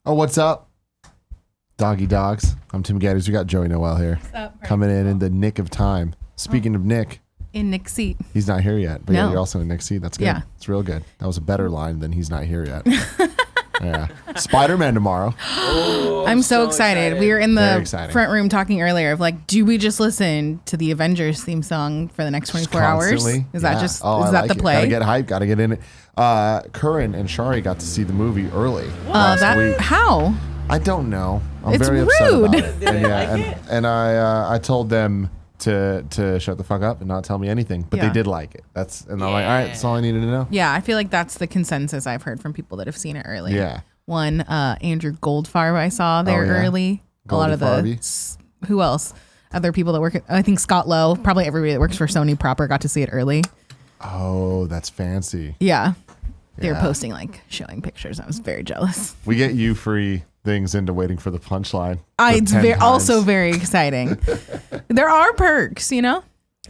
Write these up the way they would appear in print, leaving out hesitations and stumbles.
Oh, what's up? Doggy dogs. I'm Tim Gettys. We got Joey Noel here. What's up? Coming in the nick of time. Speaking of Nick. In Nick's seat. He's not here yet. But No. yeah, you're also in Nick's seat. That's good. Yeah. It's real good. That was a better line than he's not here yet. Yeah. Spider-Man tomorrow. Oh, I'm so excited. We were in Very the exciting. front room talking earlier of like, do we just listen to the Avengers theme song for the next 24 hours? Constantly. Is that Yeah. just, Oh, is I that like the it. play? Gotta get hyped. Gotta get in it. Curran and Shari got to see the movie early last week. How? I don't know. I'm It's very upset rude. about it. And I told them to shut the fuck up and not tell me anything, but they Yeah. did like it. I'm like, all right, that's all I needed to know. Yeah, I feel like that's the consensus I've heard from people that have seen it early. Yeah. One, Andrew Goldfarb I saw there yeah. early. A lot of who else? Other people that work at, I think Scott Lowe, probably everybody that works for Sony proper got to see it early. Oh, that's fancy. Yeah. They were Yeah. posting, like, showing pictures. I was very jealous. We get you free things into waiting for the punchline. It's 10 times. also very exciting. There are perks, you know?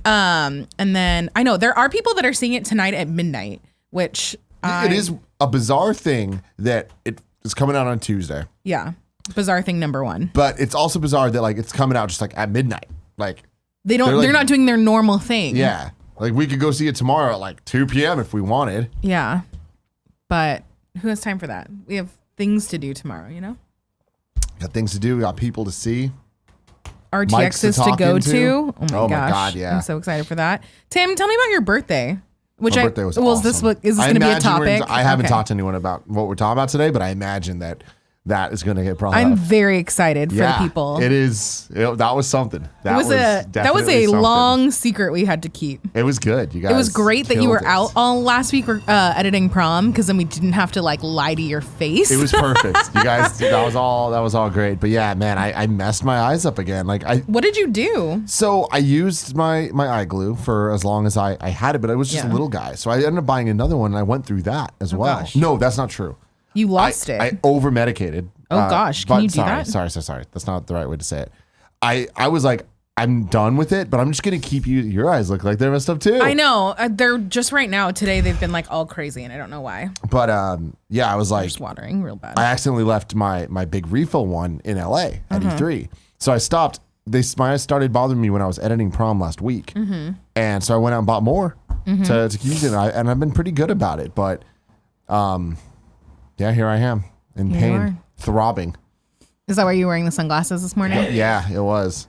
And then I know there are people that are seeing it tonight at midnight, which It is a bizarre thing that it is coming out on Tuesday, yeah, bizarre thing number one. but it's also bizarre that like it's coming out just like at midnight. Like They're not doing their normal thing. yeah, like we could go see it tomorrow at like 2 p.m. if we wanted. Yeah. But who has time for that? We have things to do tomorrow, you know? Got things to do. We got people to see. Mics RTXs to talk go into. to. Oh my God, yeah. I'm so excited for that. Tim, tell me about your birthday. Which My birthday was Is this awesome. going to be a topic? I haven't Okay. talked to anyone about what we're talking about today, but I imagine that is going to get brought I'm up. very excited for the people. It is. That was something. That was a definitely something. long secret we had to keep. It was good. You guys. It was great that you killed were it. out all last week editing prom because then we didn't have to like lie to your face. It was perfect. You guys. That was all great. But yeah, man, I messed my eyes up again. What did you do? So I used my eye glue for as long as I had it, but it was just a Yeah. little guy. So I ended up buying another one, and I went through that as well. gosh. No, that's not true. You lost it. I over medicated. Oh, gosh. Can you do that? Sorry. That's not the right way to say it. I was like, I'm done with it, but I'm just gonna keep you. Your eyes look like they're messed up too. I know. They're just right now. Today they've been like all crazy, and I don't know why. But yeah, I was like, Just watering real bad. I accidentally left my big refill one in LA at E3. So I stopped. My eyes started bothering me when I was editing prom last week, and so I went out and bought more to keep using it. And I've been pretty good about it. But yeah, here I am in Here you are. pain, throbbing. Is that why you were wearing the sunglasses this morning? Yeah, it was.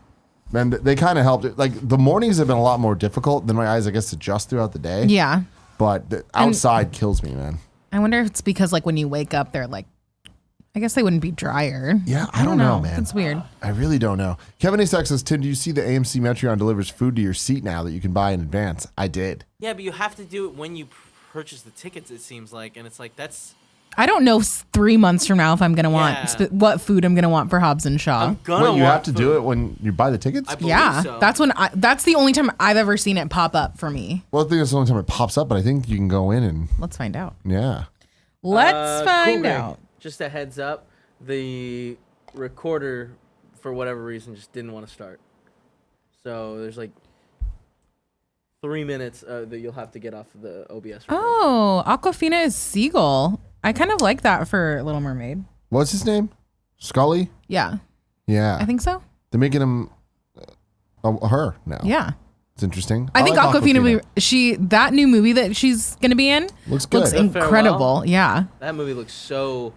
And they kind of helped. Like the mornings have been a lot more difficult than my eyes, I guess, adjust throughout the day. Yeah. But the outside kills me, man. I wonder if it's because like when you wake up, they're like, I guess they wouldn't be drier. Yeah, I don't know, man. It's weird. I really don't know. Kevin A. says, Tim, do you see the AMC Metreon delivers food to your seat now that you can buy in advance? I did. Yeah, but you have to do it when you purchase the tickets, it seems like. And it's like, that's... I don't know 3 months from now if I'm gonna want Yeah. what food I'm gonna want for Hobbs and Shaw. I'm gonna Wait, you want have to food. do it when you buy the tickets? I believe Yeah, so. that's the only time I've ever seen it pop up for me. Well, I think that's the only time it pops up, but I think you can go in and, Let's find out. yeah. Let's find Cool out. Rig, just a heads up, the recorder, for whatever reason, just didn't want to start. So there's like 3 minutes that you'll have to get off of the OBS. recorder. Oh, Aquafina is Seagull. I kind of like that for Little Mermaid. What's his name? Scully? Yeah, Yeah. I think so. They're making him her now. Yeah. It's interesting. I think like Aquafina, that new movie that she's gonna be in Looks good. looks The Farewell? incredible. Yeah. That movie looks so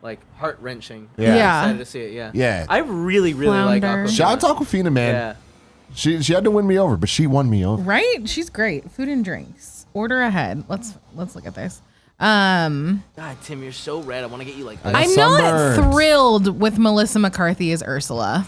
like heart wrenching. Yeah. Yeah. Excited to see it. Yeah. Yeah. I really like Flounder. Aquafina. Shout out to Aquafina, man. Yeah. She had to win me over, but she won me over. Right? She's great. Food and drinks. Order ahead. Let's look at this. God, Tim, you're so red. I want to get you like. got I'm not sunburned. thrilled with Melissa McCarthy as Ursula.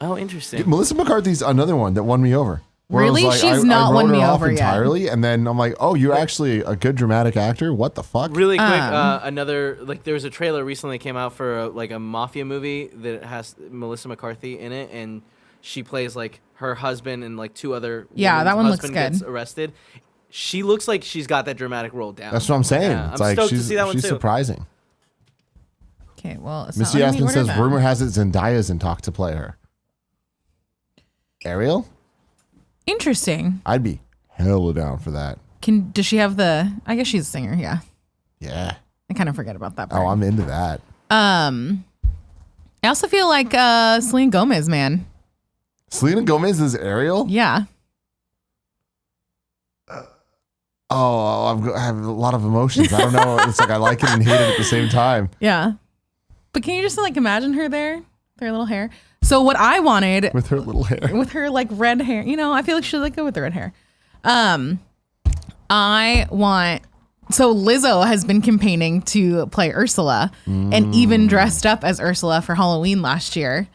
Oh, interesting. Melissa McCarthy's another one that won me over. Where I was Really? like, She's I not wrote won her me off over yet. entirely, and then I'm like, oh, you're actually a good dramatic actor. What the fuck? Really quick, another like there was a trailer recently came out for a mafia movie that has Melissa McCarthy in it, and she plays like her husband and like two other. Yeah, that one looks husband good. Gets arrested. She looks like she's got that dramatic role down. That's what I'm saying. Yeah, It's I'm like stoked to she's see that one she's too. surprising. Okay, well, it's Missy not letting me Aspen order says that. rumor has it Zendaya's in talk to play her. Ariel? Interesting. I'd be hella down for that. Does she have the? I guess she's a singer. Yeah, Yeah. I kind of forget about that part. Oh, I'm into that. I also feel like Selena Gomez, man. Selena Gomez is Ariel? Yeah. I have a lot of emotions. I don't know. It's like I like it and hate it at the same time. Yeah. But can you just like imagine her there? Her little hair. So what I wanted With her little hair. with her like red hair, you know, I feel like she'd like good with the red hair. So Lizzo has been campaigning to play Ursula and even dressed up as Ursula for Halloween last year.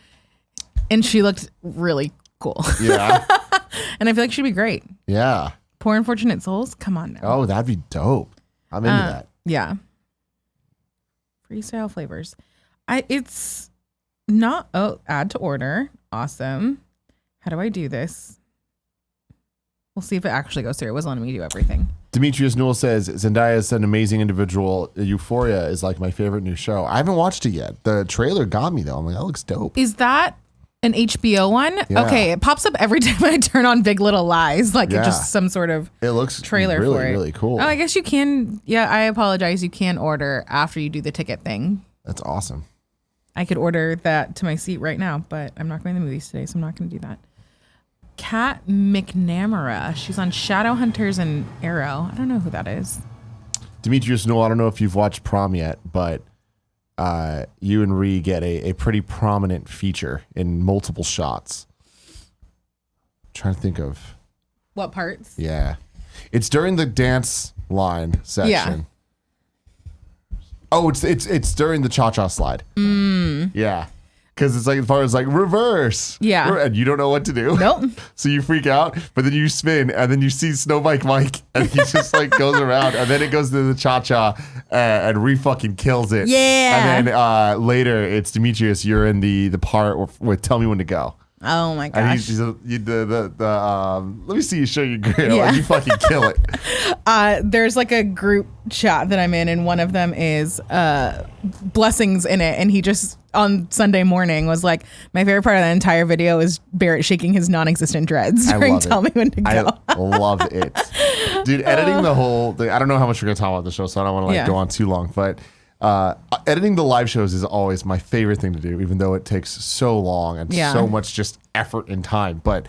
And she looked really cool. Yeah. And I feel like she'd be great. Yeah. Poor Unfortunate Souls? Come on now. Oh, that'd be dope. I'm into that. Yeah. Freestyle flavors. It's not, add to order. Awesome. How do I do this? We'll see if it actually goes through. It wasn't letting me do everything. Demetrius Newell says, Zendaya is an amazing individual. Euphoria is like my favorite new show. I haven't watched it yet. The trailer got me though. I'm like, that looks dope. Is that an HBO one? Yeah. Okay, it pops up every time I turn on Big Little Lies. Like it's just some sort of It looks trailer really, for it. really cool. Oh, I guess you can. Yeah, I apologize. You can order after you do the ticket thing. That's awesome. I could order that to my seat right now, but I'm not going to the movies today, so I'm not going to do that. Kat McNamara. She's on Shadowhunters and Arrow. I don't know who that is. Demetrius Newell, I don't know if you've watched Prom yet, but you and Ree get a pretty prominent feature in multiple shots. I'm trying to think of What parts? Yeah. It's during the dance line section. Yeah. Oh, it's during the cha-cha slide. Yeah. Because it's like as far as like reverse. Yeah. And you don't know what to do. Nope. So you freak out, but then you spin, and then you see Snowbike Mike, and he just like goes around, and then it goes to the cha-cha, and Ree fucking kills it. Yeah. And then later, it's Demetrius, you're in the part with Tell Me When to Go. Oh my And gosh. let me see you show your grill, Yeah. and you fucking kill it. There's like a group chat that I'm in, and one of them is Blessings in it, and he just on Sunday morning was like, my favorite part of the entire video is Barrett shaking his non-existent dreads I during love Tell Me When to Go. I love it. Dude, editing the whole thing, I don't know how much we're going to talk about the show, so I don't want to Yeah. go on too long, but editing the live shows is always my favorite thing to do, even though it takes so long and Yeah. so much just effort and time. But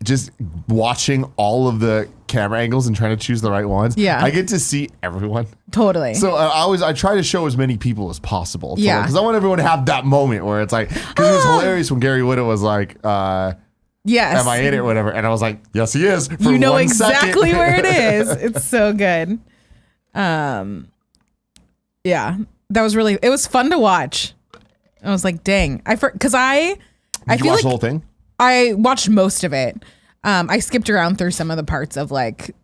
just watching all of the camera angles and trying to choose the right ones, Yeah. I get to see everyone. Totally. So I try to show as many people as possible. Yeah. Because I want everyone to have that moment where it's like, because it was hilarious when Gary Whitta was like, yes. am I in it or whatever? And I was like, yes, he is. For You know 1 exactly second. where it is. It's so good. Yeah, that was it was fun to watch. I was like, dang. I Did you feel watch like the whole thing? I watched most of it. I skipped around through some of the parts of like,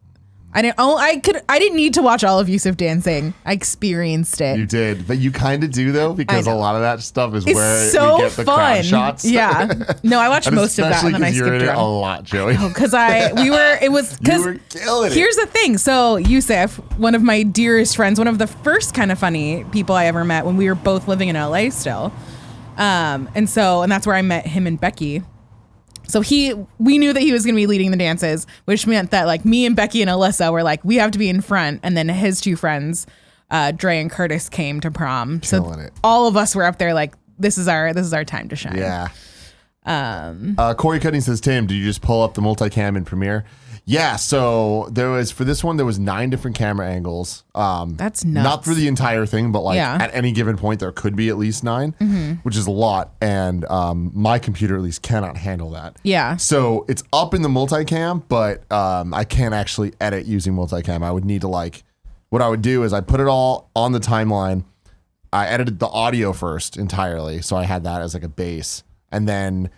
I didn't need to watch all of Yusuf dancing. I experienced it. You did, but you kind of do though, because a know. lot of that stuff is It's where so we get the fun. crowd shots. Yeah. No, I watched And most of that and then I especially 'cause you're skipped in it a around. lot, Joey. Because You were killing it. here's the thing. So Yusuf, one of my dearest friends, one of the first kind of funny people I ever met when we were both living in LA still. And that's where I met him and Becky. So we knew that he was going to be leading the dances, which meant that like me and Becky and Alyssa were like, we have to be in front. And then his two friends, Dre and Curtis, came to prom. Killing So it. all of us were up there like, this is our time to shine. Yeah. Corey Cutting says, Tim, did you just pull up the multicam in Premiere? Yeah, so for this one, there was 9 different camera angles. That's nuts. Not for the entire thing, but like Yeah. at any given point, there could be at least 9, which is a lot. And my computer at least cannot handle that. Yeah. So it's up in the multicam, but I can't actually edit using multicam. I would need to what I would do is I put it all on the timeline. I edited the audio first entirely. So I had that as like a base. And then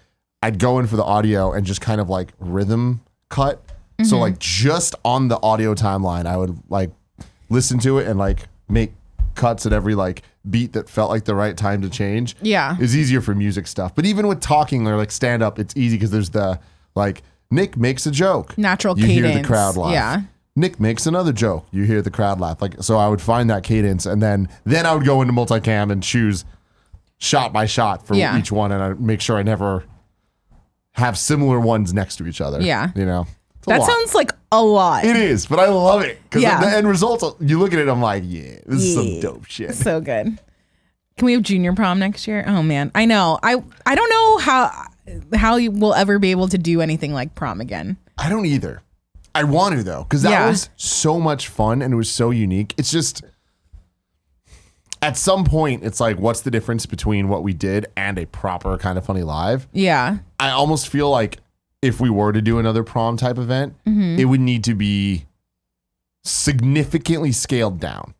I'd go in for the audio and just kind of like rhythm cut. So like just on the audio timeline, I would like listen to it and like make cuts at every like beat that felt like the right time to change. Yeah. It's easier for music stuff. But even with talking or like stand up, it's easy because there's the like Nick makes a joke. Natural you cadence. hear the crowd laugh. Yeah. Nick makes another joke. You hear the crowd laugh. Like so I would find that cadence and then I would go into multicam and choose shot by shot for each one and I make sure I never have similar ones next to each other. Yeah. You know? That sounds like a lot. It is, but I love it because Yeah. the end results. You look at it, I'm like, yeah, this is some dope shit. So good. Can we have junior prom next year? Oh man, I know. I don't know how you will ever be able to do anything like prom again. I don't either. I want to though, because that was so much fun and it was so unique. It's just at some point, it's like, what's the difference between what we did and a proper Kind of Funny Live? Yeah. I almost feel like if we were to do another prom type event, it would need to be significantly scaled down.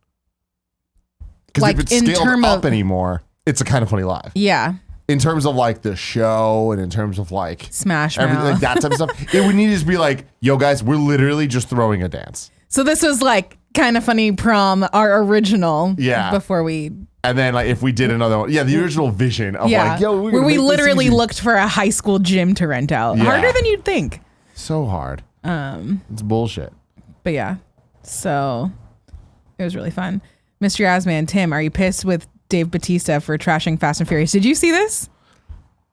Because Like, if it's in scaled term up of- anymore, it's a Kind of Funny Live. Yeah. In terms of like the show and in terms of like Smash everything, Mouth. like that type of stuff, it would need to just be like, yo guys, we're literally just throwing a dance. So this was like Kind of Funny Prom, our original. Yeah. Before we. And then like if we did another one, the original vision of like, yo, we're where gonna we make this literally easy. looked for a high school gym to rent out. Yeah. Harder than you'd think. So hard. It's bullshit. But yeah, so it was really fun. Mr. Asman, Tim, are you pissed with Dave Bautista for trashing Fast and Furious? Did you see this?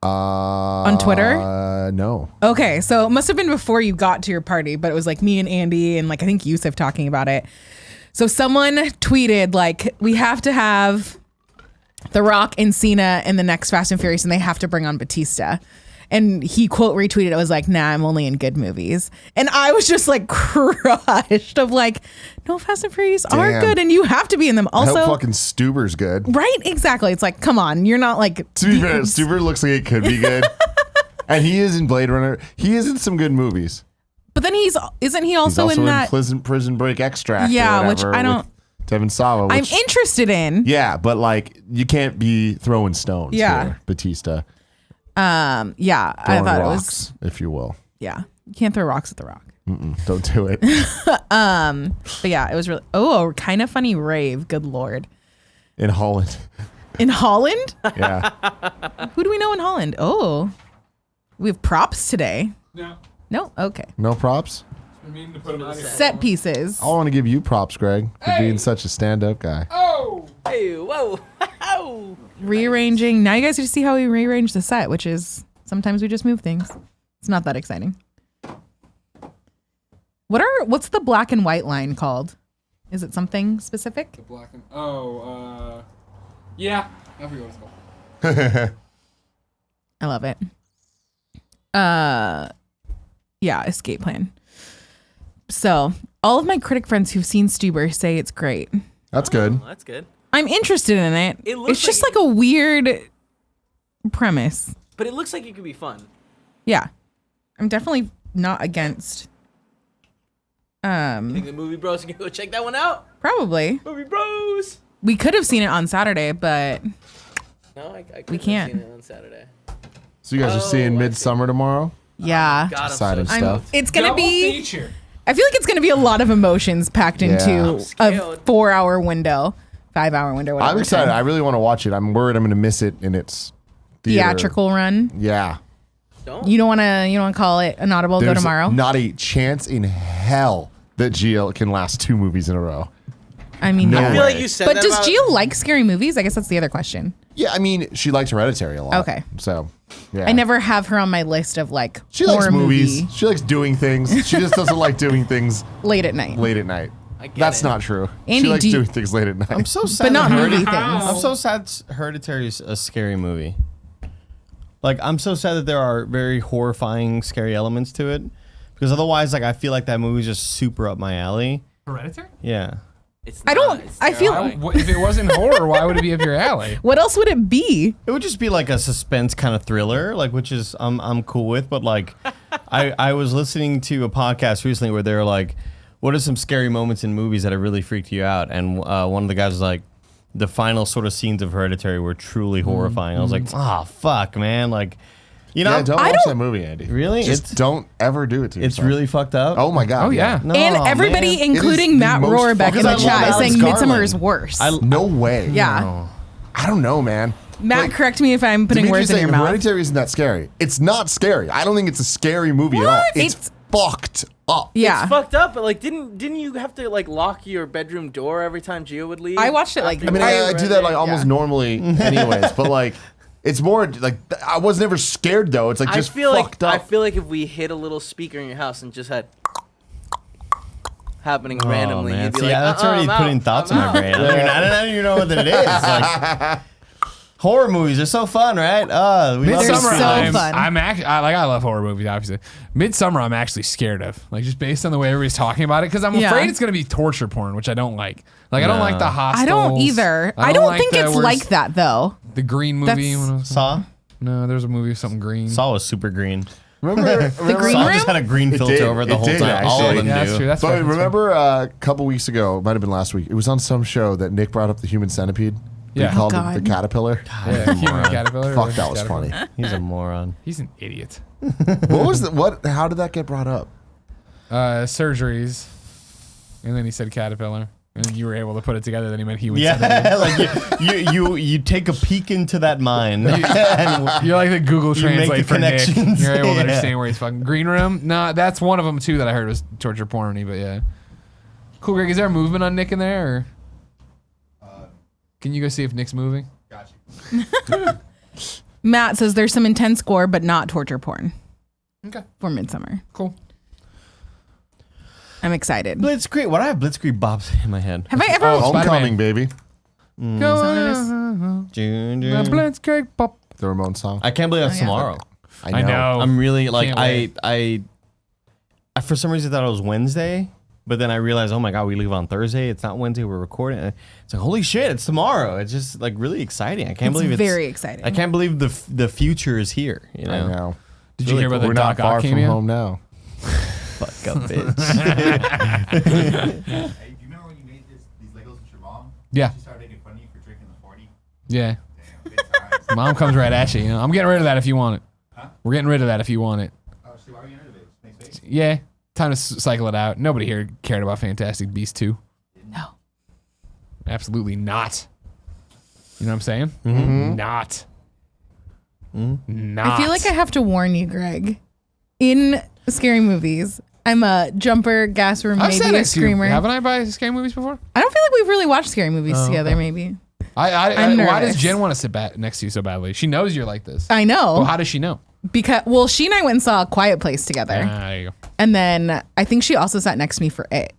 On Twitter? No. Okay, so it must have been before you got to your party, but it was like me and Andy and like I think Yusuf talking about it. So someone tweeted like, we have to have The Rock and Cena in the next Fast and Furious and they have to bring on Batista. And he quote retweeted, it was like, nah, I'm only in good movies. And I was just like crushed of like, no, Fast and Furious are Damn. good and you have to be in them. I hope Also, fucking Stuber's good. right? Exactly. It's like, come on, you're not like. To be fair, Stuber looks like it could be good. And he is in Blade Runner. He is in some good movies. But then isn't he He's also in that? Prison Break Extract. Yeah, or which whatever I don't. with Devin Sawa. I'm which- interested in. Yeah, but like you can't be throwing stones. Yeah. Here, Batista. Yeah, I Throwing thought rocks, it was. if you will. Yeah, you can't throw rocks at the Rock. Don't do it. But yeah, it was really. Oh, Kind of Funny rave. Good lord. In Holland. In Holland? Yeah. Who do we know in Holland? Oh, we have props today. No. No, okay. No props? I mean to put him out here. Set pieces. I want to give you props, Greg, for being such a stand-up guy. Oh! Hey, whoa. Ow. Rearranging. Now you guys get to see how we rearrange the set, which is sometimes we just move things. It's not that exciting. What's the black and white line called? Is it something specific? The black and yeah, I forget what it's called. I love it. Yeah, Escape Plan. So all of my critic friends who've seen Stuber say it's great. That's good. That's good. I'm interested in it. It looks It's just like like a weird premise. But it looks like it could be fun. Yeah. I'm definitely not against. Think the movie bros can go check that one out? Probably. Movie bros. We could have seen it on Saturday, but No, I couldn't We can't. have seen it on Saturday. So you guys are seeing I see. Midsummer tomorrow? yeah. God, I'm Exciting so I'm, stuff. it's going to Double be. feature. I feel like it's going to be a lot of emotions packed Yeah. into I'm a scared. 4-hour window, 5-hour window. Whatever I'm excited. time. I really want to watch it. I'm worried I'm going to miss it in its theater. Theatrical run. Yeah. Don't. You don't want to call it an audible. Go There's tomorrow. not a chance in hell that Gio can last 2 movies in a row. I mean, No yeah. I feel like way. you said But that does about- Gio like scary movies? I guess that's the other question. Yeah, I mean, she likes Hereditary a lot. Okay. So, yeah. I never have her on my list of like She likes horror movies. movie She likes doing things. She just doesn't like doing things late at night. late at night. I get That's it. not true. Andy, she likes do you- doing things late at night. I'm so sad. But not that movie things. How? I'm so sad Hereditary's a scary movie. Like, I'm so sad that there are very horrifying, scary elements to it. Because otherwise, like, I feel like that movie's just super up my alley. Hereditary? Yeah. It's I don't- not. It's I feel- terrifying. If it wasn't horror, why would it be up your alley? What else would it be? It would just be like a suspense kind of thriller, like, which is I'm cool with. But like, I was listening to a podcast recently where they were like, "What are some scary moments in movies that have really freaked you out?" And one of the guys was like, "The final sort of scenes of Hereditary were truly horrifying." I was like, "Ah, fuck, man!" Like, you know, yeah, don't watch that movie, Andy. Really? Just It's- don't ever do it to it's yourself. really fucked up. Oh my god. Oh, yeah. No, and everybody, man. including It is the Matt most Rohrbeck in the fucking- chat, is Alex saying Midsummer Garland. is worse. No way. yeah. I don't know, man. Matt, Like, correct me if I'm putting words in Dimitri's your saying mouth. Hereditary isn't that scary. It's not scary. I don't think it's a scary movie at all. What? It's It's- fucked up. Yeah. It's fucked up, but like, didn't you have to like lock your bedroom door every time Gio would leave? I watched it, like, After I mean, you I read do that it? like almost Yeah. normally anyways, but like it's more like I was never scared though. It's like just fucked up. I feel like if we hit a little speaker in your house and just had happening Oh, randomly, man. you'd be See, like, yeah, that's I'm already out. putting thoughts in I'm my out." brain. I don't even know what it is. Like, Horror movies are so fun, right? We love They're to so see them. fun. I'm actually I love horror movies. Obviously, Midsummer I'm actually scared of, like just based on the way everybody's talking about it, because I'm Yeah. afraid it's gonna be torture porn, which I don't like. Like I don't like the hostels. I don't either. I don't think it's where's like that though. The green movie. That's- Saw? No, there's a movie with something green. Saw was super green. Remember The green Saw room? just had a green filter did. over the It whole did, time. All of actually. them Yeah, that's do. true. That's But fair. remember a couple weeks ago, it might have been last week. It was on some show that Nick brought up the human centipede. Yeah. He called Oh, it the God. caterpillar. Yeah, human caterpillar. Fuck, or that was caterpillar. funny. He's a moron. He's an idiot. What was the what? How did that get brought up? Surgeries, and then he said caterpillar, and then you were able to put it together. Then he meant he would. Yeah, like you take a peek into that mind. and You're like the Google You make Translate the for Nick. connections. You're able to Yeah. understand where he's fucking. Green Room? Nah, that's one of them too that I heard was torture porny, but yeah. Cool, Greg. Is there a movement on Nick in there, or can you go see if Nick's moving? Matt says there's some intense gore, but not torture porn Okay, for Midsummer. cool. I'm excited. Blitzkrieg. Why do I have Blitzkrieg bops in my head? Have I ever? Oh, Homecoming, Spider-Man. baby. Go June, the June. Blitzkrieg pop. The Ramon song. I can't believe that's Oh, yeah. tomorrow. I know. I'm really like Can't wait. I for some reason thought it was Wednesday, but then I realized, oh my god, we leave on Thursday. It's not Wednesday. We're recording. It's like holy shit, it's tomorrow. It's just like really exciting. I can't It's believe it's very exciting. I can't believe the future is here. You know, I know. Did you hear about We're the not Doc far Ock from cameo? home now. fuck up, bitch. Hey, do you remember when you made these Legos with your mom? Yeah. She started making fun of you for drinking the 40. Yeah. Damn, good times. Mom comes right at you. You know, I'm getting rid of that if you want it. Huh? We're getting rid of that if you want it. Oh, shit, why are you getting rid of it? It makes space. Yeah. Time to cycle it out. Nobody here cared about Fantastic Beasts 2. No. Absolutely not. You know what I'm saying? Not. Not. I feel like I have to warn you, Greg. In scary movies, I'm a jumper, gasper, I've said maybe a it to you. screamer. Haven't I by scary movies before? I don't feel like we've really watched scary movies Oh, together. okay. Maybe I'm why does nervous. Jen want to sit next to you so badly? She knows you're like this. I know Well, how does she know? because she and I went and saw A Quiet Place together, There you go. and then I think she also sat next to me for It.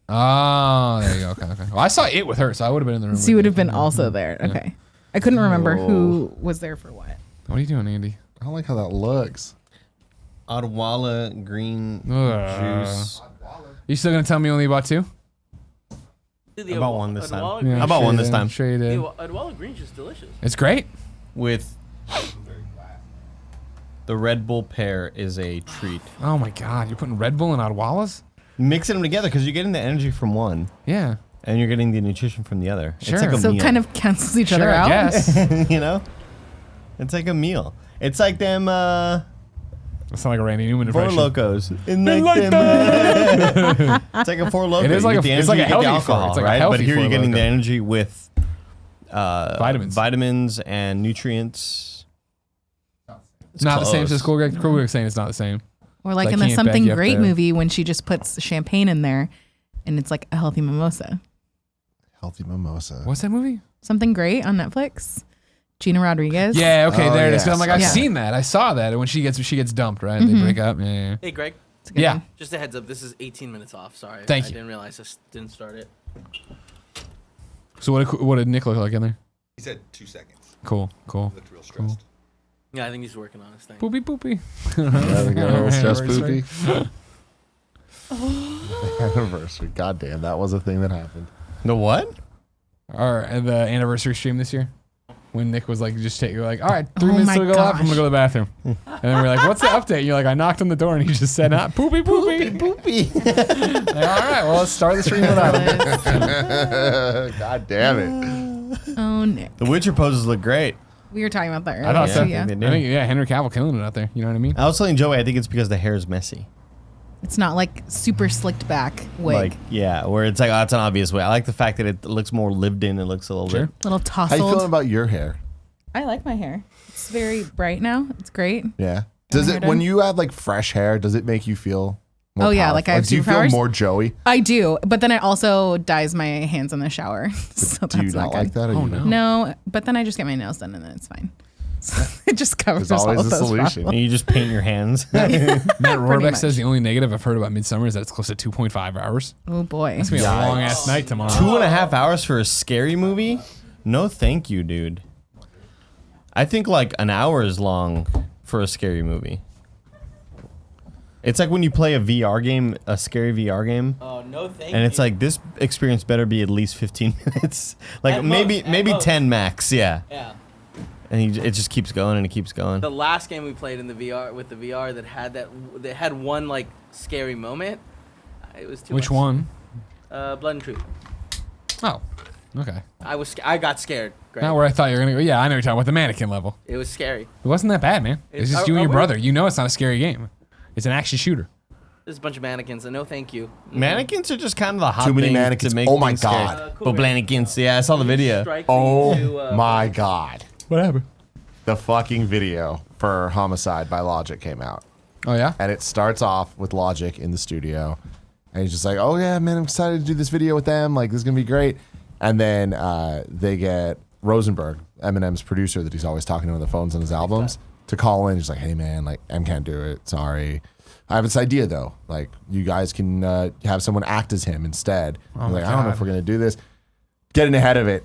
Oh, there you go. Okay, okay. Well, I saw it with her, so I would have been in the room. So you with would have been also there. Okay, I couldn't remember who was there for what. What are you doing, Andy? I don't like how that looks. Adwala green Ugh. juice. You still gonna tell me you only bought two? Dude, About one this time. Adwala Yeah, Green- How about one this shaded, time? Shaded. Dude, Adwala Green's just delicious. It's great. With the Red Bull pear is a treat. Oh my God, you're putting Red Bull in Adwalas? Mixing them together because you're getting the energy from one Yeah. and you're getting the nutrition from the other. Sure. It's like a So it meal. kind of cancels each Sure, other I out. guess. you know? It's like a meal. It's like them It's not like a Randy Newman Four impression. Locos. In They like like them. It's like a Four Locos. It is You like get a- the it's energy, like a you get the healthy Four- alcohol, it's like a right? healthy But here Four you're getting the Loko. energy with Vitamins. vitamins and nutrients. It's not the same close. as Koolgreg's saying it's not the same. Or like I in the can't Something beg you up Great there. movie when she just puts champagne in there, and it's like a healthy mimosa. Healthy mimosa. What's that movie? Something Great on Netflix. Gina Rodriguez. Yeah, okay, Oh, there it is. yes. 'Cause I'm like, I've Yeah. seen that. I saw that when she gets dumped, right? They break up. Yeah. Hey, Greg, It's a good Yeah. one. just a heads up. This is 18 minutes off. Sorry. Thank I you. didn't realize I didn't start it. So what did Nick look like in there? He said 2 seconds. Cool. Looked real stressed. Yeah, I think he's working on his thing. Poopy poopy. There we go. It's just Anniversary. poopy. Anniversary. God damn, that was a thing that happened. The what? The anniversary stream this year. When Nick was like, all right, 3 Oh minutes my till we go live, I'm gonna gosh. go to the bathroom. And then we're like, what's the update? And you're like, I knocked on the door and he just said, poopy poopy. Poopy. Like, all right, well, let's start the stream without him. God damn it. Oh, Nick. The Witcher poses look great. We were talking about that earlier. I thought Yeah, so. I yeah. think they I do. think, Henry Cavill killing it out there. You know what I mean? I was telling Joey, I think it's because the hair is messy. It's not like super slicked back wig. Like, yeah, where it's like, oh, it's an obvious way. I like the fact that it looks more lived in. It looks a little Sure. bit. Little How you feeling tousled. about your hair? I like my hair. It's very bright now. It's great. Yeah. Does hair it when done? you have like fresh hair? Does it make you feel? More Oh, yeah, powerful? like I have do you feel superpowers? more Joey? I do, but then I also dyes my hands in the shower. So Do you that's not not like good. that? Or Oh, you no. No, but then I just get my nails done and then it's fine. So it just covers There's always all a of those solution. And you just paint your hands. Matt Rohrbeck much. says the only negative I've heard about Midsummer is that it's close to 2.5 hours. Oh boy. It's gonna be a Yikes. long ass night tomorrow. 2.5 hours for a scary movie? No, thank you, dude. I think like an hour is long for a scary movie. It's like when you play a VR game, a scary VR game. Oh no, thank you. And it's like this experience better be at least 15 minutes, like At maybe most. 10 max. Yeah, Yeah. and it just keeps going and it keeps going. The last game we played in the VR with the VR that had one like scary moment. It was too Which much. one? Blood and Truth. Oh, okay. I got scared. Greg. Not where I thought you were gonna go. Yeah, I know you're talking about the mannequin level. It was scary. It wasn't that bad, man. It's just you and your brother. You know it's not a scary game. It's an action shooter. There's a bunch of mannequins, and no thank you. Mannequins are just kind of the hot Too many thing mannequins. to make Oh my things scary. God. Cool, But mannequins, yeah, I saw the video. Strike me Oh to, my God. What happened? The fucking video for Homicide by Logic came out. Oh yeah. And it starts off with Logic in the studio. And he's just like, oh yeah, man, I'm excited to do this video with them. Like, this is going to be great. And then they get Rosenberg, Eminem's producer that he's always talking to on the phones on his albums, to call in. He's like, hey man, like, M can't do it. Sorry. I have this idea though. Like, you guys can have someone act as him instead. He's like, I don't know if we're going to do this. Getting ahead of it.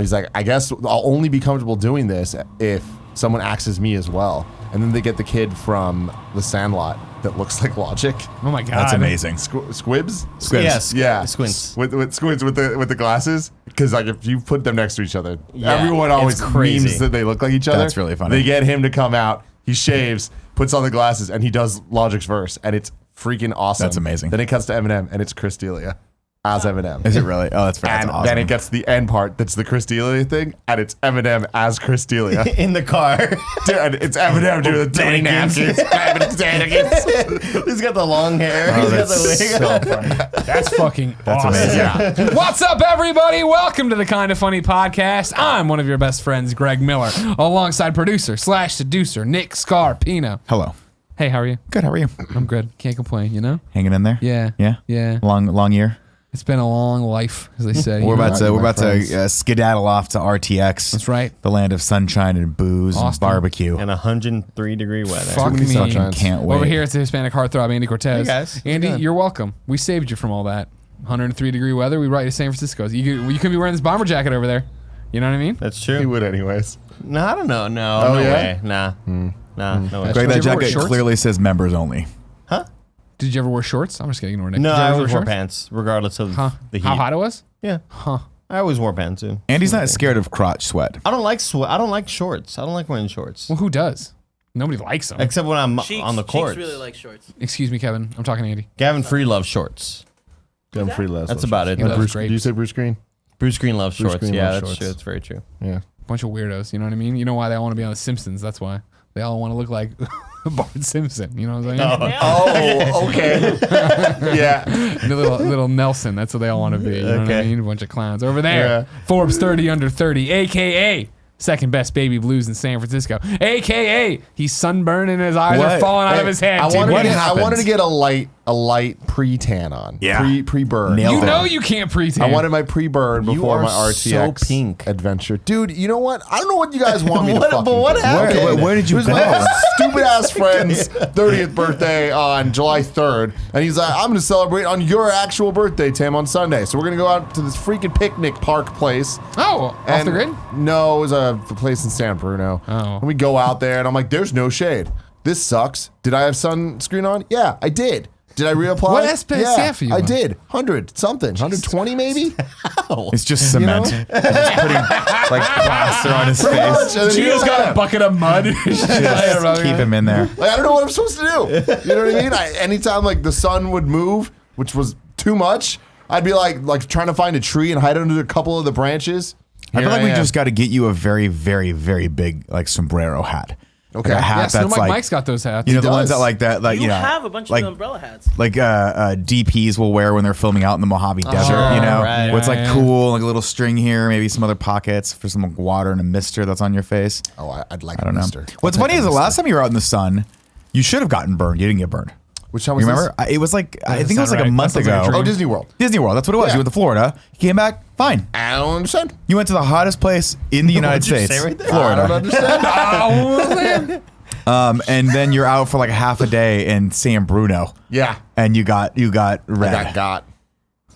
He's like, I guess I'll only be comfortable doing this if someone acts as me as well. And then they get the kid from The Sandlot that looks like Logic. Oh my god. That's amazing. Squibs? Yes, Yeah. Squints. With Squints with the glasses. Because like if you put them next to each other, Yeah, everyone always it's crazy. memes that they look like each other. That's really funny. They get him to come out. He shaves, puts on the glasses, and he does Logic's verse, and it's freaking awesome. That's amazing. Then it cuts to Eminem, and it's Chris D'Elia as Eminem. Is it really? Oh, that's And awesome. then it gets to the end part that's the Chris D'Elia thing, and it's Eminem as Chris D'Elia. In the car. Dude, it's Eminem doing the dirty napkins. He's got the long hair. Oh, He's got that's the wig. so funny. That's fucking That's awesome. amazing. What's up, everybody? Welcome to the Kinda Funny podcast. I'm one of your best friends, Greg Miller, alongside producer / seducer Nick Scarpino. Hello. Hey, how are you? Good. How are you? I'm good. Can't complain. You know? Hanging in there? Yeah. Yeah. Yeah. Long year. It's been a long life, as they say. We're you know? about to friends. skedaddle off to RTX. That's right. The land of sunshine and booze and Austin. barbecue. And 103-degree weather. Fuck many me. sunshines. Can't wait. Over here, it's the Hispanic heartthrob, Andy Cortez. Hey, guys. Andy, How's it going? you're welcome. We saved you from all that. 103-degree weather. We brought you to San Francisco. You could be wearing this bomber jacket over there. You know what I mean? That's He true. would anyways. No, I don't know. No, Oh, no yeah? way. Nah. Nah, no way. Greg, Did that you ever wear jacket shorts? clearly says members only. Huh? Did you ever wear shorts? I'm just gonna ignore Nick. No, Did you I ever always wear wore shorts? pants, regardless of Huh? the heat. How hot it was? Yeah. Huh. I always wore pants, too. Andy's not scared of crotch sweat. I don't like sweat. I don't like shorts. I don't like wearing shorts. Well, who does? Nobody likes them. Except when I'm Cheeks, on the court. Cheeks really like shorts. Excuse me, Kevin. I'm talking to Andy. Gavin Free loves shorts. Gun free less. That's about it. He loves Bruce, grapes. do you say Bruce Green? Bruce Green loves Bruce shorts. Green Yeah, loves that's shorts. true. That's very true. Yeah. Bunch of weirdos. You know what I mean? You know why they all want to be on The Simpsons? That's why. They all want to look like Bart Simpson. You know what I'm saying? Oh, okay. Yeah. The little Nelson. That's what they all want to be. You know what I Okay. mean? A bunch of clowns. Over there, Yeah. Forbes 30 under 30, a.k.a. second best baby blues in San Francisco, a.k.a. he's sunburned and his eyes are What? falling out Hey, of his head. I wanted, What to get, I happened? wanted to get a light pre-tan on. Yeah. Pre-burn. Nailed You it. know you can't pre-tan. I wanted my pre-burn You before are my so RTX pink. adventure. Dude, you know what? I don't know what you guys want me to What- fucking but what do. happened? Where- where did you It was go? my stupid ass friend's 30th birthday on July 3rd. And he's like, I'm going to celebrate on your actual birthday, Tim, on Sunday. So we're going to go out to this freaking picnic park place. Oh, off the grid? No, it was a place in San Bruno. Oh. And we go out there, and I'm like, there's no shade. This sucks. Did I have sunscreen on? Yeah, I did. Did I reapply? What SPF yeah, for you? I did. 100 something. 120 maybe? It's just cement. You know? Just putting like plaster on his Pretty face. much. And then She he just goes, got a bucket of mud. Just keep him in there. like, I don't know what I'm supposed to do. You know what I mean? Anytime like the sun would move, which was too much, I'd be like trying to find a tree and hide under a couple of the branches. I feel Here like we am. just got to get you a very, very, very big like sombrero hat. Okay. Like a hat Yeah, Snow that's Mike like Mike's got those hats. you know the does. ones that like that like You know have a bunch of like umbrella hats. like DPs will wear when they're filming out in the Mojave Desert. sure. You know, Right, where it's like right. cool, like a little string here, maybe some other pockets for some water and a mister that's on your face. Oh, I'd like I don't know. Mister. What's funny is the last time you were out in the sun, you should have gotten burned. You didn't get burned. Which time was You remember? It was like I think it was sound like a right. month That sounds like a ago. dream. Oh, Disney World. Disney World. That's what it was. Yeah. You went to Florida. You came back fine. I don't understand. You went to the hottest place in the United What'd you States, say right there? I Florida. don't understand. And then you're out for like half a day in San Bruno, Yeah. and you got I red. got.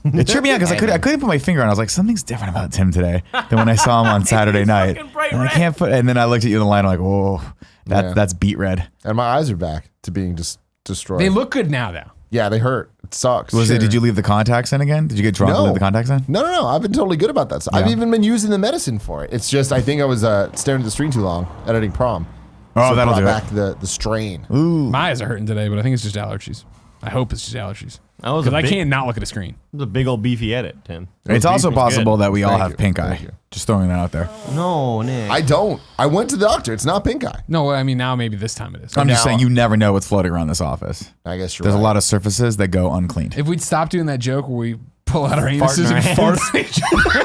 It tripped me out because I couldn't put my finger on it. I was like, something's different about Tim today than when I saw him on Saturday night. bright And I red. can't put. And then I looked at you in the line. I'm like, whoa, Yeah. that's beet red. And my eyes are back to being just destroyed. They look good now, though. Yeah, they hurt. It sucks. Was it? Did you leave the contacts in again? Did you get drunk and leave the contacts in? No. I've been totally good about that. I've even been using the medicine for it. It's just I think I was staring at the screen too long, editing prom. Oh, so that'll brought do back it. the strain. Ooh. My eyes are hurting today, but I think it's just allergies. I hope it's just allergies. That Because I can't not look at a screen. It was a big old beefy edit, Tim. It's also possible that we all Thank have you. pink Thank eye. you. Just throwing that out there. No, Nick. I don't. I went to the doctor. It's not pink eye. No, I mean, now maybe this time it is. I'm just now- saying you never know what's floating around this office. I guess you're There's right. a lot of surfaces that go uncleaned. If we'd stop doing that joke where we pull out our Fart in anuses our and fart hands. on each other.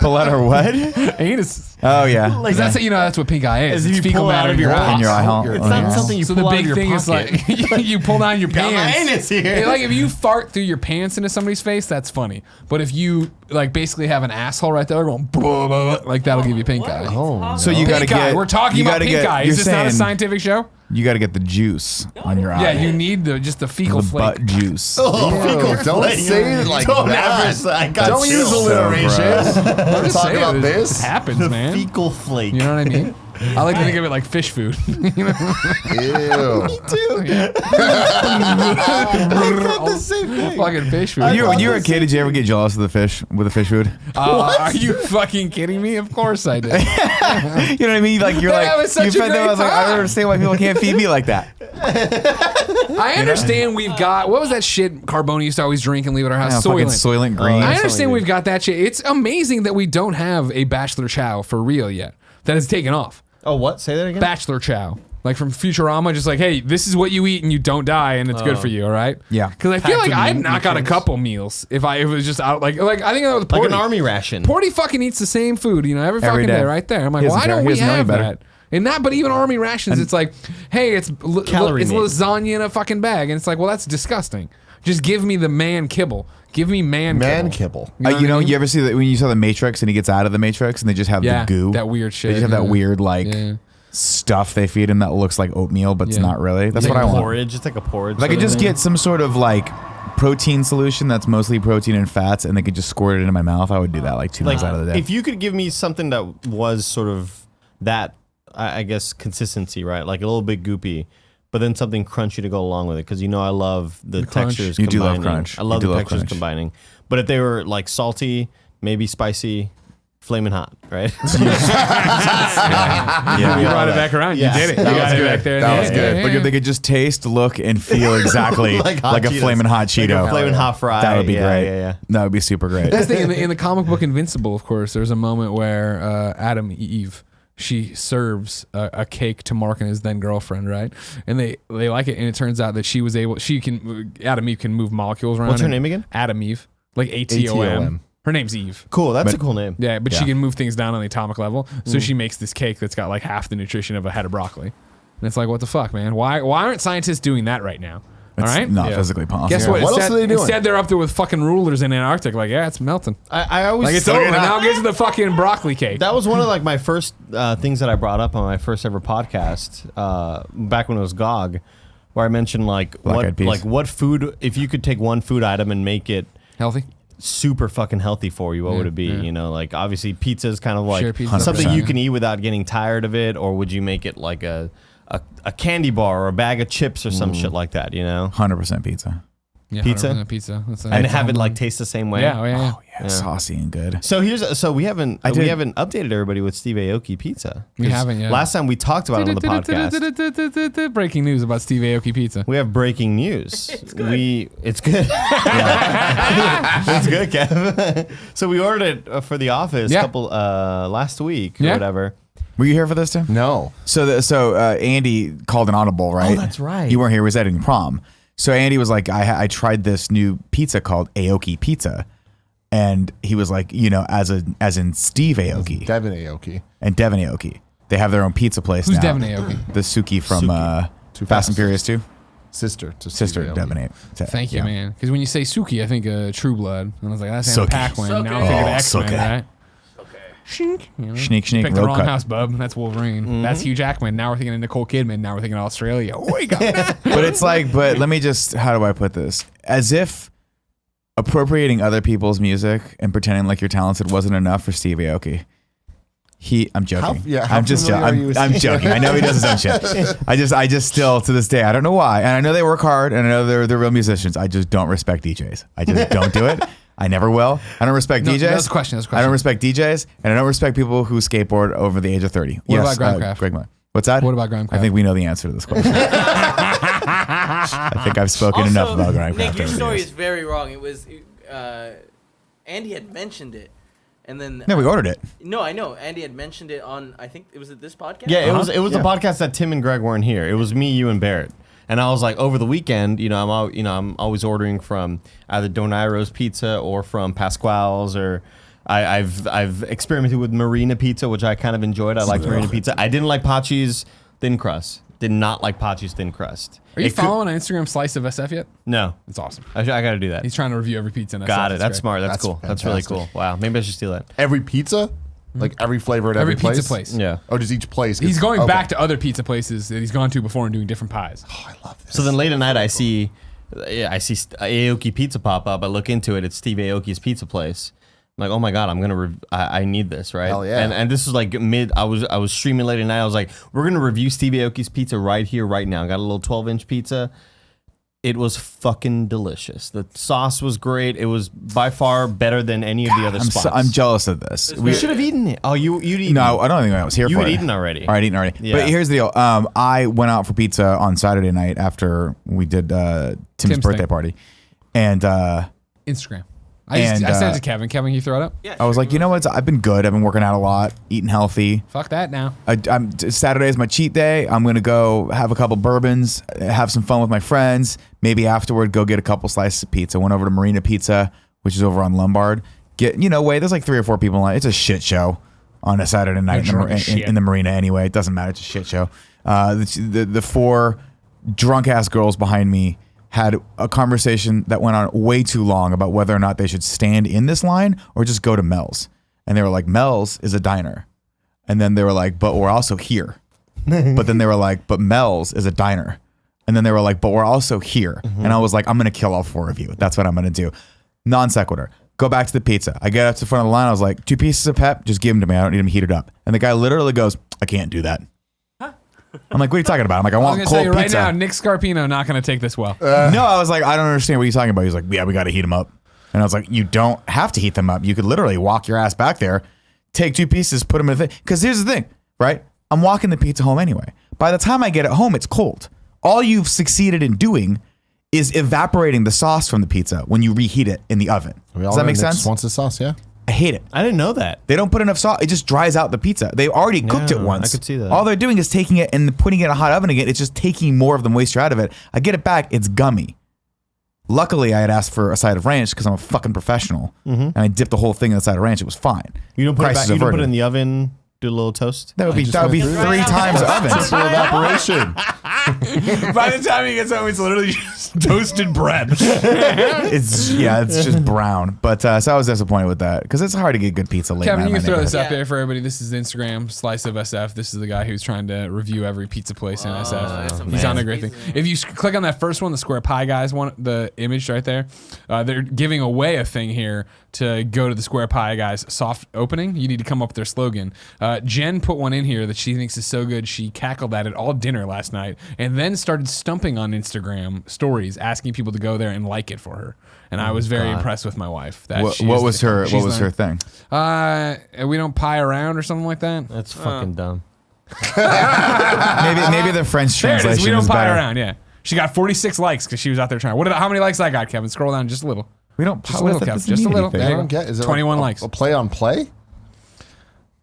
Pull out our what? Anuses. Oh yeah. Because that's, that's what pink eye is. As if It's you fecal pull matter out in of your your eye. In your eye hole. It's Oh, not yeah. something you So pull the out big of your thing is pocket. like you pull down your Got my pants. anus here. Like if you fart through your pants into somebody's face, that's funny. But if you like basically have an asshole right there going blah, blah, blah, like that'll give you pink eye. Oh, So you gotta Pink eye. get. We're talking you about gotta pink get- eye. you're Is this not a saying scientific show? You got to get the juice on your eye. Yeah, you need just the fecal the flake. butt juice. Ew, don't say it like Don't that. ever say- I got Don't use chills. alliteration. We're Just talking saying, about it this. happens, man. Fecal flake. You know what I mean? I like to think of it like fish food. You know? Ew. the same thing. Fucking fish food. When you were a kid, did you ever get jealous of the fish food? Are you fucking kidding me? Of course I did. You know what I mean? Like you're That like was such you a fed them. great I was like, I time. don't understand why people can't feed me like that. I understand we've got, what was that shit Carboni used to always drink and leave at our house? Fucking Soylent. Soylent Green. I that's understand what we we've got that shit. It's amazing that we don't have a Bachelor Chow for real yet. That has taken off. Oh, what? Say that again? Bachelor Chow. Like from Futurama, just like, hey, this is what you eat and you don't die and it's good for you, all right? Yeah. Because I feel Packed like with I'd knock out a nutrients. couple meals if it was just out like I think that was Like Porty. an army ration. Porty fucking eats the same food, every fucking day. day right there. I'm like, He doesn't why care. don't He we doesn't know any have better. that? And that, but even army rations, it's like, hey, it's Calorie it's meat. lasagna in a fucking bag, and it's like, well, that's disgusting. Just give me the man kibble. Give me man kibble. You know what I mean? You ever see that when you saw the Matrix and he gets out of the Matrix and they just have Yeah, the goo? that weird shit. They just have that Yeah. weird like Yeah. stuff they feed him that looks like oatmeal, but it's Yeah. not really. That's Like what I want. porridge. It's like a porridge. If I could sort of just thing. get some sort of like protein solution that's mostly protein and fats, and they could just squirt it into my mouth, I would do that like 2 months out of the day. If you could give me something that was sort of that, I guess, consistency, right? Like a little bit goopy, but then something crunchy to go along with it. Because I love the crunch. textures You do love combining. crunch. I love You do the love textures crunch. combining. But if they were like salty, maybe spicy, flaming hot, right? You brought it back around. Yeah. You did it. You That got was it good. back there. That was good. Like if they could just taste, look, and feel exactly Like like, hot a Cheetos. flaming hot Cheeto. Like a flaming hot fry. That would be Yeah, great. yeah. That would be super great. That's the thing. In the comic book Invincible, of course, there's a moment where Adam Eve, she serves a cake to Mark and his then girlfriend, right? And they like it, and it turns out that Adam Eve can move molecules around. What's her and name again? Adam Eve, like ATOM. ATOM. Her name's Eve. Cool. That's a cool name. Yeah, but she Yeah. can move things down on the atomic level. So she makes this cake that's got like half the nutrition of a head of broccoli. And it's like, what the fuck, man? Why aren't scientists doing that right now? All It's right? not physically possible. Guess what? What else Instead, are they doing? instead, they're up there with fucking rulers in Antarctic. Like, yeah, it's melting. I always Like, it's over. Now get to the fucking broccoli cake. That was one of like my first things that I brought up on my first ever podcast back when it was GOG, where I mentioned Black Eyed Peas. what food, if you could take one food item and make it Healthy? super fucking healthy for you, what would it be? yeah. Like obviously pizza is kind of Sure, like pizza's something 100%. you can eat without getting tired of it, or would you make it like a candy bar or a bag of chips or some shit like that, 100% pizza. Yeah, Pizza? 100% Pizza. That's and have it like taste the same way. Yeah, oh, yeah. Yeah, saucy and good. So we haven't I did- updated everybody with Steve Aoki pizza. We 'Cause haven't yet. Last time we talked about it on the podcast. Breaking news about Steve Aoki Pizza. We have breaking news. It's good. It's good, Kev. So we ordered it for the office Yeah. couple last week or Yeah. whatever. Were you here for this, Tim? No. So Andy called an audible, right? Oh, that's right. You weren't here. He was editing prom. So Andy was like, I tried this new pizza called Aoki Pizza. And he was like, as in Steve Aoki Devin Aoki. and Devin Aoki. They have their own pizza place Who's now. Devin Aoki? The Suki from Too Fast and Furious 2. Sister to Sister Steve Devin Aoki. Aoki. Thank you, Yeah. man. Because when you say Suki, I think True Blood. And I was like, that's Anna Suki. Paquin. Now I'm Suki. thinking of Oh, X-Men, Suki. right? Shink. Schneek, schneek, Picked the road wrong cut. house, bub. That's Wolverine. That's Hugh Jackman. Now we're thinking of Nicole Kidman. Now we're thinking of Australia. Oh, we got that. But it's like, but let me just, how do I put this? As if appropriating other people's music and pretending like you're talented wasn't enough for Steve Aoki. I'm joking. How I'm just familiar are you with I'm joking. I know he does his own shit. I just still to this day, I don't know why. And I know they work hard and I know they're real musicians. I just don't respect DJs. I just don't do it. I never will. I don't respect DJs. That's a question. I don't respect DJs and I don't respect people who skateboard over the age of 30. What about Grimecraft? Greg Miller. What's that? What about Grimecraft? I think we know the answer to this question. I think I've spoken enough about Grimecraft. Nick, your over the story years. is very wrong. It was Andy had mentioned it, and then No, we ordered it. No, I know. Andy had mentioned it on. I think it was at this podcast. Yeah, it was the podcast that Tim and Greg weren't here. It was me, you, and Barrett. And I was like, over the weekend, I'm always ordering from either Donairo's Pizza or from Pasquale's, or I've experimented with Marina Pizza, which I kind of enjoyed. I liked Marina Pizza. I didn't like Pachi's thin crust. Did not like Pachi's thin crust. Are you following on Instagram Slice of SF yet? No, It's awesome. I got to do that. He's trying to review every pizza in SF. Got it. It's That's great. smart. That's That's cool. That's really fantastic. cool. Wow. Maybe I should steal that. Every pizza, like every flavor at Every every pizza place. Yeah. Oh, just each place. He's gets- going okay. back to other pizza places that he's gone to before and doing different pies. Oh, I love this. So then late at night, I see Aoki Pizza pop up. I look into it. It's Steve Aoki's pizza place. I'm like, oh my god, I'm gonna. I need this, right? Hell yeah. And this is like mid. I was streaming late at night. I was like, we're gonna review Steve Aoki's pizza right here, right now. Got a little 12-inch pizza. It was fucking delicious. The sauce was great. It was by far better than any of the other spots. I'm jealous of this. We should have eaten it. Oh, you'd eaten. No, I don't think I was here You for had it. eaten already. All right, eaten already. Yeah. But here's the deal. I went out for pizza on Saturday night after we did Tim's birthday thing. party. And Instagram. I sent it to Kevin. Kevin, can you throw it up? Yeah, I was like, you know what? I've been good. I've been working out a lot, eating healthy. Fuck that now. Saturday is my cheat day. I'm going to go have a couple bourbons, have some fun with my friends. Maybe afterward, go get a couple slices of pizza. Went over to Marina Pizza, which is over on Lombard. There's like 3 or 4 people in line. It's a shit show on a Saturday night in the Marina anyway. It doesn't matter. It's a shit show. The 4 drunk-ass girls behind me had a conversation that went on way too long about whether or not they should stand in this line or just go to Mel's. And they were like, Mel's is a diner. And then they were like, but we're also here. But then they were like, but Mel's is a diner. And then they were like, but we're also here. And I was like, I'm going to kill all 4 of you. That's what I'm going to do. Non sequitur. Go back to the pizza. I get up to the front of the line. I was like, 2 pieces of pep, just give them to me. I don't need them heated up. And the guy literally goes, I can't do that. I'm like, what are you talking about? I'm like, I I was want going to tell cold you right pizza. now, Nick Scarpino not going to take this well. No, I was like, I don't understand what you're talking about. He's like, yeah, we got to heat them up. And I was like, you don't have to heat them up. You could literally walk your ass back there, take 2 pieces, put them in the thing. Because here's the thing, right? I'm walking the pizza home anyway. By the time I get it home, it's cold. All you've succeeded in doing is evaporating the sauce from the pizza when you reheat it in the oven. Does that make sense? Wants the sauce, yeah. I hate it. I didn't know that. They don't put enough sauce. It just dries out the pizza. They already cooked it Yeah, once. I could see that. All they're doing is taking it and putting it in a hot oven again. It's just taking more of the moisture out of it. I get it back. It's gummy. Luckily, I had asked for a side of ranch because I'm a fucking professional. And I dipped the whole thing in the side of ranch. It was fine. You don't put it Crisis back, you don't put averted. it in the oven. Do a little toast. That would be 3 times the oven. Simple evaporation. By the time he gets home, it's literally just toasted bread. It's just brown. But so I was disappointed with that because it's hard to get good pizza late Kevin, night. you in can my throw this neighborhood. up there for everybody. This is Instagram, Slice of SF. This is the guy who's trying to review every pizza place in that's SF. amazing. He's on a great thing. If you click on that first one, the Square Pie guys one, the image right there, they're giving away a thing here to go to the Square Pie guys soft opening. You need to come up with their slogan. Jen put one in here that she thinks is so good she cackled at it all dinner last night and then started stumping on Instagram stories asking people to go there and like it for her. And I was very impressed with my wife. That What she's was her she's thing? we don't pie around or something like that. That's fucking dumb. Maybe the French There it is. translation We don't is pie better. around. Yeah, she got 46 likes because she was out there trying. How many likes I got, Kevin? Scroll down just a little. We don't Just pie. a little, that Kev. doesn't Just a mean little. anything. There I you don't go. get. Is it 21 a likes. play on play?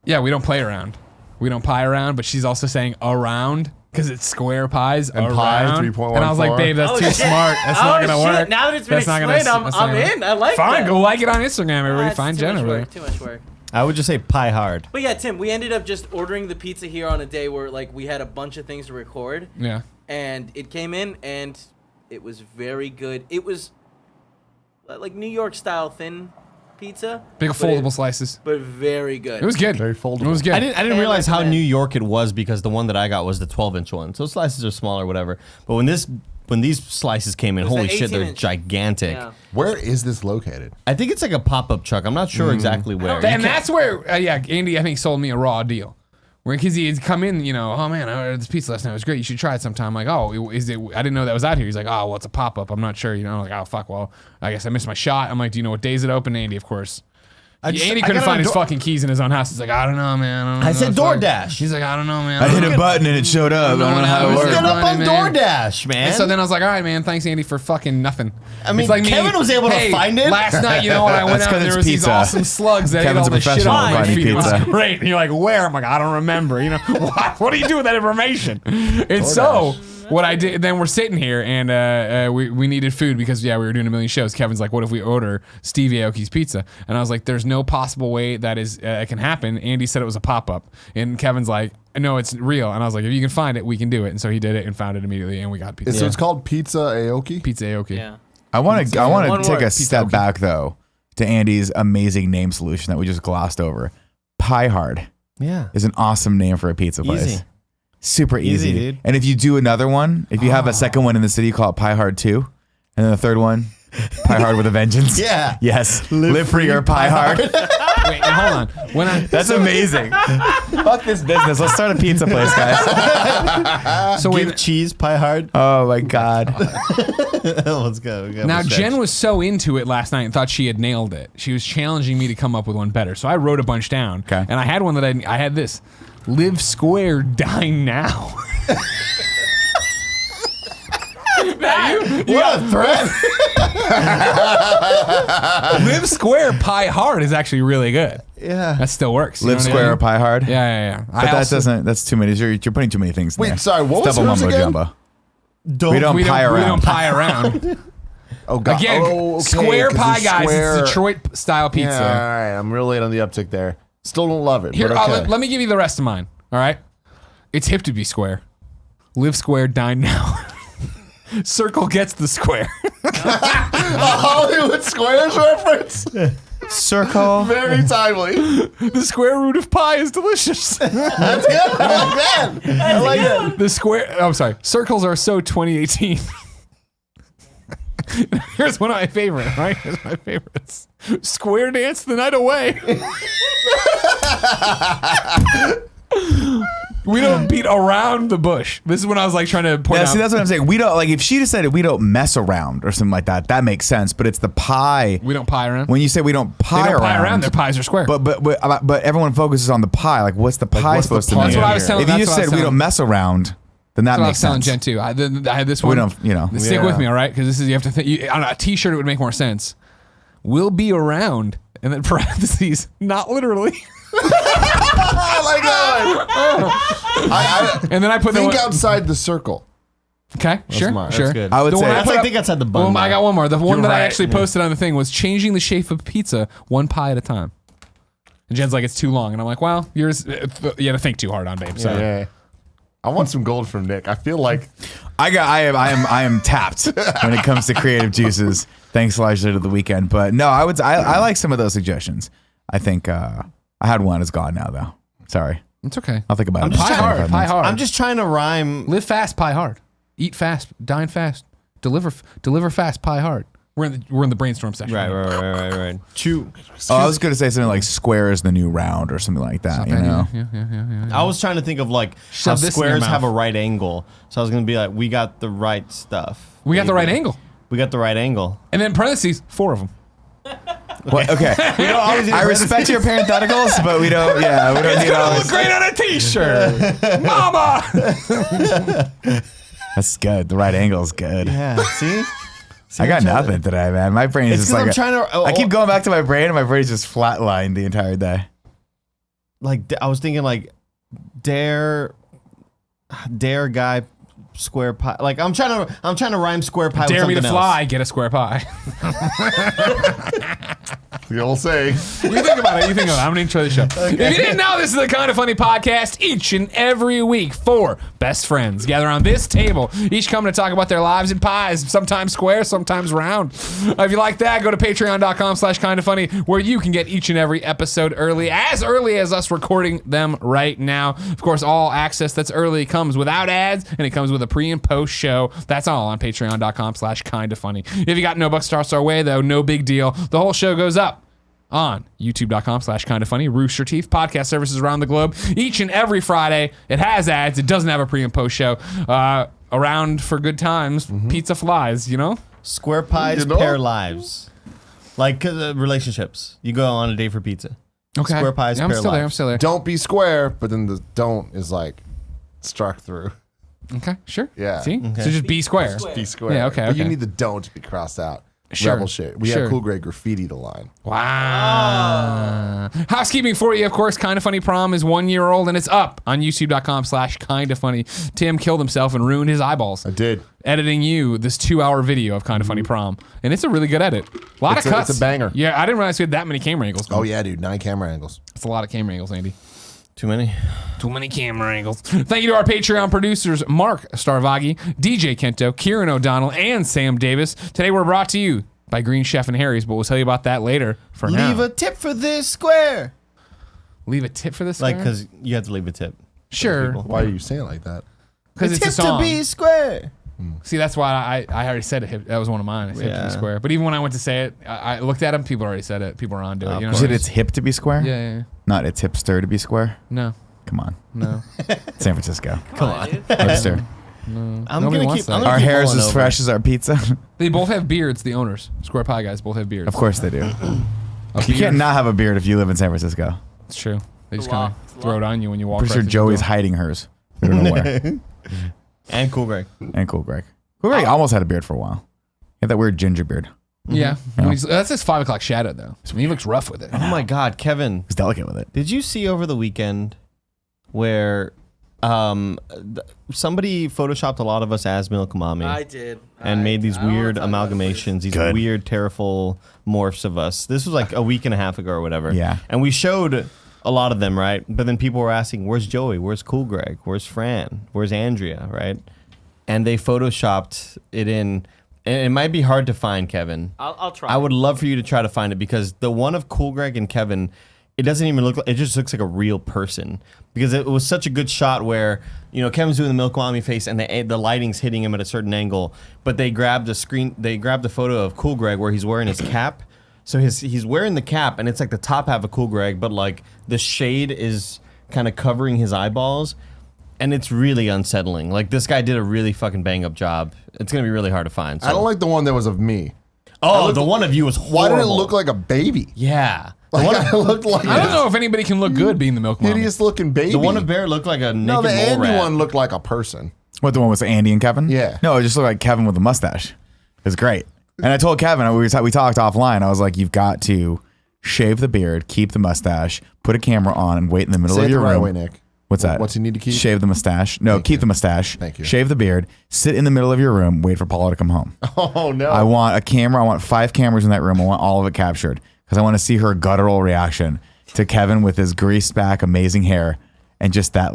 Yeah, we don't play around. We don't pie around, but she's also saying around because it's square pies And around. pie, And I was like, 3.14. babe, that's Oh, too shit. smart. That's Oh, not gonna shit. work. Now that it's been That's not gonna- explained, that's I'm not gonna- in. I like Fine, that. go like it on Instagram, everybody. It's Find too Jen much over there. work, Too much work. I would just say pie hard. But yeah, Tim, we ended up just ordering the pizza here on a day where like we had a bunch of things to record, Yeah. and it came in and it was very good. It was like New York style thin pizza, Big but foldable it- slices. but very good. It was good. Very foldable. It was good. I didn't And realize how recommend. New York it was because the one that I got was the 12-inch one. So slices are smaller, whatever. But when this when these slices came in, It was holy the shit, they're 18-inch. gigantic. Yeah. Where is this located? I think it's like a pop-up truck. I'm not sure exactly where. And that's where, Andy, I think, sold me a raw deal. Where, because he'd come in, oh man, I ordered this pizza last night. It was great. You should try it sometime. I'm like, oh, is it? I didn't know that was out here. He's like, oh, well, it's a pop up. I'm not sure. I'm like, oh, fuck. Well, I guess I missed my shot. I'm like, do you know what days it open? Andy, of course. Andy couldn't find his fucking keys in his own house. He's like, I don't know, man. I said DoorDash. He's like, I don't know, man. I hit a button and it showed up. I don't know how it Let's works. get up on man. DoorDash, man. And so then I was like, all right, man, thanks, Andy, for fucking nothing. I mean, It's like Kevin was able to hey, find it. Last night, you know what? I went That's out and 'cause there it's was these pizza. awesome slugs that Kevin's ate a all the shit professional on my finding feet. It was pizza. great. And you're like, where? I'm like, I don't remember. What do you do with that information? And so what I did, then we're sitting here and we needed food because, we were doing a million shows. Kevin's like, what if we order Steve Aoki's pizza? And I was like, there's no possible way that it can happen. Andy said it was a pop-up. And Kevin's like, no, it's real. And I was like, if you can find it, we can do it. And so he did it and found it immediately and we got pizza. So it's called Pizza Aoki? Pizza Aoki. Yeah. I want to One take word, a pizza step back though to Andy's amazing name solution that we just glossed over. Pie Hard yeah. is an awesome name for a pizza place. Easy. Super easy. Dude. And if you do another one, if you have a second one in the city, call it Pie Hard 2. And then the third one, Pie Hard with a Vengeance. Yeah. Yes. Live free or Pie Hard. Wait, now hold on. That's amazing. Fuck this business. Let's start a pizza place, guys. So Give wait, cheese pie hard. Oh my God. Let's go. now Jen was so into it last night and thought she had nailed it. She was challenging me to come up with one better. So I wrote a bunch down. Okay. And I had one that I had this. Live square, dine now. What a threat. Live square, pie hard is actually really good. Yeah. That still works. you Live know what I square or mean? Pie Hard. Yeah. But that doesn't, that's too many. You're putting too many things in Wait, there. sorry, what It's was double hers mumbo again? jumbo. Don't, We don't pie We around. don't pie around. Oh, God. Again, okay, square 'cause pie, it's guys. square. It's Detroit style pizza. Yeah, all right. I'm real late on the uptick there. Still don't love it. Here, but okay. let me give you the rest of mine. All right. It's hip to be square. Live square, dine now. Circle gets the square. A Hollywood Squares reference. Circle. Very timely. The square root of pie is delicious. That's good. I like that. I like that. The square. I'm sorry. Circles are so 2018. Here's one of my favorite. Right. Here's my favorites. Square dance the night away. We don't beat around the bush. This is when I was like trying to point out. See, that's what I'm saying. We don't, like, if she decided we don't mess around or something like that, that makes sense. But it's the pie. We don't pie around. When you say we don't They pie don't around. pie around. Their pies are square. But everyone focuses on the pie. Like, what's the pie what's the supposed to pie mean? That's what I was telling- If you that's just what I was said we telling- don't mess around, then that That's what I makes was telling sense. Jen too. I had this We one. don't, Stick with Yeah. me, all right? Because this is you have to think. On a T-shirt, it would make more sense. We'll be around, and then parentheses, not literally. I like that one. And then I put Think the one, outside the circle. Okay, sure, mine. sure. That's good. I would The say one That's put like up- think outside the bun. Well, I got one more. The one You're that I right, actually yeah. posted on the thing was changing the shape of pizza one pie at a time. And Jen's like, it's too long, and I'm like, well, yours. You had to think too hard on, babe. So Yeah. I want some gold from Nick. I feel like I am tapped when it comes to creative juices. Thanks largely to the weekend, but no, I like some of those suggestions. I think I had one. It's gone now though. Sorry, it's okay. I'll think about I'm it. just Pie trying- hard, pie hard. I'm just trying to rhyme. Live fast, pie hard. Eat fast, dine fast. Deliver fast, pie hard. We're in the brainstorm session. Right. Chew. Oh, I was going to say something like square is the new round or something like that. You know, Yeah. I was trying to think of like how Shove this in your squares have a mouth. right angle. So I was gonna be like, we got the right stuff. We got the right angle. We got the right angle. And then parentheses, 4 of them. What? Okay. I respect your parentheticals, but we don't. Yeah, we don't need all Look this. great on a T-shirt, Mama. That's good. The right angle is good. Yeah. See? I got nothing today, man. My brain is It's just 'cause like I'm trying to. I keep going back to my brain, and my brain's just flatlined the entire day. Like I was thinking like dare guy square pie. Like I'm trying to rhyme square pie. Dare with me to something fly, else. get a square pie. The old saying. You think about it. I'm going to intro the show. If you didn't know, this is the Kind of Funny podcast each and every week. 4 best friends gather on this table, each coming to talk about their lives in pies, sometimes square, sometimes round. If you like that, go to patreon.com/kindoffunny, where you can get each and every episode early as us recording them right now. Of course, all access that's early comes without ads, and it comes with a pre and post show. That's all on patreon.com/kindoffunny. If you got no bucks to toss our way, though, no big deal. The whole show goes up on youtube.com/kindoffunny, Rooster Teeth, podcast services around the globe. Each and every Friday, it has ads. It doesn't have a pre and post show. Around for good times, pizza flies, you know? Square pies, pair lives. Like relationships. You go on a date for pizza. Okay. Square pies, I'm pair still there. I'm lives. still there. Don't be square, but then the don't is like struck through. Okay, sure. Yeah. See? Okay. So just be square. Be square. Yeah, okay, But you okay. need the don't to be crossed out. Sure, Rebel shit. We sure. have Cool Grey graffiti the line. Wow. Housekeeping for you, of course. Kind of Funny Prom is 1 year old, and it's up on youtube.com/kindoffunny. Tim killed himself and ruined his eyeballs. I did. Editing you this 2-hour video of Kind of Funny Prom. And it's a really good edit. A lot It's of cuts. it's a banger. Yeah, I didn't realize we had that many camera angles. Oh yeah, dude. 9 camera angles. It's a lot of camera angles, Andy. Too many. Too many camera angles. Thank you to our Patreon producers, Mark Starvagi, DJ Kento, Kieran O'Donnell, and Sam Davis. Today we're brought to you by Green Chef and Harry's, but we'll tell you about that later. For now, Leave a tip for this square. leave a tip for this. Like, guy? because you have to leave a tip. Sure, people. Why are you saying it like that? because The it's a tip song. to be square. See, that's why I already said it. That was one of mine. I said Yeah. to be square. But even when I went to say it, I looked at them. People already said it. People are on to it. You know You what said I it's hip to be square? mean? Yeah. Not it's hipster to be square? No. Come on. No. San Francisco. Come on. Hipster. I'm Nobody gonna wants keep. that. I'm gonna Our keep hair is rolling as over. fresh as our pizza. They both have beards. The owners, Square Pie guys, both have beards. Of course they do. A You beard. can't not have a beard if you live in San Francisco. It's true. They just The law. kind of throw it on you when you walk. Pretty right sure through the Joey's door. hiding hers. We don't know where. And Cool Greg. And Cool Greg. Cool Greg almost had a beard for a while. He had that weird ginger beard. Yeah. When he's- that's his 5 o'clock shadow though. So he looks rough with it. Oh my God, Kevin. He's delicate with it. Did you see over the weekend where somebody photoshopped a lot of us as Milk Mommy I did. and made these I don't wanna weird talk about amalgamations, these Good. weird terrible morphs of us? This was like a week and a half ago or whatever. Yeah. And we showed a lot of them, right? But then people were asking, where's Joey? Where's Cool Greg? Where's Fran? Where's Andrea, right? And they photoshopped it in. And it might be hard to find, Kevin. I'll try. I would love for you to try to find it because the one of Cool Greg and Kevin, it doesn't even look like, it just looks like a real person because it was such a good shot where, you know, Kevin's doing the Milk Mommy face and the lighting's hitting him at a certain angle, but they grabbed a photo of Cool Greg where he's wearing his cap. So he's wearing the cap and it's like the top half of Cool Greg, but like the shade is kind of covering his eyeballs. And it's really unsettling. Like, this guy did a really fucking bang-up job. It's going to be really hard to find. So. I don't like the one that was of me. Oh, the one of you was horrible. Why did it look like a baby? Yeah. The Like one, I looked like I don't know if anybody can look good being the Milk Mommy. hideous looking baby. the one of Bear looked like a naked no, the mole Andy rat. one looked like a person. What, the one with Andy and Kevin? Yeah. No, it just looked like Kevin with a mustache. It was great. And I told Kevin, we talked offline. I was like, you've got to shave the beard, keep the mustache, put a camera on, and wait in the middle Say of it your the right room. way, Nick. What's that? What's he need to keep? Shave the mustache. No, keep the mustache. Thank you. Shave the beard. Sit in the middle of your room. Wait for Paula to come home. Oh no! I want a camera. I want 5 cameras in that room. I want all of it captured because I want to see her guttural reaction to Kevin with his greased back, amazing hair, and just that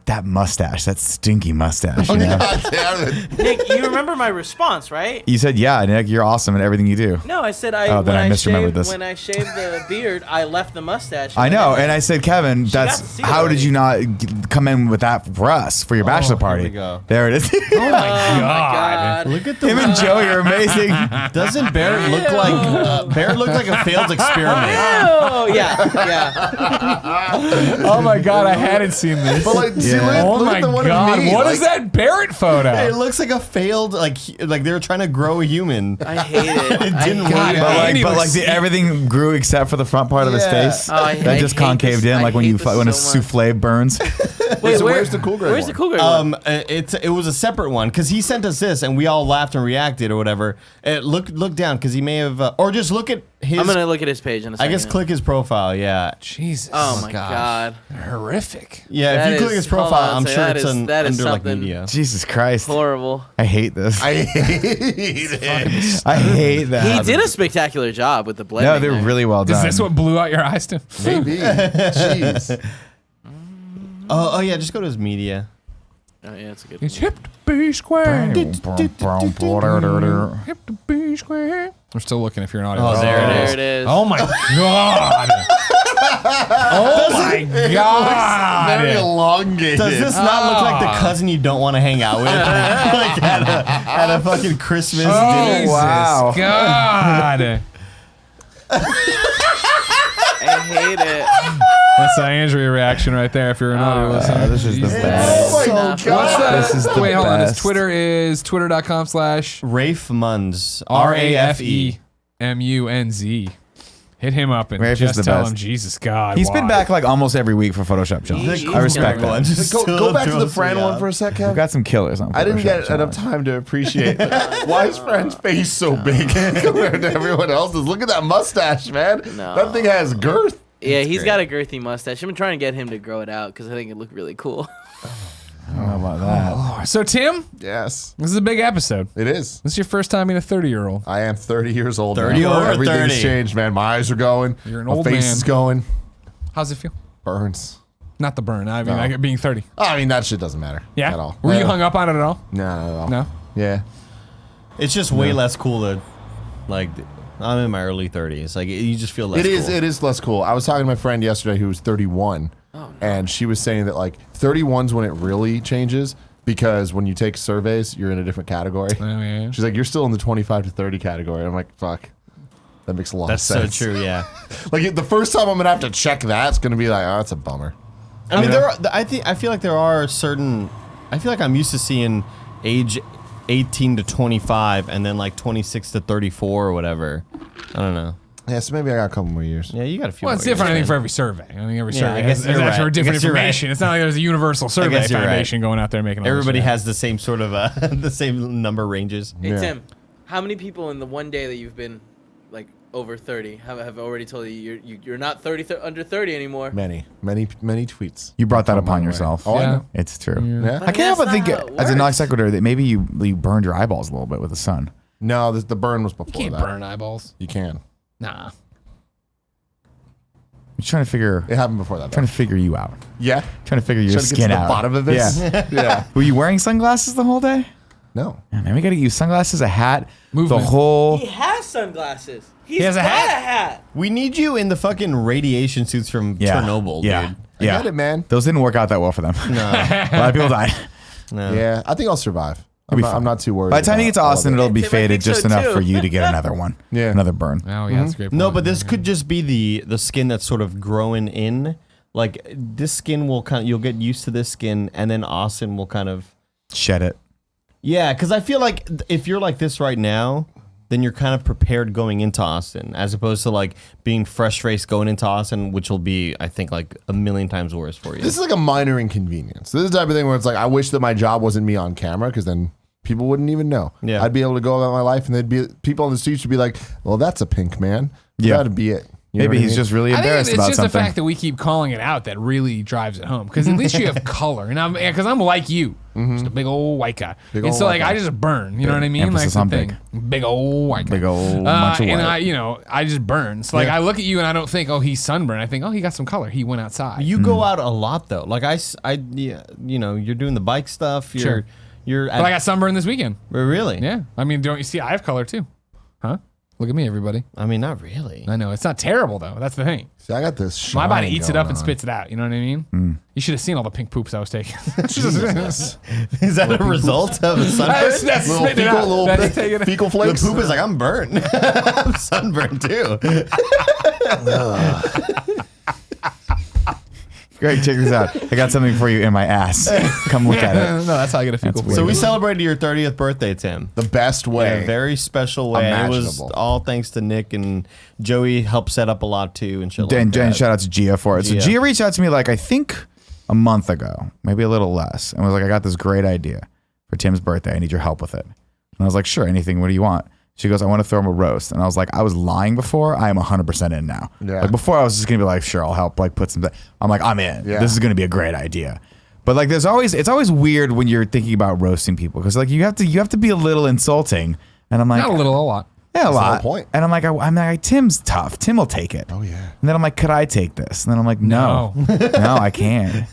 that mustache, that stinky mustache. You know? God damn it! Nick, you remember my response, right? You said, "Yeah, Nick, you're awesome at everything you do." No, I said Oh, then I misremembered this. When I shaved the beard, I left the mustache. I know, and I said, Kevin, got to that's see it how did already. you not come in with that for us for your bachelor party? we go. There it is. Oh my god! Look at the Him and Joey are amazing. Doesn't Barrett look like Barrett looked like a failed experiment? Oh yeah. Oh my God, I hadn't seen this. But like, see, Yeah. look, Oh look my at the one God, of me. what like, is that Barrett photo? It looks like a failed like they were trying to grow a human. I hate it. It didn't I work hate out. it. Andy was- Everything grew except for the front part of his Yeah. face. Oh, I that hate just this. concaved in, I like when hate you this when a so much. souffle burns. Wait, So where's the cool grade Where's one? the cool grade one? It was a separate one because he sent us this and we all laughed and reacted or whatever. Look down because he may have, or just look at his. I'm gonna look at his page in a I second. guess click his profile. Yeah, Jesus. Oh my god. Horrific. yeah. That if you click is- his hold profile, on, I'm so sure that it's is- under that is like something media. Jesus Christ. Horrible. I hate this. I hate it. I hate that. He did a spectacular job with the blending. No, they're there. really well done. Is this what blew out your eyes, Tim? Maybe. Jeez. Oh yeah, just go to his media. Oh yeah, it's a good. It's hip to be square. Hip to be square. We're still looking if you're an audio. Oh, there it is. There it is. Oh my god. Oh my Very god. elongated. Does this not look like the cousin you don't want to hang out with? Like at a fucking Christmas dinner? Jesus wow. God. I hate it. That's the Andrea reaction right there if you're an audio listener. this is the Jesus. best. Oh my So god. What's that? This is the Wait, hold on. His best. Twitter is twitter.com/ Rafe Munz. RAFEMUNZ. Hit him up and Rafe is just the tell best. him, Jesus God. He's why? been back like almost every week for Photoshop challenge. He's I respect got that. one. Go back to the Fran one for a second. We've got some killers on Photoshop I didn't get challenge. enough time to appreciate why is Fran's face so big compared to everyone else's. Look at that mustache, man. No. That thing has girth. Yeah, he's got a girthy mustache. I've been trying to get him to grow it out because I think it looked really cool. I don't know about that. So, Tim, Yes, this is a big episode. it is. This is your first time being a 30-year-old. I am 30 years old. 30 now. or Everything's 30? changed, man. My eyes are going. You're an My old face man. is going. How's it feel? Burns. Not the burn. I mean, No. like it being 30. I mean, that shit doesn't matter. Yeah? At all. Were you hung up on it at all? No, not at all. No? Yeah. It's just way less cool to, like, I'm in my early 30s. Like, you just feel less It is. cool. It is less cool. I was talking to my friend yesterday who was 31, and she was saying that like 31's when it really changes because when you take surveys, you're in a different category. Oh, yeah. She's like, you're still in the 25 to 30 category. I'm like, fuck. That makes a lot That's of so sense. true, yeah. Like the first time I'm gonna have to check that, it's gonna be like, oh, that's a bummer. I mean, I feel like there are certain. I feel like I'm used to seeing age 18 to 25, and then like 26 to 34 or whatever. I don't know. Yeah, so maybe I got a couple more years. Yeah, you got a few. Well, more it's different, I years, think, for man. every survey. I think every Yeah, survey I guess has you're actually right. different I guess you're right. information. It's not like there's a universal survey guess you're right. foundation going out there making all this Everybody shit. has the same sort of the same number ranges. Hey Yeah. Tim, how many people in the one day that you've been like over 30 have already told you you're not 30 under 30 anymore? Many tweets. You brought that From my upon way. yourself. Oh, I Yeah. know. It's true. Yeah. I can't help but That's think, not how it as a works. non sequitur, that maybe you burned your eyeballs a little bit with the sun. No, the burn was before You can't that. burn eyeballs. You can. Nah. I'm trying to figure, It happened before that. trying Though. to figure you out. Yeah. Trying to figure your Trying to get skin to the out. bottom of this. Yeah. Yeah. Were you wearing sunglasses the whole day? No. Man, we gotta get you sunglasses, a hat, Movement. the whole. He has sunglasses. He's has a got hat? a hat. We need you in the fucking radiation suits from Yeah. Chernobyl, Yeah. dude. I Yeah. get it, man. Those didn't work out that well for them. No, A lot of people died. no. Yeah, I think I'll survive. I'm be not, fine. I'm not too worried. By the time you about get to all of Austin, it. it'll be Tim, I faded think so just enough too. for you to get another one. Yeah. Another burn. Oh, yeah, that's a great No, point. but this could just be the skin that's sort of growing in. Like this skin will kind of, you'll get used to this skin, and then Austin will kind of. Shed it. Yeah, because I feel like if you're like this right now, then you're kind of prepared going into Austin, as opposed to like being fresh faced going into Austin, which will be, I think, like a million times worse for you. This is like a minor inconvenience. This is the type of thing where it's like, I wish that my job wasn't me on camera because then people wouldn't even know. Yeah. I'd be able to go about my life and they'd be people on the streets would be like, well, that's a pink man. Yeah. That'd be it. You know Maybe what I he's mean? just really I think embarrassed it's about just something. the fact that we keep calling it out that really drives it home. Because at least you have color, and because I'm like you, just a big old white guy. Big and old so white like I guy. just burn. You know what I mean? Emphasis like on the thing. Big old white guy. Big old bunch of and white. I just burn. So like Yeah. I look at you and I don't think, oh, he's sunburned. I think, oh, he got some color. He went outside. You go out a lot though. Like yeah, you know, you're doing the bike stuff. Sure. You're. But I got sunburned this weekend. Really? Yeah. I mean, don't you see? I have color too. Huh? Look at me, everybody. I mean, not really. I know it's not terrible though. That's the thing. See, I got this. My body shine eats it going up and on. spits it out. You know what I mean? You should have seen all the pink poops I was taking. Jesus. Is that a result of a sunburn? That's Little spitting it fecal, out. little That's taking it. fecal The flakes. poop is like, I'm burnt. I'm sunburned too. Greg, check this out. I got something for you in my ass. Come look at No, it. that's how I get a fecal. That's So we weird. celebrated your 30th birthday, Tim. The best In way. a very special way. And it was Imaginable. all thanks to Nick, and Joey helped set up a lot too and shit like And that. shout out to Gia for it. So Gia. Gia reached out to me like I think a month ago, maybe a little less, and was like, I got this great idea for Tim's birthday. I need your help with it. And I was like, sure, anything. What do you want? She goes, I want to throw him a roast. And I was like, I was lying before. I am 100% in now. Yeah. Like before, I was just going to be like, sure, I'll help. Like put some. I'm like, I'm in. Yeah. This is going to be a great idea. But like, it's always weird when you're thinking about roasting people because like you have to be a little insulting. And I'm like, Not a little, a lot. yeah, a the lot. whole point. And I'm like, Tim's tough. Tim will take it. Oh, yeah. And then I'm like, could I take this? And then I'm like, no, no, I can't.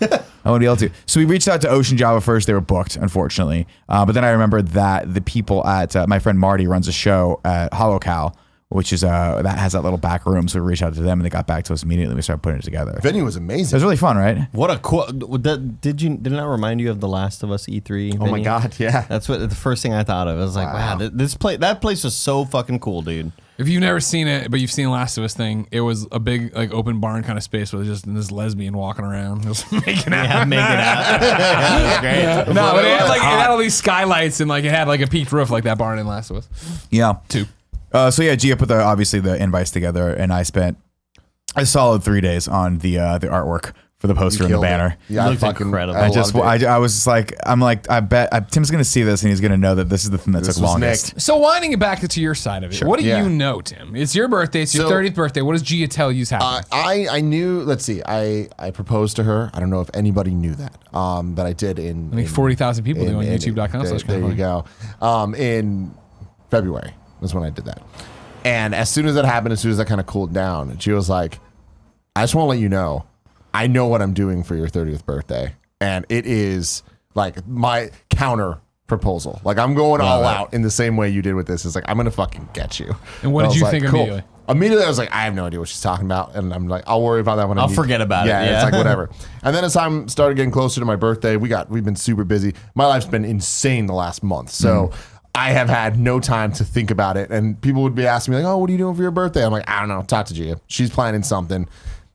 I won't be able to. So we reached out to Ocean Java first. They were booked, unfortunately. But then I remembered that the people at my friend Marty runs a show at Hollow Cow, which is that has that little back room. So we reached out to them and they got back to us immediately. We started putting it together. Venue was It amazing. was really fun, right? What a cool. Didn't that remind you of the Last of Us E3? Oh my venue? God, yeah. That's what the first thing I thought of. I was like, wow, that place was so fucking cool, dude. If you've never seen it, but you've seen Last of Us thing, it was a big like open barn kind of space with just this lesbian walking around, just making out. Yeah, make it out. That was great. No, but it had all these skylights and like it had like a peaked roof like that barn in Last of Us. Yeah. 2. So yeah, Gia put obviously the invites together, and I spent a solid 3 days on the artwork for the poster and the Killed it. banner. Yeah, Looked incredible. I loved it. was like, I bet Tim's gonna see this and he's gonna know that this is the thing that This took was longest. Nick. So winding it back to your side of it, what do Yeah. you know, Tim? It's your birthday. It's your So- 30th birthday. What does Gia tell you's happening? I knew. Let's see. I proposed to her. I don't know if anybody knew that. But I did in. I think 40,000 people do on YouTube.com. There you go. In February was when I did that. And as soon as that happened, as soon as that kind of cooled down, she was like, "I just want to let you know, I know what I'm doing for your 30th birthday, and it is like my counter." Proposal. Like I'm going all out in the same way you did with this. It's like I'm gonna fucking get you. And what I did was you like, think cool. immediately? Immediately, I was like, I have no idea what she's talking about, and I'm like, I'll worry about that when I'll forget about it, Yeah, yeah. it's like whatever. And then as time started getting closer to my birthday, we've been super busy. My life's been insane the last month, so I have had no time to think about it. And people would be asking me like, "Oh, what are you doing for your birthday?" I'm like, I don't know. Talk to Gia. She's planning something.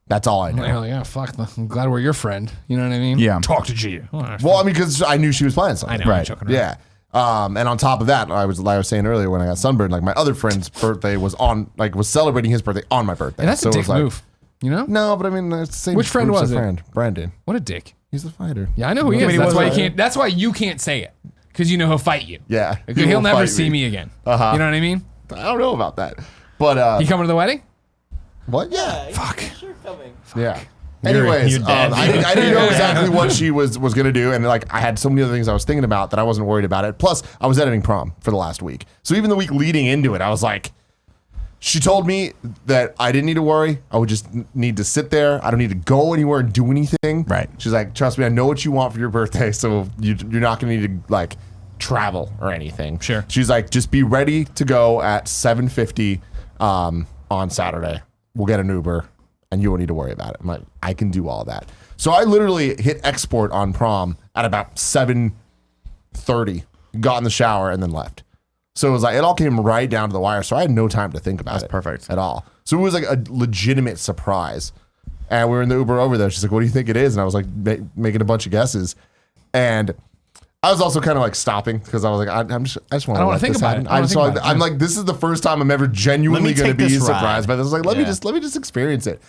That's all I know. You're like, oh, fuck. I'm glad we're your friend. You know what I mean? Yeah. Talk to Gia. Oh, Well, I mean, because I knew she was planning something. I know. I'm Right. joking around. Yeah. And on top of that, like I was saying earlier when I got sunburned, like my other friend's birthday was celebrating his birthday on my birthday. And that's So a it dick was like, move. You know? No, but I mean, it's the same. Which friend group's was of it? Friend Brandon. What a dick. He's the fighter. Yeah, I know who he Yeah, is. but he That's was why you a- can't. That's why you can't say it because you know he'll fight you. Yeah. He'll will never fight see me again. Uh-huh. You know what I mean? I don't know about that, but He coming to the wedding? what? Yeah. Fuck. Sure coming. Yeah. You're Anyways, dead. I didn't know exactly what she was gonna do, and like I had so many other things I was thinking about that I wasn't worried about it. Plus, I was editing prom for the last week, so even the week leading into it, I was like, she told me that I didn't need to worry. I would just need to sit there. I don't need to go anywhere and do anything. Right. She's like, trust me, I know what you want for your birthday, so you're not gonna need to like travel or anything. Sure. She's like, just be ready to go at 7:50 on Saturday. We'll get an Uber. And you won't need to worry about it. I'm like, I can do all that. So I literally hit export on prom at about 7:30, got in the shower, and then left. So it was like, it all came right down to the wire. So I had no time to think about it. perfect. At all. So it was like a legitimate surprise. And we were in the Uber over there. She's like, what do you think it is? And I was like, making a bunch of guesses. And I was also kind of like stopping because I was like, I just want to wanna think about it. I don't wanna think about it. I'm like, this is the first time I'm ever genuinely going to take be this surprised ride. by this. I was like, let me just experience it.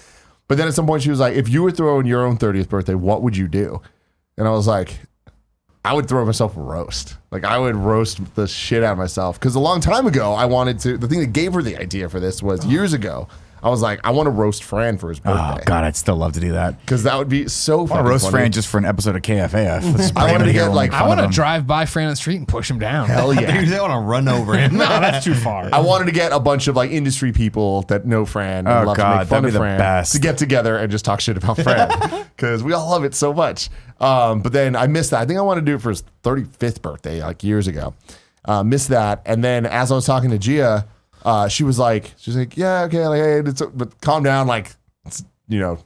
But then at some point she was like, if you were throwing your own 30th birthday, what would you do? And I was like, I would throw myself a roast. Like I would roast the shit out of myself. Because a long time ago, the thing that gave her the idea for this was years ago. I was like, I want to roast Fran for his Oh birthday. God, I'd still love to do that. Because that would be so I want fucking to roast funny. Fran just for an episode of KFAF. Let's just I bring him wanted to here get, when we like- make I fun want of to him. drive by Fran on the street and push him down. Hell yeah. Dude, they want to run over him. No, that's too far. I wanted to get a bunch of like industry people that know Fran and Oh, love to God, make fun that'd of be the Fran best. to get together and just talk shit about Fran because we all love it so much. But then I missed that. I think I wanted to do it for his 35th birthday like years ago. Missed that. And then as I was talking to Gia, she was like, yeah, okay, like, hey, but calm down. Like, you know,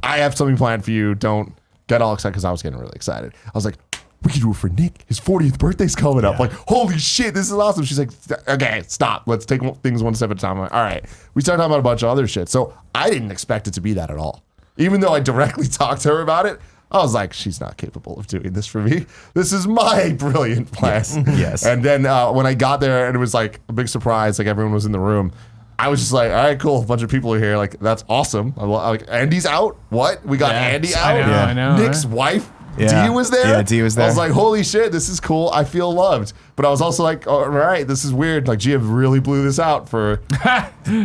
I have something planned for you. Don't get all excited because I was getting really excited. I was like, we can do it for Nick. His 40th birthday's coming up. Like, holy shit, this is awesome. She's like, okay, stop. Let's take things one step at a time. I'm like, all right. We started talking about a bunch of other shit. So I didn't expect it to be that at all. Even though I directly talked to her about it, I was like, she's not capable of doing this for me. This is my brilliant plan. Yes. And then when I got there and it was like a big surprise, like everyone was in the room, I was just like, all right, cool. A bunch of people are here. Like, that's awesome. I'm like, Andy's out? What? We got Andy out? I know. Nick's wife, Yeah. Dee was there? Yeah, Dee was there. I was like, holy shit, this is cool. I feel loved. But I was also like, all right, this is weird. Like, Gia really blew this out for...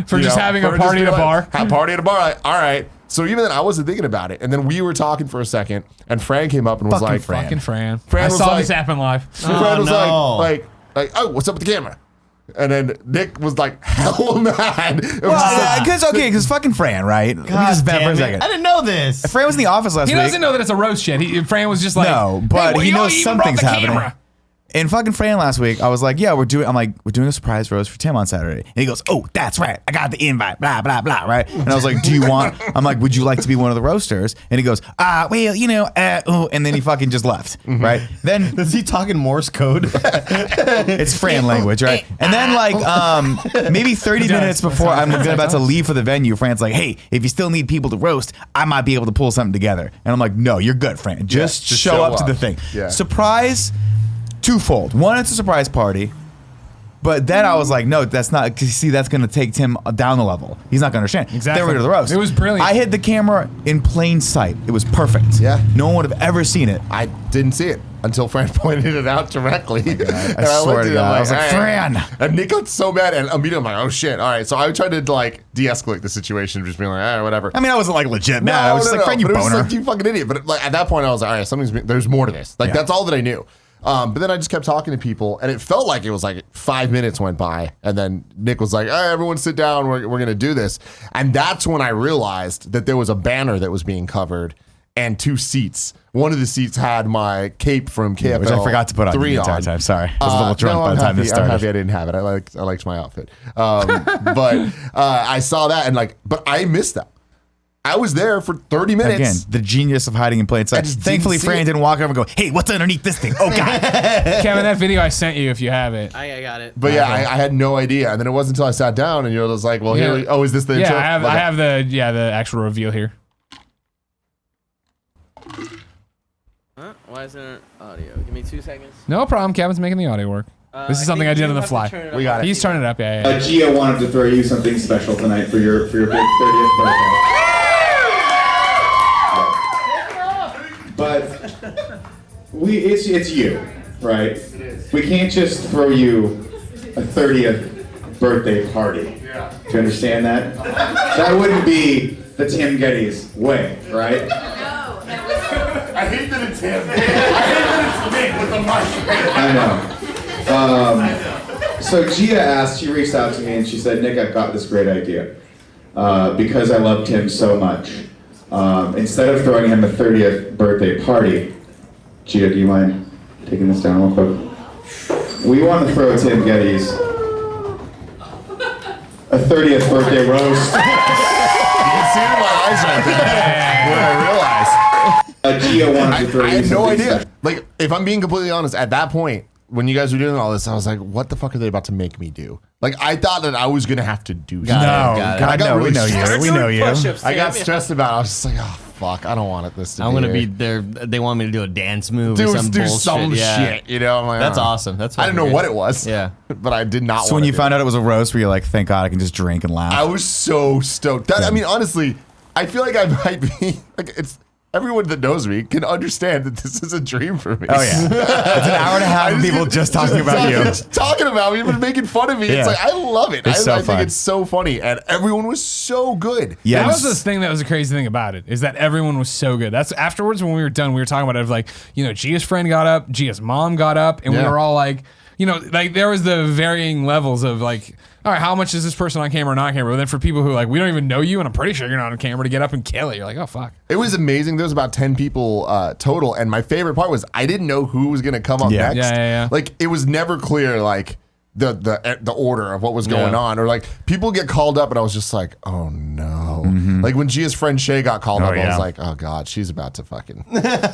just having a party at a bar. Have a party at a bar. Like, all right. So even then, I wasn't thinking about it. And then we were talking for a second, and Fran came up and was like... Fucking Fran. Fran I was saw like- this happen live. Fran was no. like, oh, what's up with the camera? And then Nick was like, hell mad. It was just like- Because fucking Fran, right? Let me God just vent for damn a it. second. I didn't know this. Fran was in the office last He week. doesn't know that it's a roast yet. Fran was just like, No, but hey, he you knows even brought something's the happening. camera. In fucking Fran last week, I was like, we're doing a surprise roast for Tim on Saturday. And he goes, oh, that's right. I got the invite, blah, blah, blah, right? And I was like, I'm like, would you like to be one of the roasters? And he goes, and then he fucking just left, right? Then Is he talking Morse code? it's Fran language, right? And then maybe 30 minutes before I'm about to leave for the venue, Fran's like, hey, if you still need people to roast, I might be able to pull something together. And I'm like, no, you're good, Fran. Just show up to the thing. Yeah. Surprise, twofold. One, it's a surprise party. But then I was like, no, that's not, because see, that's going to take Tim down the level. He's not going to understand. Exactly. Then we're to the roast. It was brilliant. I hid the camera in plain sight. It was perfect. Yeah. No one would have ever seen it. I didn't see it until Fran pointed it out directly. And I swear looked to at it, God. I'm I was like, "Hey." Fran. And Nick got so mad, and immediately I'm like, oh shit, all right. So I tried to like de-escalate the situation, just being like, whatever. I mean, I wasn't like legit mad. I was just like, Fran, you but it was boner. like, you fucking idiot. But like at that point, I was like, all right, there's more to this. Like Yeah. that's all that I knew. But then I just kept talking to people, and it felt like it was like 5 minutes went by, and then Nick was like, all right, everyone sit down, we're gonna do this. And that's when I realized that there was a banner that was being covered and 2 seats. One of the seats had my cape from KFP, Which I forgot to put on the entire time. Sorry. I was a little drunk by the time this started. I'm happy I didn't have it. I liked my outfit. But I saw that, and but I missed that. I was there for 30 minutes. Again, the genius of hiding in plain sight. just Thankfully, didn't see Fran it. didn't walk over and go, hey, what's underneath this thing? Oh, God. Kevin, that video I sent you, if you have it. I got it. But yeah, I had no idea. And then it wasn't until I sat down and you were just like, well, here, is this the intro? Yeah, I have the actual reveal here. Huh? Why isn't it audio? Give me 2 seconds. No problem. Kevin's making the audio work. This is something I did on the fly. We got it. He's turning it up. Yeah. Gia wanted to throw you something special tonight for your big 30th birthday. But it's you, right? We can't just throw you a 30th birthday party. Do you understand that? That wouldn't be the Tim Gettys way, right? I hate that it's him. I hate that it's Nick with the mushroom. I know. So Gia asked, she reached out to me and she said, Nick, I've got this great idea. Because I love Tim so much. Instead of throwing him a 30th birthday party, Gia, do you mind taking this down real quick? We want to throw Tim Gettys a 30th birthday roast. You can see it in my eyes right there. When I realized. Gia wanted to throw I you had no something idea. special. Like, if I'm being completely honest, at that point, when you guys were doing all this, I was like, what the fuck are they about to make me do? Like, I thought that I was going to have to do something. God, no, we know you. We know you. I got stressed about it. I was just like, oh, fuck, I don't want this to I'm be gonna be here. there. They want me to do a dance move or do some bullshit. some Yeah. shit, you know? I'm like, That's oh. awesome. That's I didn't know fucking what good. it was. Yeah. But I did not So when want you to found out it was a roast, were you like, thank God I can just drink and laugh? I was so stoked. I mean, honestly, I feel like I might be, like, it's, everyone that knows me can understand that this is a dream for me. Oh, yeah. It's an hour and a half of people just talking about you. Talking about me, but making fun of me. Yeah. It's like, I love it. It's so I think fun. it's so funny. And everyone was so good. Yeah. That was the thing that was the crazy thing about it, is that everyone was so good. That's afterwards when we were done, we were talking about it, of like, you know, Gia's friend got up, Gia's mom got up, and we Yeah. were all like, you know, like there was the varying levels of like, all right, how much is this person on camera or not camera? But then for people who like, we don't even know you, and I'm pretty sure you're not on camera, to get up and kill it, you're like, oh fuck. It was amazing. There was about 10 people total. And my favorite part was I didn't know who was going to come up Yeah. next. Yeah. Like, it was never clear, like, the order of what was going on, or like people get called up and I was just like, oh no. Like when Gia's friend Shay got called up, I yeah. was like, oh god, she's about to fucking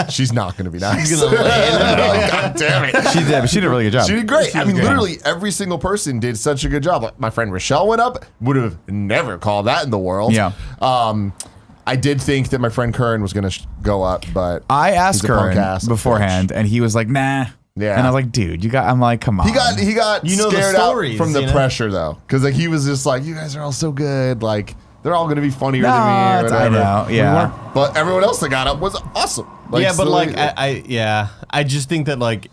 she's not gonna be nice. God damn it. She did, but she did a really good job. She did great. I mean, great. literally every single person did such a good job. Like my friend Rochelle went up, would have never called that in the world. Yeah. I did think that my friend Curran was gonna go up, but I asked he's a punk Curran ass beforehand, and he was like, nah. Yeah. And I was like, dude, I'm like, come on. He got You know the scared stories, out from the you know? pressure though, because like he was just like, you guys are all so good, like they're all gonna be funnier than me or I whatever. know, We yeah. weren't. But everyone else that got up was awesome. Like, yeah, but so like I just think that like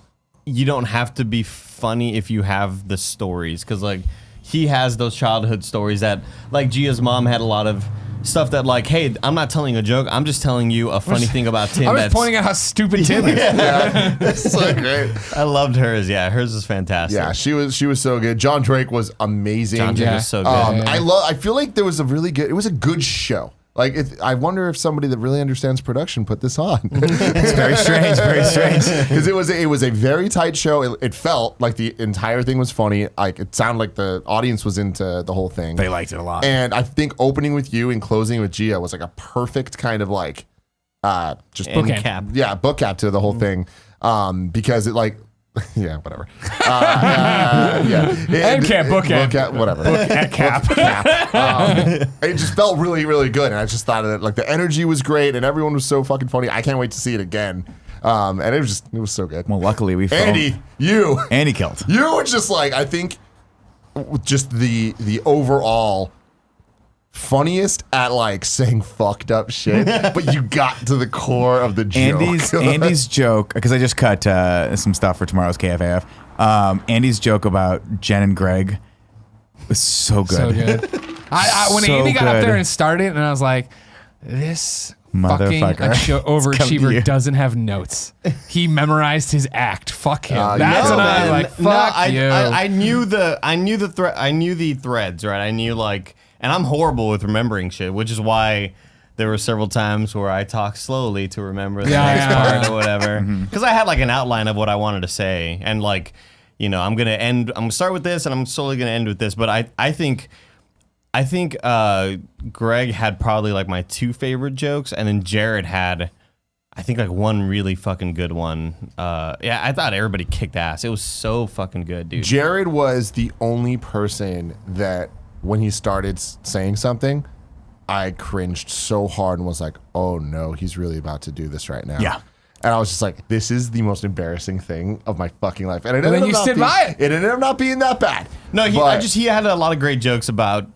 you don't have to be funny if you have the stories, because like he has those childhood stories that like Gia's mom had a lot of stuff that like, hey, I'm not telling a joke, I'm just telling you a funny thing about Tim. I was pointing out how stupid Tim is. yeah, it's so great. I loved hers. Yeah, hers is fantastic. Yeah, she was so good. John Drake was amazing. John Drake Yeah. was so good. I feel like it was a good show. Like, I wonder if somebody that really understands production put this on. It's very strange, very strange. Because it was a very tight show. It felt like the entire thing was funny. Like, it sounded like the audience was into the whole thing. They liked it a lot. And I think opening with you and closing with Gia was like a perfect kind of like just End Bookend. cap. yeah, book cap to the whole thing. Because it like yeah, whatever. End cap, book cap. Whatever. Cap. It just felt really, really good, and I just thought that like the energy was great, and everyone was so fucking funny. I can't wait to see it again. And it was so good. Well, luckily we filmed. Andy killed. you were just like, I think just the overall funniest at like saying fucked up shit, but you got to the core of the joke. Andy's joke, because I just cut some stuff for tomorrow's KFAF. Andy's joke about Jen and Greg was so good. So good. When So Andy got up good. there and started, and I was like, this fucking Motherfucker. overachiever you. doesn't have notes. He memorized his act. Fuck him. Yeah. That's No, when I was man. like, fuck you. I knew the threads, right? I knew like, and I'm horrible with remembering shit, which is why there were several times where I talked slowly to remember the next part or whatever. Because I had like an outline of what I wanted to say, and like, you know, I'm gonna start with this, and I'm slowly gonna end with this. But I think Greg had probably like my two favorite jokes, and then Jared had, I think, like one really fucking good one. Yeah, I thought everybody kicked ass. It was so fucking good, dude. Jared was the only person that when he started saying something, I cringed so hard and was like, oh no, he's really about to do this right now. Yeah. And I was just like, this is the most embarrassing thing of my fucking life. And it then ended up you not stood being- by it. It ended up not being that bad. No, But- he had a lot of great jokes about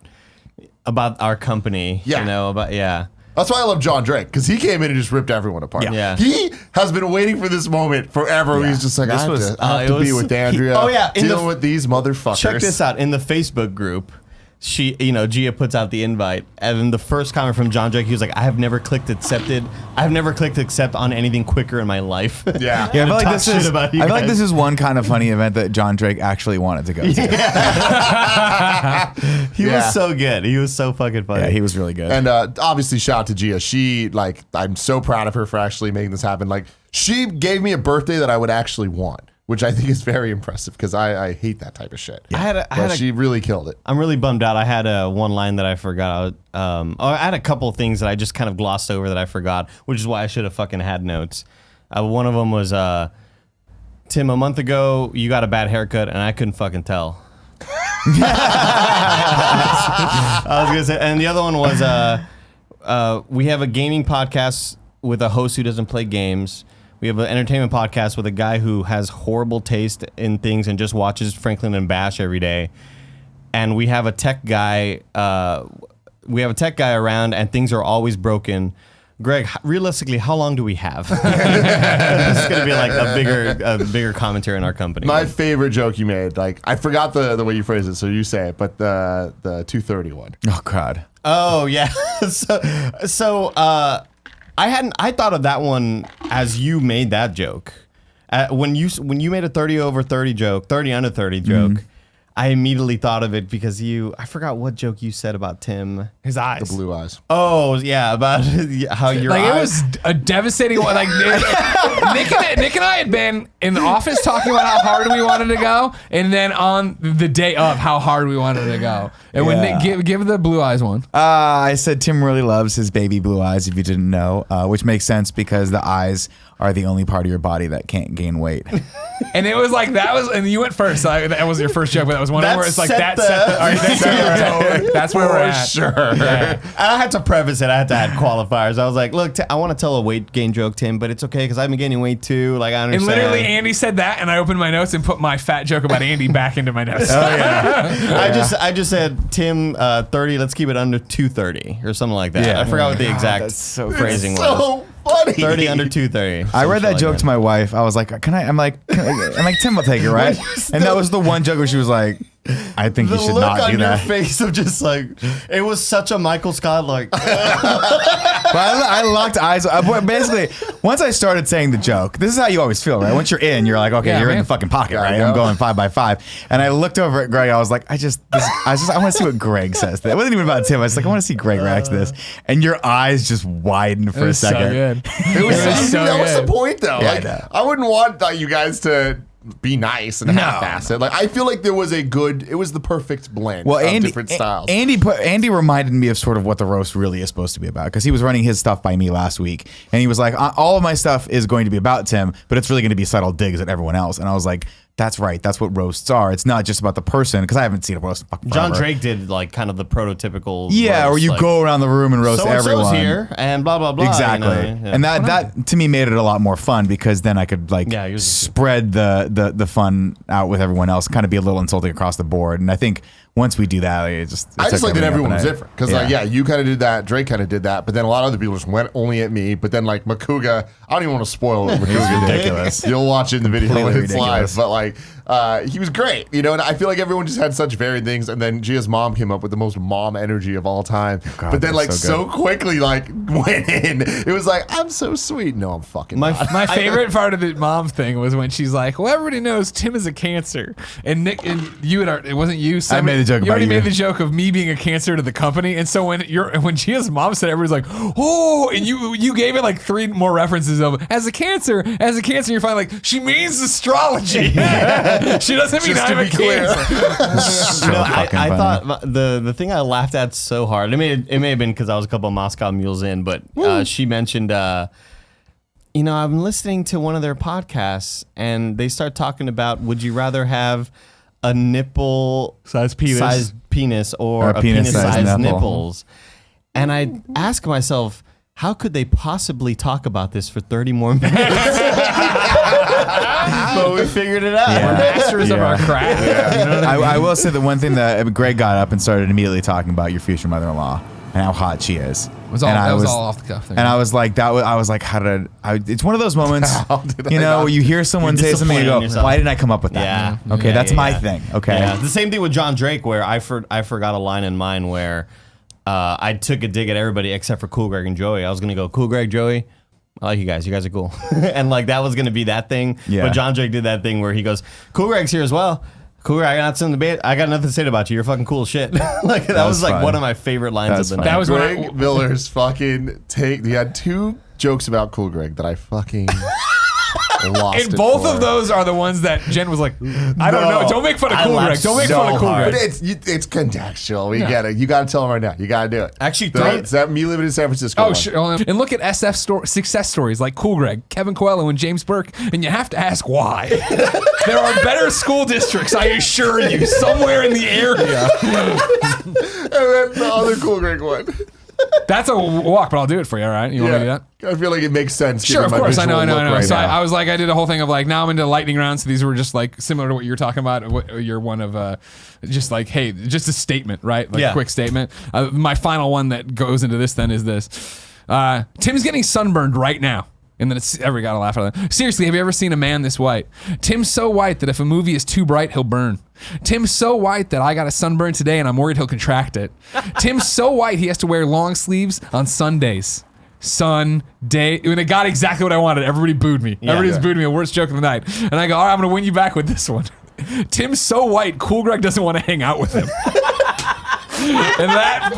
our company. Yeah. You know, That's why I love John Drake, because he came in and just ripped everyone apart. Yeah. He has been waiting for this moment forever. He's just like, This I have was- to, I have it to be was- with Andrea. in dealing with these motherfuckers. Check this out. In the Facebook group, Gia puts out the invite, and then the first comment from John Drake, he was like, I have never clicked accepted. I've never clicked accept on anything quicker in my life. Yeah. Yeah, I feel like Talk this shit is. about you I feel like guys. this is one kind of funny event that John Drake actually wanted to go to. He Yeah. was so good. He was so fucking funny. Yeah, he was really good. And obviously, shout out to Gia. She, like, I'm so proud of her for actually making this happen. Like, she gave me a birthday that I would actually want, which I think is very impressive because I hate that type of shit. But She really killed it. I'm really bummed out. I had one line that I forgot. I had a couple things that I just kind of glossed over that I forgot, which is why I should have fucking had notes. One of them was, Tim, a month ago, you got a bad haircut, and I couldn't fucking tell. I was gonna say, and the other one was, we have a gaming podcast with a host who doesn't play games. We have an entertainment podcast with a guy who has horrible taste in things and just watches Franklin and Bash every day. And we have a tech guy. Around, and things are always broken. Greg, realistically, how long do we have? This is gonna be like a bigger commentary in our company. My favorite joke you made, like, I forgot the way you phrased it, so you say it, but the 230 one. Oh God. Oh yeah. so I thought of that one as you made that joke. When you made a 30 over 30 joke, 30 under 30 joke, I immediately thought of it because I forgot what joke you said about Tim. His eyes. The blue eyes. Oh yeah, about how your Like, eyes. it was a devastating one. Like, Nick and I had been in the office talking about how hard we wanted to go, and then on the day of how hard we wanted to go. And when Yeah. Nick, give the blue eyes one. I said Tim really loves his baby blue eyes, if you didn't know, which makes sense because the eyes are the only part of your body that can't gain weight. And it was like, and you went first. So that was your first joke, but that was was wondering where it's like Set that. the- That's where we're at. Sure. Yeah. I had to preface it. I had to add qualifiers. I was like, look, I want to tell a weight gain joke, Tim, but it's okay because I've been gaining weight too. Like, I And understand. literally, Andy said that, and I opened my notes and put my fat joke about Andy back into my notes. Oh, yeah. I just said, Tim, 30, let's keep it under 230 or something like that. Yeah. I forgot what the exact that's so phrasing was. So funny. 30 under 230. I read that Something joke like to my wife. I was like, I'm like, Tim will take it, right? And that was the one joke where she was like, I think The you should look not on do your that. face of just like, it was such a Michael Scott like. But I locked eyes. Basically, once I started saying the joke, this is how you always feel, right? Once you're in, you're like, okay, Yeah, you're in man. the fucking pocket, Yeah, I right? know. I'm going 5 by 5. And I looked over at Greg. I was like, I want to see what Greg says. It wasn't even about Tim. I was like, I want to see Greg react to this. And your eyes just widened for It a was so second. good. It was, so that was the good. point, though. Yeah, I like, know. I wouldn't want you guys to be nice and No. half-ass it. Like, I feel like it was the perfect blend Well, of different styles. Andy reminded me of sort of what the roast really is supposed to be about because he was running his stuff by me last week, and he was like, all of my stuff is going to be about Tim, but it's really going to be subtle digs at everyone else. And I was like, that's right. That's what roasts are. It's not just about the person because I haven't seen a roast in fucking John forever. Drake did like kind of the prototypical. Yeah, roast, or you like, go around the room and roast so-and-so's everyone. here and blah blah blah. Exactly, you know, yeah. and that to me made it a lot more fun because then I could like Yeah, yours is good. spread the fun out with everyone else, kind of be a little insulting across the board. And I think once we do that, it just I just like that everyone was different because, you kind of did that, Drake kind of did that, but then a lot of other people just went only at me. But then, like Makuga, I don't even want to spoil what Makuga did. ridiculous. You'll watch it in the video when Completely it's ridiculous. live. But like, he was great, and I feel like everyone just had such varied things. And then Gia's mom came up with the most mom energy of all time. God, but then, like, that's so so quickly, like, went in. It was like, I'm so sweet. No, I'm fucking not. My favorite part of the mom thing was when she's like, "Well, everybody knows Tim is a cancer," and Nick and you had it wasn't you. made the joke You already about you. made the joke of me being a cancer to the company, and so when Gia's mom said, everybody's like, "Oh," and you gave it like 3 more references of as a cancer. You're finally like, she means astrology. She doesn't mean Just to I'm a be clear. cancer. So I fucking funny. thought the thing I laughed at so hard. I mean, it may have been because I was a couple of Moscow Mules in, but she mentioned, I'm listening to one of their podcasts, and they start talking about, would you rather have a Size penis. or a penis-sized penis-sized nipple. nipples? And I ask myself, how could they possibly talk about this for 30 more minutes? But we figured it out. Yeah. We're masters of Yeah. our craft. You know what I mean? I will say the one thing that Greg got up and started immediately talking about your future mother-in-law and how hot she is. That was all off the cuff. And I was like, it's one of those moments, How did I where not- you hear someone You're say something and you disappointed go, in yourself. why didn't I come up with that? Yeah. Okay, Yeah, that's yeah, my yeah. thing. Okay. Yeah, the same thing with John Drake, where I forgot a line in mine where I took a dig at everybody except for Cool Greg and Joey. I was gonna go, Cool Greg, Joey, I like you guys. You guys are cool. And like that was gonna be that thing. Yeah. But John Drake did that thing where he goes, Cool Greg's here as well. Cool Greg, I got nothing to say about you. You're fucking cool as shit. Like that was like fun. one of my favorite lines That's of the fun. night. That was when Greg Miller's fucking take. He had 2 jokes about Cool Greg that I fucking lost. and it both for. of those are the ones that Jen was like, I don't know. Don't make fun of I Cool Greg. laughed Don't make so fun of Cool hard. But Greg. it's contextual. We get it. You got to tell him right now. You got to do it. Actually, It's that me living in San Francisco. Oh, one. sure. And look at success stories like Cool Greg, Kevin Coelho, and James Burke, and you have to ask why. There are better school districts, I assure you, somewhere in the area. And then the other Cool Greg one. That's a walk, but I'll do it for you, all right? You want me to do that? I feel like it makes sense. Sure, of given my course. I know. visual look right So now. I was like, I did a whole thing of like, now I'm into lightning rounds. So these were just like similar to what you're talking about. You're one of just like, hey, just a statement, right? Like Yeah. quick statement. My final one that goes into this then is this. Tim's getting sunburned right now. And then it's every gotta laugh at that. Seriously, have you ever seen a man this white? Tim's so white that if a movie is too bright, he'll burn. Tim's so white that I got a sunburn today and I'm worried he'll contract it. Tim's so white he has to wear long sleeves on Sundays. Sunday. When it got exactly what I wanted, everybody booed me. Everybody's booed me. The worst joke of the night. And I go, all right, I'm gonna win you back with this one. Tim's so white, Cool Greg doesn't want to hang out with him. And that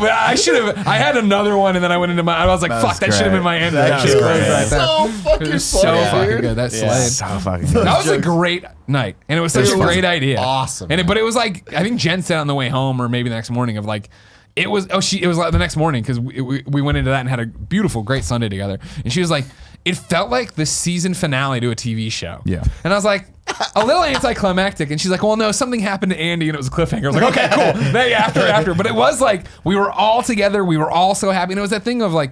I had another one, and then I went into I was like, That fuck, was that should have great. been my end. That That was shit great. right there. so fucking It was so funny, fucking dude. good. That slayed. So fucking good. That was a great night, and it was such a was great idea. awesome, But it was like I think Jen said on the way home, or maybe the next morning, of like. It was like the next morning because we went into that and had a beautiful, great Sunday together. And she was like, it felt like the season finale to a TV show. Yeah. And I was like, a little anticlimactic. And she's like, well, no, something happened to Andy and it was a cliffhanger. I was like, okay, cool. Then after. But it was like, we were all together. We were all so happy. And it was that thing of like,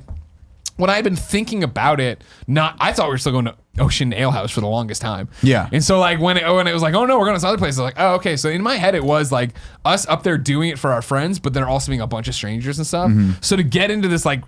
when I had been thinking about it, I thought we were still going to Ocean Ale House for the longest time. Yeah. And so like when it was like, oh no, we're going to this other place. I was like, oh, okay. So in my head, it was like us up there doing it for our friends, but then also being a bunch of strangers and stuff. So to get into this like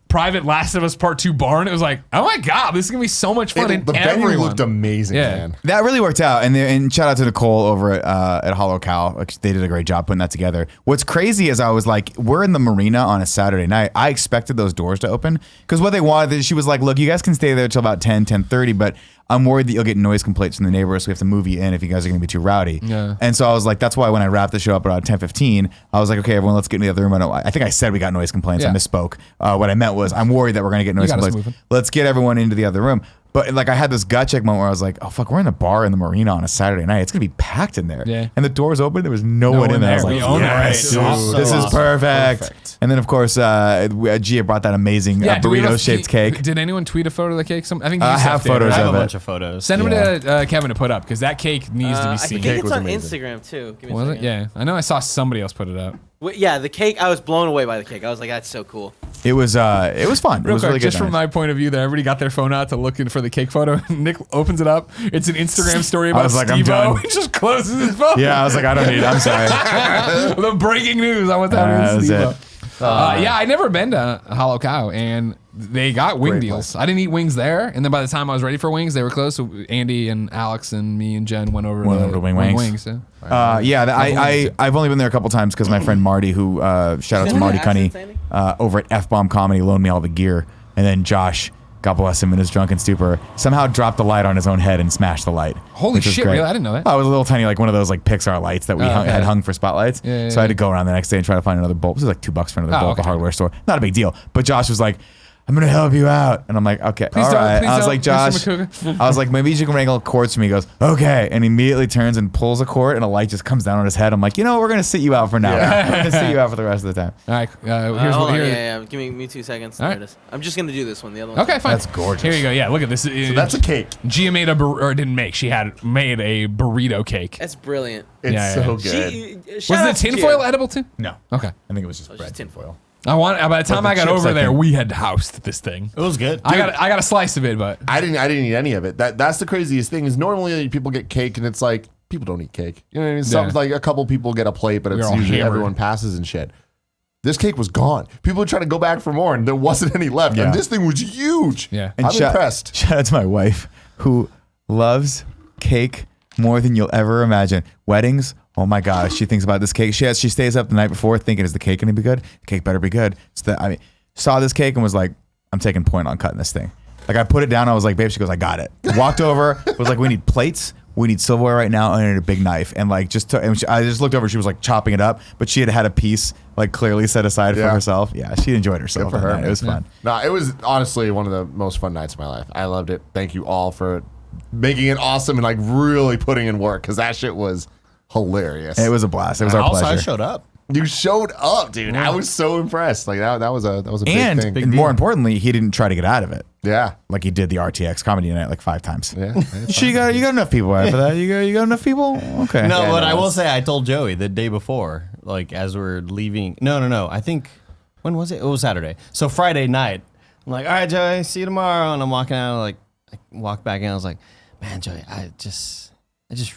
private Last of Us Part 2 barn, it was like, oh my God, this is going to be so much fun. And the venue looked amazing, man. That really worked out. And shout out to Nicole over at Hollow Cow. Like, they did a great job putting that together. What's crazy is I was like, we're in the marina on a Saturday night. I expected those doors to open because what they wanted, she was like, look, you guys can stay there till about 10:30, but I'm worried that you'll get noise complaints from the neighbors, so we have to move you in if you guys are going to be too rowdy. Yeah. And so I was like, that's why when I wrapped the show up around 10:15, I was like, okay, everyone, let's get into the other room. I think I said we got noise complaints. Yeah. I misspoke. What I meant was I'm worried that we're going to get noise got us complaints. moving. Let's get everyone into the other room. But like I had this gut check moment where I was like, oh fuck, we're in a bar in the marina on a Saturday night. It's gonna be packed in there. Yeah. And the doors open. There was no one in there. I was like, We own it, yes, right? So this is awesome. perfect. And then of course, Gia brought that amazing do we have a- burrito shaped cake. Did anyone tweet a photo of the cake? I think I have photos I have of a it. bunch of photos. Send them to Kevin to put up because that cake needs to be I seen. think it's was on amazing. Instagram too. Give me a Was it? second. Yeah, I know. I saw somebody else put it up. Yeah, the cake. I was blown away by the cake. I was like, that's so cool. It was fun. It Real was quick, really good. just from my point of view, there, everybody got their phone out to look in for the cake photo. Nick opens it up. It's an Instagram story I about was like, I'm Steve-O. done. He just closes his phone. Yeah, I was like, I don't need it. I'm sorry. The breaking news on what's happening That with was Steve-O. it. Yeah, I'd never been to Hollow Cow, and they got wing Great deals. place. I didn't eat wings there, and then by the time I was ready for wings, they were closed. So Andy and Alex and me and Jen went over to Wing Wings. yeah. I've only been there a couple times because my friend Marty, who shout out to Is Marty that Cunny, accent, over at F-Bomb Comedy, loaned me all the gear, and then Josh, God bless him, in his drunken stupor, somehow dropped the light on his own head and smashed the light. Holy which was shit, great. really? I didn't know that. Oh, it was a little tiny, like one of those like Pixar lights that we okay. had hung for spotlights. Yeah, so I had to go around the next day and try to find another bulb. This was like $2 for another bulb at the okay. hardware store. Not a big deal. But Josh was like, I'm gonna help you out, and I'm like, okay, Please all don't, right. please I was don't, like, Mr. Josh, McCougar. I was like, maybe you can wrangle cords for me. He goes, okay, and immediately turns and pulls a cord, and a light just comes down on his head. I'm like, you know, we're gonna sit you out for now. We're gonna sit you out for the rest of the time. All right, here's Hold what on, here. yeah. Give me 2 seconds. All There right. it is. I'm just gonna do this one. The other one. Okay, fine. That's gorgeous. Here you go. Yeah, look at this. So that's a cake. Gia made or didn't make. She had made a burrito cake. That's brilliant. It's Yeah, so yeah. good. Was the tinfoil edible too? No, Okay. I think it was just Oh, bread just tinfoil. By the time the I got chips, over I there, think. we had housed this thing. It was good. I got a slice of it, but I didn't eat any of it. That's the craziest thing is normally people get cake and it's like people don't eat cake. You know what I mean? Some, Yeah. like a couple people get a plate, but We it's were all usually hammered. everyone passes and shit. This cake was gone. People were trying to go back for more and there wasn't any left. Yeah. And this thing was huge. Yeah. And I'm impressed. Shout out to my wife who loves cake more than you'll ever imagine. Weddings, oh my gosh, she thinks about this cake. She stays up the night before thinking, is the cake gonna be good? The cake better be good. So that, saw this cake and was like, I'm taking point on cutting this thing. Like I put it down, I was like, babe, she goes, I got it. Walked over, was like, we need plates. We need silverware right now, and I need a big knife. And like, I just looked over. She was like chopping it up, but she had a piece like clearly set aside for Yeah. herself. Yeah, she enjoyed herself. Good for that her, night. man. It was fun. No, it was honestly one of the most fun nights of my life. I loved it. Thank you all for making it awesome and like really putting in work because that shit was hilarious. It was a blast. It was our Also, I pleasure. showed up. You showed up, dude. I was so impressed. Like that was a big And thing. more importantly, he didn't try to get out of it Yeah. like he did the RTX comedy night like 5 times. Yeah. You got enough people right for that. You got enough people. Okay. No, Yeah, but no, I will it's- say I told Joey the day before, like as we're leaving. No. I think when was it? It was Saturday. So Friday night, I'm like, all right, Joey, see you tomorrow. And I'm walking out, like I walked back in. I was like, man, Joey, I just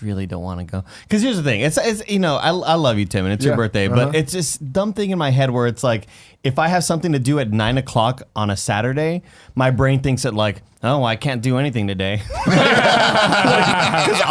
really don't want to go. Because here's the thing. It's you know, I love you, Tim, and it's your Yeah. birthday, but it's this dumb thing in my head where it's like, if I have something to do at 9 o'clock on a Saturday, my brain thinks that like, oh, I can't do anything today. Because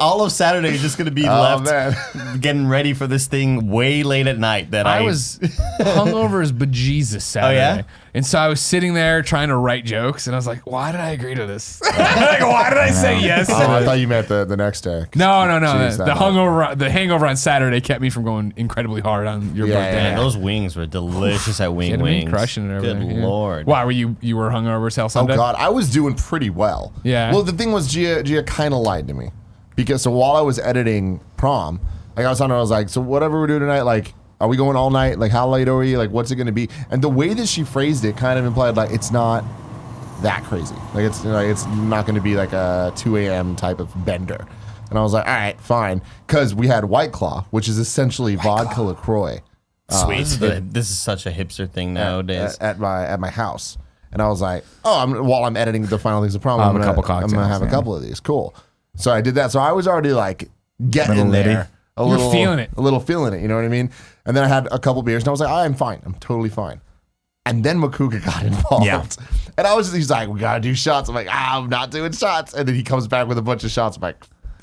all of Saturday is just going to be left man. getting ready for this thing way late at night. That I was hungover as bejesus Saturday. yeah? And so I was sitting there trying to write jokes, and I was like, why did I agree to this? Like, why did I say yes? Oh, I thought you meant the next day. No. Jeez, The hangover on Saturday kept me from going incredibly hard on your Yeah, birthday. Man, those wings were delicious at Wing Kidding me? Wings. Crushing it over Good there. Yeah. Lord. Why were you were hungover as hell Oh Sunday? God, I was doing pretty well. Yeah. Well, the thing was, Gia kind of lied to me because so while I was editing prom, like I was on, I was like, so whatever we're doing tonight, like, are we going all night? Like, how late are we? Like, what's it going to be? And the way that she phrased it kind of implied like it's not that crazy. Like it's not going to be like a 2 a.m. type of bender. And I was like, all right, fine. Because we had White Claw, which is essentially vodka LaCroix. Sweet. This is such a hipster thing nowadays. At my house. And I was like, while I'm editing the final things of prom, I'm gonna have a couple of these. Cool. So I did that. So I was already like getting in there. You're feeling it. A little feeling it, you know what I mean? And then I had a couple beers and I was like, I'm fine. I'm totally fine. And then Makuga got involved. Yeah. And he's like, we gotta do shots. I'm like, I'm not doing shots. And then he comes back with a bunch of shots. I'm like,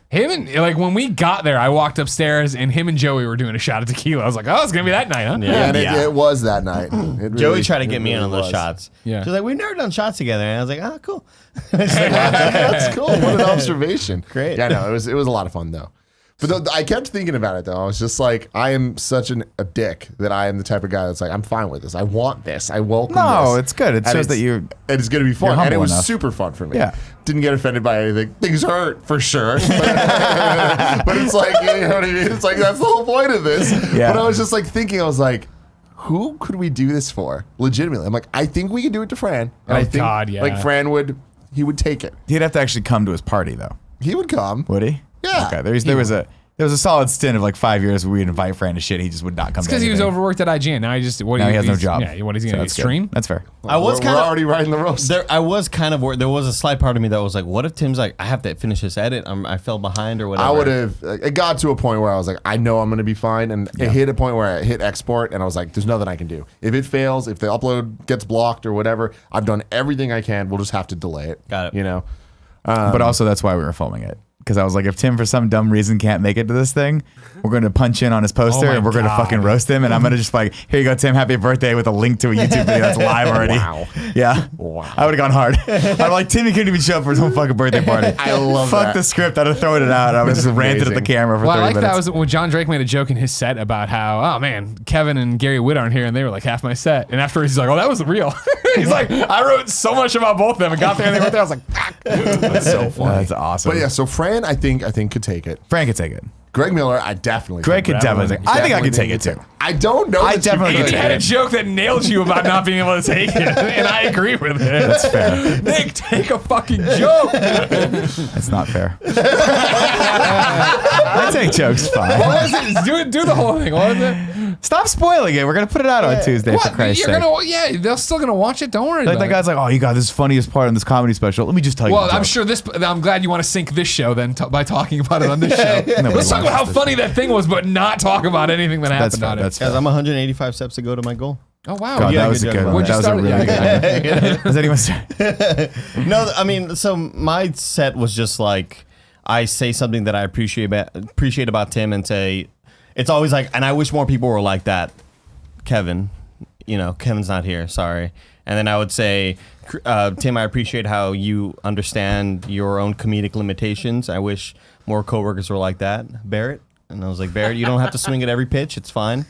him and like when we got there, I walked upstairs and him and Joey were doing a shot of tequila. I was like, oh, it's gonna be that night, huh? Yeah, and it was that night. Joey tried to get me in on those shots. Yeah. She's like, we've never done shots together. And I was like, oh, cool. That's cool. What an observation. Great. Yeah, no, it was a lot of fun though. But I kept thinking about it though. I was just like, I am such a dick that I am the type of guy that's like, I'm fine with this. I want this. I welcome this. No, it's good. It shows that and it's going to be fun. And it was super fun for me. Yeah. Didn't get offended by anything. Things hurt for sure. But it's like, you know what I mean? It's like, that's the whole point of this. Yeah. But I was just like thinking, I was like, who could we do this for? Legitimately. I'm like, I think we could do it to Fran. And I think like Fran would take it. He'd have to actually come to his party though. He would come. Would he? Yeah. Okay. There was a solid stint of like 5 years where we'd invite Fran to shit. He just would not come. It's because he was overworked at IGN. Now he has no job. Yeah, what is he going to stream? That's fair. I was we're already riding the roast. I was kind of worried. There was a slight part of me that was like, what if Tim's like, I have to finish this edit. I fell behind or whatever. I would have. It got to a point where I was like, I know I'm going to be fine, and it hit a point where I hit export, and I was like, there's nothing I can do. If it fails, if the upload gets blocked or whatever, I've done everything I can. We'll just have to delay it. Got it. You know. But also that's why we were filming it. Because I was like, if Tim for some dumb reason can't make it to this thing, we're going to punch in on his poster and we're going to fucking roast him. And I'm going to just like, here you go, Tim, happy birthday with a link to a YouTube video that's live already. Wow. Yeah. Wow. I would have gone hard. I'm like, Tim, you couldn't even show up for his own fucking birthday party. I love Fuck that. the script. I'd have thrown it out. I was just ranted at the camera for 30 minutes. That was when John Drake made a joke in his set about how, oh man, Kevin and Gary Witt aren't here and they were like half my set. And afterwards he's like, oh, that wasn't real. He's like, I wrote so much about both of them and got there and they were there. I was like, fuck. That's so funny. That's awesome. But yeah, so Fran, I think could take it. Fran could take it. Greg Miller, I definitely. Greg could definitely take it. I think I could take it too. I don't know. I definitely Andy had a joke that nailed you about not being able to take it, and I agree with it. That's fair. Nick, take a fucking joke. That's not fair. I take jokes fine. What was it? Do the whole thing. What was it? Stop spoiling it. We're gonna put it out on Tuesday for Christ's sake. They're still gonna watch it. Don't worry Like about that it. guy's like, oh, you got this funniest part on this comedy special. Let me just tell you. Well, I'm sure I'm glad you want to sync this show then by talking about it on this show. Let's talk about how funny that thing was, but not talk about anything that happened on it. That's fair. Guys, I'm 185 steps to go to my goal. Oh wow! God, Yeah, that was a good good job. one. What'd you That was a start really at? good one. Does anyone start? No, I mean, so my set was just like, I say something that I appreciate about Tim and say, it's always like, and I wish more people were like that. Kevin, Kevin's not here. Sorry. And then I would say, Tim, I appreciate how you understand your own comedic limitations. I wish more coworkers were like that. Barrett. And I was like, Barrett, you don't have to swing at every pitch. It's fine.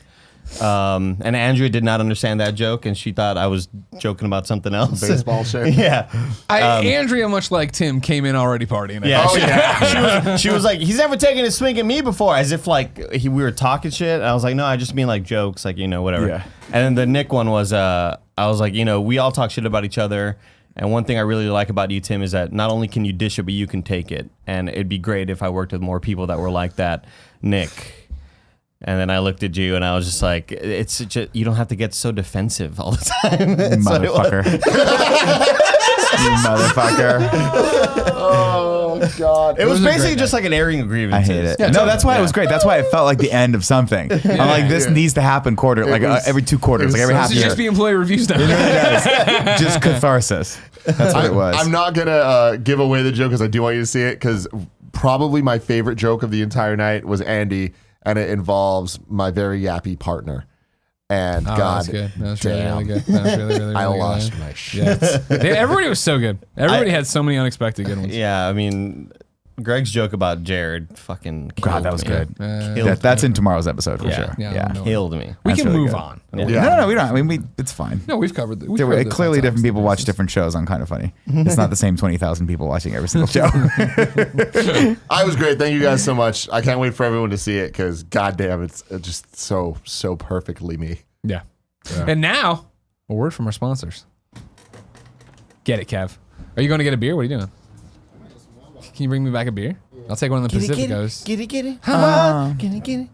And Andrea did not understand that joke, and she thought I was joking about something else. Baseball shit. Yeah. Andrea, much like Tim, came in already partying. Yeah. She was like, he's never taken a swing at me before, as if like we were talking shit. And I was like, no, I just mean like jokes, like, whatever. Yeah. And then the Nick one was, I was like, we all talk shit about each other. And one thing I really like about you, Tim, is that not only can you dish it, but you can take it. And it'd be great if I worked with more people that were like that, Nick. And then I looked at you and I was just like, it's just, you don't have to get so defensive all the time. Motherfucker. You motherfucker. Oh God! It was basically just like an airing of grievances. I hate it. Yeah, No, that's why it was great. That's why it felt like the end of something. I'm like, this needs to happen every 2 quarters, like every half This is year. just the employee reviews now. Just catharsis. That's what it was. I'm not gonna give away the joke because I do want you to see it. Because probably my favorite joke of the entire night was Andy, and it involves my very yappy partner. And God, that's good. That's damn. really good. That's really good. I lost my shit. Yeah. Everybody was so good. Everybody had so many unexpected good ones. Yeah, I mean, Greg's joke about Jared fucking killed God, that was me. good. Killed That's in tomorrow's episode for Yeah. sure. Yeah, Yeah. no. Killed me. We That's can really move good. on. Yeah. No, we don't. I mean, it's fine. No, we've covered it. Clearly, different people watch different shows on Kind of Funny. It's not the same 20,000 people watching every single show. I was great. Thank you guys so much. I can't wait for everyone to see it because goddamn, it's just so perfectly me. Yeah. And now, a word from our sponsors. Get it, Kev. Are you going to get a beer? What are you doing? Can you bring me back a beer? Yeah. I'll take one of the Pacificos. Get it. Get it. Whoa. Get it.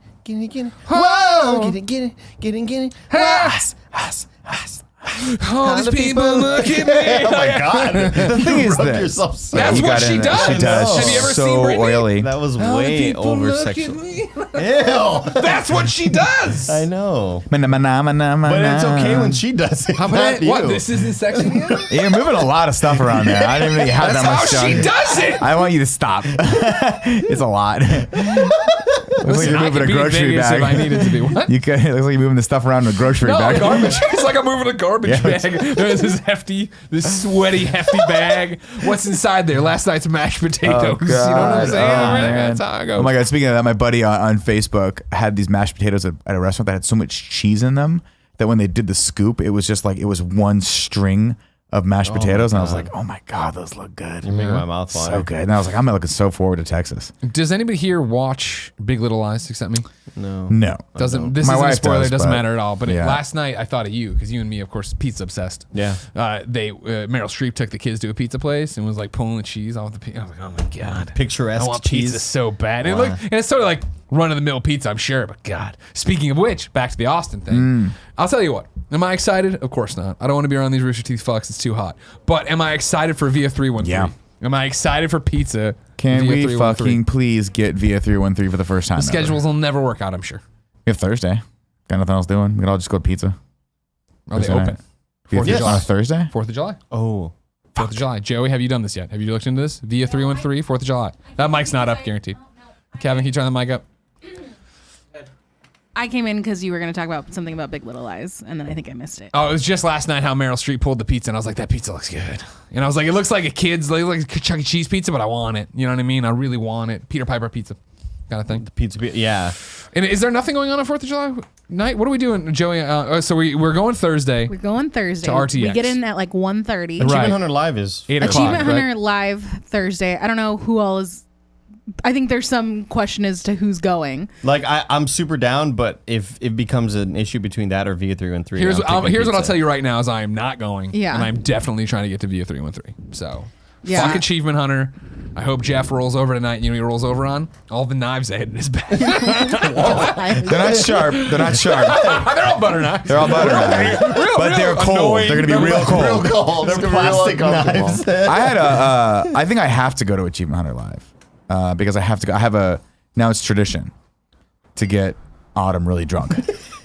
All these people look at me. Oh my God. The thing is Rub this. yourself so That's You what got she in there. does. She does. Have you ever She's seen so Britney? oily. That was All the way people over look at sexual. me. Ew. That's what she does. I know. But But it's okay when she does it. How not about you. what? This isn't sexy yet? You're moving a lot of stuff around there. I didn't really have That's that how much she done. does it. I want you to stop. It's a lot. Looks like you're I moving could a be in grocery Vegas bag. if I needed to be. What? You could, it looks like you're moving the stuff around in a grocery No, bag. garbage. It's like I'm moving a garbage Yeah. bag. There's this sweaty, hefty bag. What's inside there? Last night's mashed potatoes. Oh, You know what I'm God. saying? Oh, Right? man. That's how I go. Oh my God! Speaking of that, my buddy on Facebook had these mashed potatoes at a restaurant that had so much cheese in them that when they did the scoop, it was just like it was one string of mashed potatoes, and I was like, "Oh my God, those look good! You're making my mouth water. So good!" And I was like, "I'm looking so forward to Texas." Does anybody here watch Big Little Lies except me? No. No, Doesn't. This My isn't a wife spoiler. does, It doesn't but- matter at all. But yeah. last night I thought of you because you and me, of course, pizza obsessed. Yeah. Meryl Streep took the kids to a pizza place and was like pulling the cheese off the pizza. I was like, oh my God. Picturesque I want cheese. pizza so bad. Wow. And it's sort of like run of the mill pizza, I'm sure. But God, speaking of which, back to the Austin thing. I'll tell you what. Am I excited? Of course not. I don't want to be around these Rooster Teeth fucks. It's too hot. But am I excited for Via 313? Yeah. Am I excited for pizza? Can via we 313? fucking please get Via 313 for the first time? The schedules will never work out, I'm sure. We have Thursday. Got nothing else doing. We can all just go to pizza. Are they Thursday open? night. Via 4th of on July. a Thursday? 4th of July. Oh. 4th of July. Joey, have you done this yet? Have you looked into this? Via 313, 4th of July. That mic's not up, guaranteed. Kevin, can you turn the mic up? I came in because you were going to talk about something about Big Little Lies, and then I think I missed it. Oh, it was just last night how Meryl Streep pulled the pizza, and I was like, that pizza looks good. And I was like, it looks like a kid's, like a Chuck E. Cheese pizza, but I want it. You know what I mean? I really want it. Peter Piper pizza kind of thing. Yeah. And is there nothing going on 4th of July night? What are we doing, Joey? So we're going Thursday. We're going Thursday. To RTX. We get in at like 1:30. Right. Achievement Hunter Live is 8 o'clock, Achievement right? Hunter live Thursday. I don't know who all is. I think there's some question as to who's going. like I'm super down, but if it becomes an issue between that or Via 313, Here's what I'll tell you right now is I am not going. Yeah. And I'm definitely trying to get to Via 313. So Yeah. fuck Achievement Hunter. I hope Jeff rolls over tonight. You know what he rolls over on? All the knives I had in his bag. They're not sharp. They're not sharp. They're all butter knives. They're all butter knives. But they're cold. annoying. They're going to be real cold. cold. They're plastic knives. I had I think I have to go to Achievement Hunter Live because I have to go. I have now it's tradition to get Autumn really drunk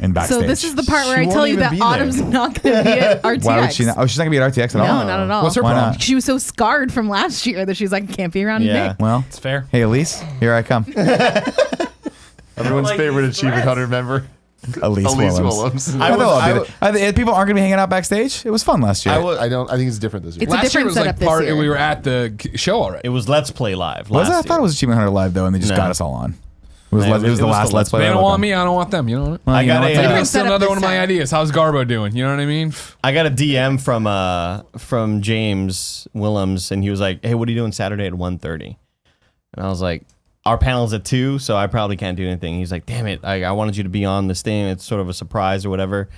and backstage. So this is the part where She I tell won't you even that be there. Autumn's not going to be at RTX. Why would she not? Oh, she's not going to be at RTX at all? No, not at all. What's her Why problem? not? She was so scarred from last year that she's like, can't be around Yeah. Nick. Well, It's fair. hey, Elise, here I come. Everyone's favorite Achievement Hunter member, Elise Willems. Willems. I think people aren't going to be hanging out backstage. It was fun last year. I think it's different this year. It's a Last year different was like setup this part. year. We were at the show already. It was Let's Play Live. was it? I last thought it year. was Achievement Hunter Live though, and they just No. got us all on. It was, No, it was the last Let's Play. They Live don't with want them. me. I don't want them. You know what? Well, I you know got what? a- Maybe Yeah. that's still Set up another this one of my time. ideas. How's Garbo doing? You know what I mean? I got a DM from James Willems, and he was like, "Hey, what are you doing Saturday at 1:30?" And I was like, "Our panel's at 2, so I probably can't do anything." He's like, "Damn it! I wanted you to be on this thing. It's sort of a surprise or whatever."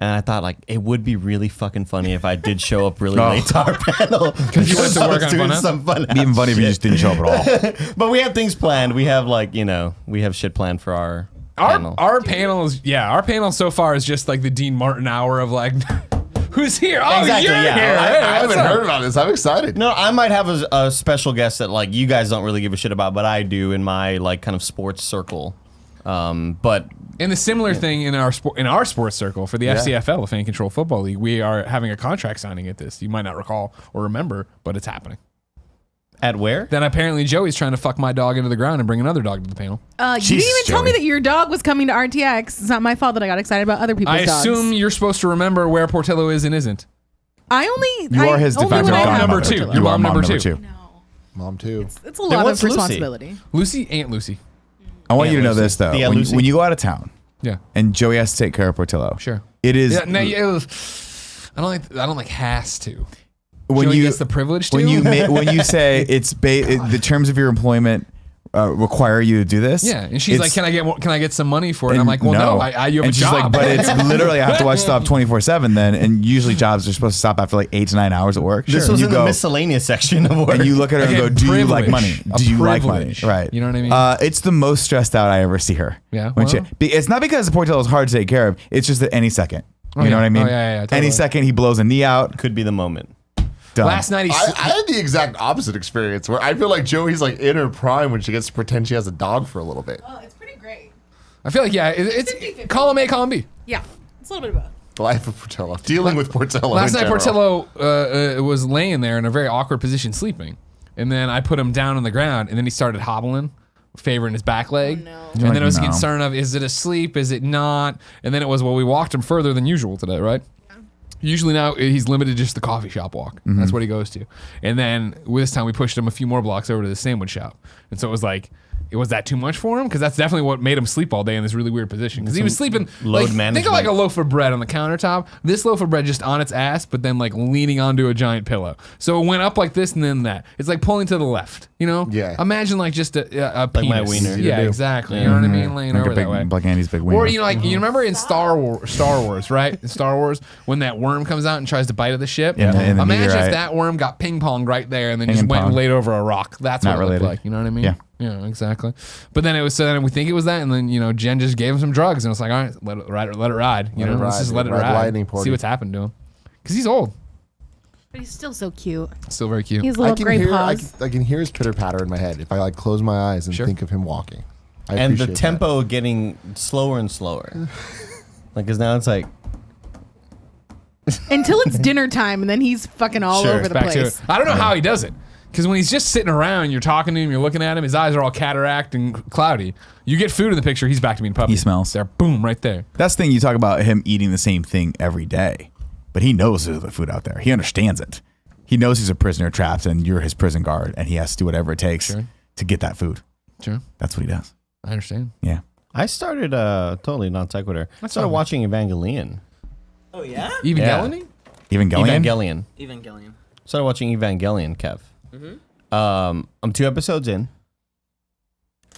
And I thought, like, it would be really fucking funny if I did show up really late to our panel because you went to I work was on doing Funhouse? some fun. It'd be even funny if you just didn't show up at all. But we have things planned. We have we have shit planned for our panel. Our panel is our panel so far is just like the Dean Martin hour of like, who's here? Oh, Exactly, you're yeah. here. I- Hey, I what's haven't up? heard about this. I'm excited. No, I might have a special guest that like you guys don't really give a shit about, but I do in my like kind of sports circle. But And the similar thing in our sports circle for the FCFL, the Fan Control Football League, we are having a contract signing at this. You might not recall or remember, but it's happening. at where? Then apparently Joey's trying to fuck my dog into the ground and bring another dog to the panel. You didn't Jesus, even tell me Joey. that your dog was coming to RTX. It's not my fault that I got excited about other people's I dogs. assume you're supposed to remember where Portillo is and isn't. I only. You I, are his de only facto when I have number godmother. two. Portillo. You're You are mom mom number number two. two. No, Mom too. it's a lot what's of Lucy? responsibility. Aunt Lucy. I want Aunt you to know Lucy. this though. The Aunt When, Lucy. when you go out of town Yeah. and Joey has to take care of Portillo, Sure. it is Yeah, no, it was, I don't like has to. when Joey you gets the privilege to. when you say it's the terms of your employment require you to do this. Yeah, and she's like, can I get some money for it? And I'm like, well, no, no, you have and a she's job. like, but it's literally I have to watch Stop 24/7 then, and usually jobs are supposed to stop after like 8 to 9 hours at work. This And was you in the miscellaneous section of work. and you look at her and go, Again, do you like privilege. money? A Do you like money? privilege. Right. You know what I mean? It's the most stressed out I ever see her. Yeah, When well. it's not because Portillo is hard to take care of. It's just that any second. Oh, You know yeah. what I mean? Oh, yeah, totally. Any second he blows a knee out. Could be the moment. Done. Last night I had the exact opposite experience where I feel like Joey's like in her prime when she gets to pretend she has a dog for a little bit. Oh, it's pretty great. I feel like it's 50-50. column A, column B. Yeah, it's a little bit of both. The life of Portillo. Dealing with Portillo. Last in night, general. Portillo was laying there in a very awkward position, sleeping, and then I put him down on the ground, and then he started hobbling, favoring his back leg, no. and You're then it was a like, no. concern of is it asleep, is it not, and then it was we walked him further than usual today, right? Usually now he's limited to just the coffee shop walk. That's what he goes to. And then this time we pushed him a few more blocks over to the sandwich shop. And so it was like, was that too much for him? Because that's definitely what made him sleep all day in this really weird position. Because he was sleeping, load think of management. like a loaf of bread on the countertop. This loaf of bread just on its ass, but then like leaning onto a giant pillow. So it went up like this and then that. It's like pulling to the left, you know? Yeah. Imagine like just a Like penis. my wiener. Yeah, exactly. You know what I mean? Laying Like over a big, that way. like Andy's big wiener. Or you know, like you remember in Star Wars, right? In Star Wars, when that worm comes out and tries to bite at the ship. Yeah, in the Imagine meteorite. if that worm got ping ponged right there and then Ping just went and pong. laid over a rock. That's Not what it looked related. like. You know what I mean? Yeah. Yeah, exactly. But then it was so then we think it was that, and then Jen just gave him some drugs, and it's like, all right, let it ride. You Let know, it let's ride, just let it Red ride. Lightning See Porty. what's happened to him, because he's old, But he's still so cute. still very cute. He's I little can gray hear paws. I can hear his pitter patter in my head if I like close my eyes and Sure. think of him walking. I And the appreciate that. tempo getting slower and slower. Like, because now it's like, Until it's dinner time, and then he's fucking all Sure, over it's the Back to place. it. I don't know how he does it. Because when he's just sitting around, you're talking to him, you're looking at him, his eyes are all cataract and cloudy. You get food in the picture, he's back to being puppy. He smells. There, boom, right there. That's the thing you talk about him eating the same thing every day, but he knows there's the food out there. He understands it. He knows he's a prisoner trapped and you're his prison guard, and he has to do whatever it takes Sure. to get that food. Sure, That's what he does. I understand. Yeah. I started, totally non sequitur. I started fine. watching Evangelion. Oh yeah. Evangelion? Evangelion? Evangelion. Started watching Evangelion, Kev. Mm-hmm. I'm 2 episodes in,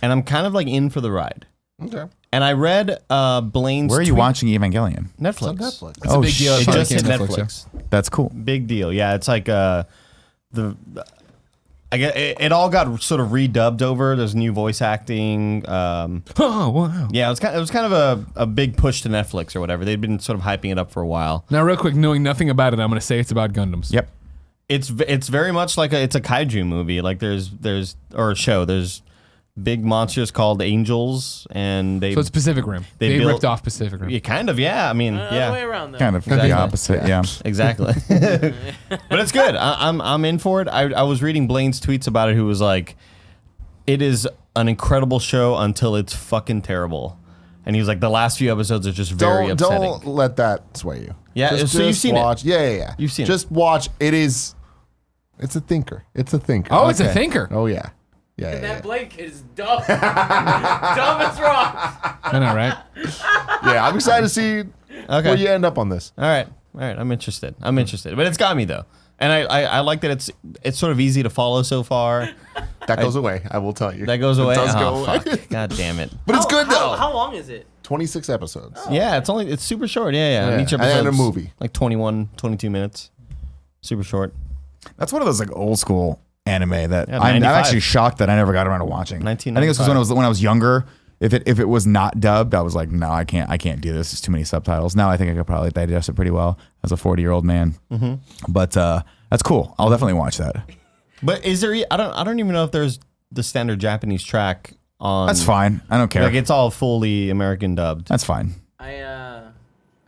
and I'm kind of like in for the ride. Okay. And I read Blaine's Where are you tweet- watching Evangelion? It's on Netflix. Netflix. It's a big deal. It It's just hit on Netflix. That's cool. Big deal. Yeah, it's like I get it all got sort of redubbed over. There's new voice acting. Oh, wow. Yeah, it was kind of a big push to Netflix or whatever. They'd been sort of hyping it up for a while. Now, real quick, knowing nothing about it, I'm going to say it's about Gundams. Yep. It's very much like it's a kaiju movie. Like there's or a show. There's big monsters called angels, and they So it's Pacific Rim. They They built- ripped off Pacific Rim. yeah, kind of I mean Other way around though. Kind of Exactly. the opposite. Yeah. Exactly. But it's good. I'm in for it. I was reading Blaine's tweets about it, who was like, it is an incredible show until it's fucking terrible. And he was like, the last few episodes are just very upsetting. Don't let that sway you. Yeah, so you've seen it. watch. Yeah. You've seen it. Just watch. It's a thinker. It's a thinker. Oh, it's a Okay. thinker. Oh yeah. Yeah. That Blake is dumb. Dumb as rocks. I know, right? Yeah, I'm excited to see where you end up on this. All right. I'm interested. But it's got me though. And I like that it's sort of easy to follow so far. That goes away. I will tell you. That goes away. It does Oh, go away. fuck. God damn it. But it's good though. How long is it? 26 episodes. Yeah, it's super short. Yeah. And Yeah, each and episode a movie. like 21, 22 minutes. Super short. That's one of those like old school anime that Yeah, I'm 95. actually shocked that I never got around to watching. I think it's because 1995. when I was younger, if it was not dubbed, I was like, no, I can't do this. It's too many subtitles. Now I think I could probably digest it pretty well as a 40-year-old man. Mm-hmm. But that's cool. I'll definitely watch that. But is there? I don't even know if there's the standard Japanese track on. That's fine. I don't care. Like it's all fully American dubbed. That's fine. I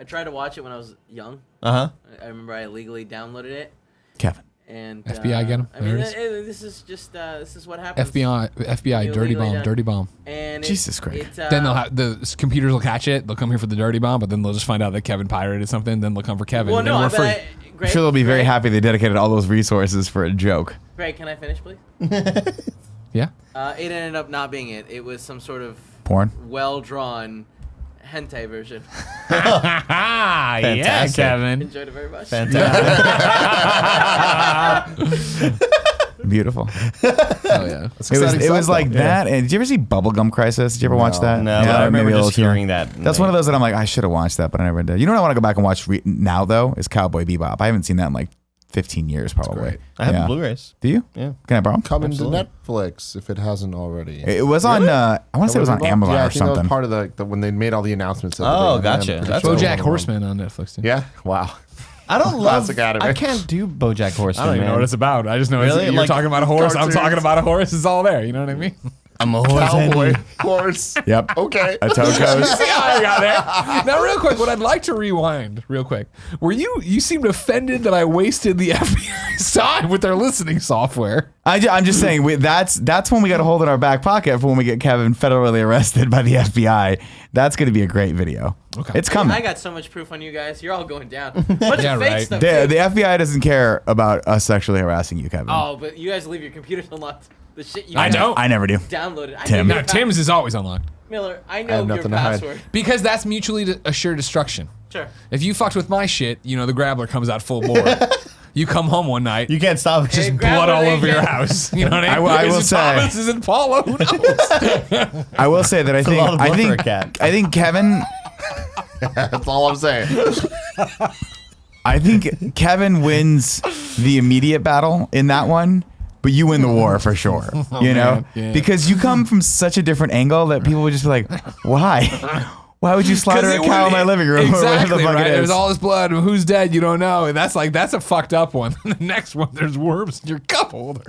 tried to watch it when I was young. Uh huh. I remember I illegally downloaded it. Kevin. And FBI get 'em. I mean, There it this is just this is what happens. FBI, You dirty legally bomb, done. dirty bomb. And Jesus Christ. Then they'll have the computers will catch it. They'll come here for the dirty bomb, but then they'll just find out that Kevin pirated something. Then they'll come for Kevin. Well, and then no, we're but free. I'm sure they'll be very happy they dedicated all those resources for a joke. Greg, can I finish, please? Yeah. It ended up not being it. It was some sort of Porn. well-drawn hentai version. yeah, Fantastic. Kevin. Enjoyed it very much. Fantastic. It'd Beautiful. Hell yeah. It was like that. And did you ever see Bubblegum Crisis? Did you ever watch that? No, but I remember maybe a just little hearing that. That's one of those that I'm like, I should have watched that, but I never did. You know what I want to go back and watch now, though, is Cowboy Bebop. I haven't seen that in like 15 years, probably. I have the Blu-rays. Do you? Yeah. Can I borrow 'em? Coming to Netflix if it hasn't already. It was on, I want to say it was on Amazon yeah, I or think that something. was part of the when they made all the announcements. Oh, gotcha. That's BoJack Horseman on Netflix. Too. Yeah. Wow. I don't love. Classic anime. I can't do BoJack Horseman. I don't even know what it's about. I just know Really? you're Like talking about a horse. cartoons. I'm talking about a horse. It's all there. You know what I mean? I'm a horse. Cowboy horse. Yep. Okay. That's how it goes. See how I got there? Now, real quick, what I'd like to rewind, real quick. You seemed offended that I wasted the FBI's time with their listening software. I'm just saying that's when we got to hold in our back pocket for when we get Kevin federally arrested by the FBI. That's going to be a great video. Okay. It's coming. I got so much proof on you guys. You're all going down. Bunch Yeah, of fake right. stuff. The too. FBI doesn't care about us sexually harassing you, Kevin. Oh, but you guys leave your computers unlocked. The shit you I guys don't. I never do. downloaded. I Tim. know No, your Tim's is always unlocked. Miller, I have know your nothing to hide. password. Because that's mutually assured destruction. Sure. If you fucked with my shit, the grabbler comes out full bore. You come home one night, You can't stop. Hey, Just grab blood what all they over your get. house. You know what I mean? I will Is it say- Thomas? Is it Paulo? Who knows? I will say that a lot of blood for a cat. I think Kevin That's all I'm saying. I think Kevin wins the immediate battle in that one, but you win the war for sure. You know? yeah. Because you come from such a different angle that people would just be like, why? Why would you slaughter a cow in my living room? Or whatever Exactly, the fuck right? it is. There's all this blood. Who's dead? You don't know. And that's a fucked up one. The next one, there's worms in your cup holder.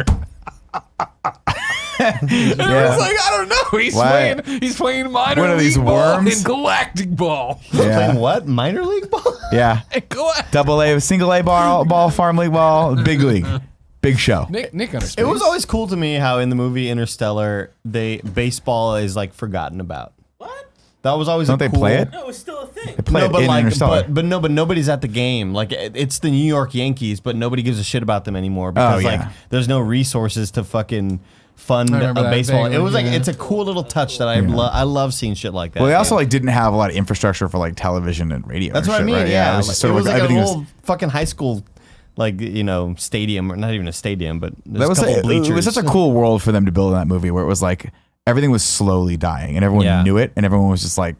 And it was like, I don't know. He's playing minor What are these league ball worms? and galactic ball. Yeah. Playing what? Minor league ball? Yeah. And Double A, single A ball, farm league ball, big league. Big show. Nick understands. It was always cool to me how in the movie Interstellar, baseball is like forgotten about. What? That was always Don't they cool, play it? No, it's still a thing. They play No, it but in like, Interstellar. but nobody's at the game. Like it's the New York Yankees, but nobody gives a shit about them anymore because yeah. like there's no resources to fucking fund I remember that baseball. vaguely, It was like yeah. it's a cool little touch that I love seeing shit like that. Well, they also Yeah. like didn't have a lot of infrastructure for like television and radio. That's and what I shit, mean. right? Yeah, it was just sort it of was like a everything whole fucking high school, like stadium or not even a stadium, but that there's was a couple bleachers. it was such a cool world for them to build in that movie where it was like everything was slowly dying and everyone Yeah. knew it and everyone was just like,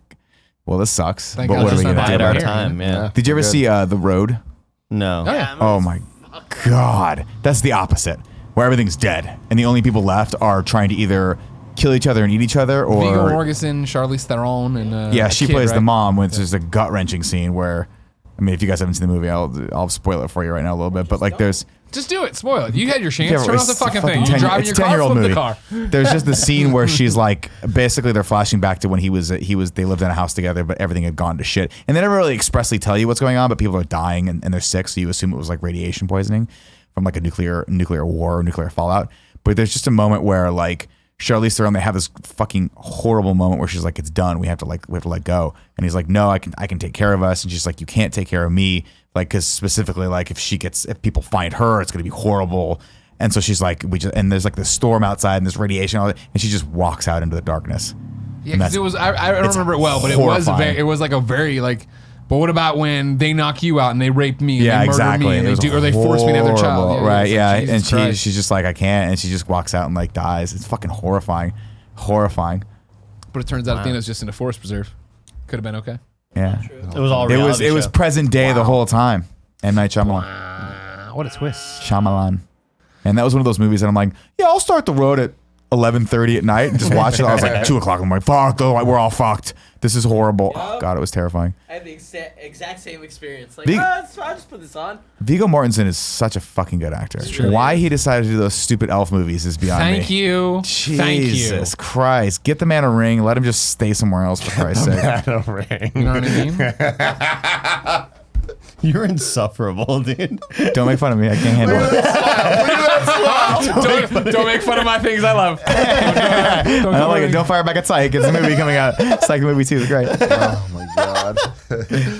well, this sucks. Thank but God what are it's we not gonna do bide bad our about it? here. time. Yeah. Did you ever see The Road? No. Yeah, Oh my God, that's the opposite. Where everything's dead and the only people left are trying to either kill each other and eat each other, or Viggo Mortensen, Charlize Theron, and yeah, a she kid, plays the right? mom, which is a gut wrenching scene where, I mean, if you guys haven't seen the movie, I'll spoil it for you right now a little bit. But like, there's Just do it. Spoil it. You had your chance. Yeah, Turn off it's the fucking a thing. You 10 drive it's your a car, 10-year-old flip movie. the car. There's just the scene where she's like, basically they're flashing back to when they lived in a house together, but everything had gone to shit. And they never really expressly tell you what's going on, but people are dying and they're sick, so you assume it was like radiation poisoning from like a nuclear war or nuclear fallout. But there's just a moment where like Charlize Theron, they have this fucking horrible moment where she's like, it's done. We have to let go. And he's like, no, I can take care of us. And she's like, you can't take care of me. Like, cause specifically like if people find her, it's going to be horrible. And so she's like, and there's like this storm outside and this radiation, and she just walks out into the darkness. Yeah, because it was. I don't remember it well, but horrifying. it was like a very like. But what about when they knock you out and they rape me? And Yeah, they murder exactly. Me and It was or they force me to have their child. horrible, Yeah, right? it's Yeah, like, Jesus and Christ. she's just like, I can't, and she just walks out and like dies. It's fucking horrifying. But it turns out at the end it was just in a forest preserve. Could have been okay. Yeah, It was all it reality was show. present day the whole time. M. Night Shyamalan. What a twist. Shyamalan. And that was one of those movies that I'm like, yeah, I'll start The Road at 11:30 at night and just watch it. I was like 2 o'clock. I'm like, fuck, we're all fucked. This is horrible. Oh, God, it was terrifying. I had the exact same experience. Like, Vig- I'll just put this on. Viggo Mortensen is such a fucking good actor. Why he decided to do those stupid elf movies is beyond me. Thank you. Jesus Christ. Get the man a ring. Let him just stay somewhere else, for Christ's sake. You know what I mean? You're insufferable, dude. Don't make fun of me. I can't handle it. don't make fun of my things I love. I don't like it. Don't fire back at Psych. It's a movie coming out. Psych the movie 2 is great. Oh my God.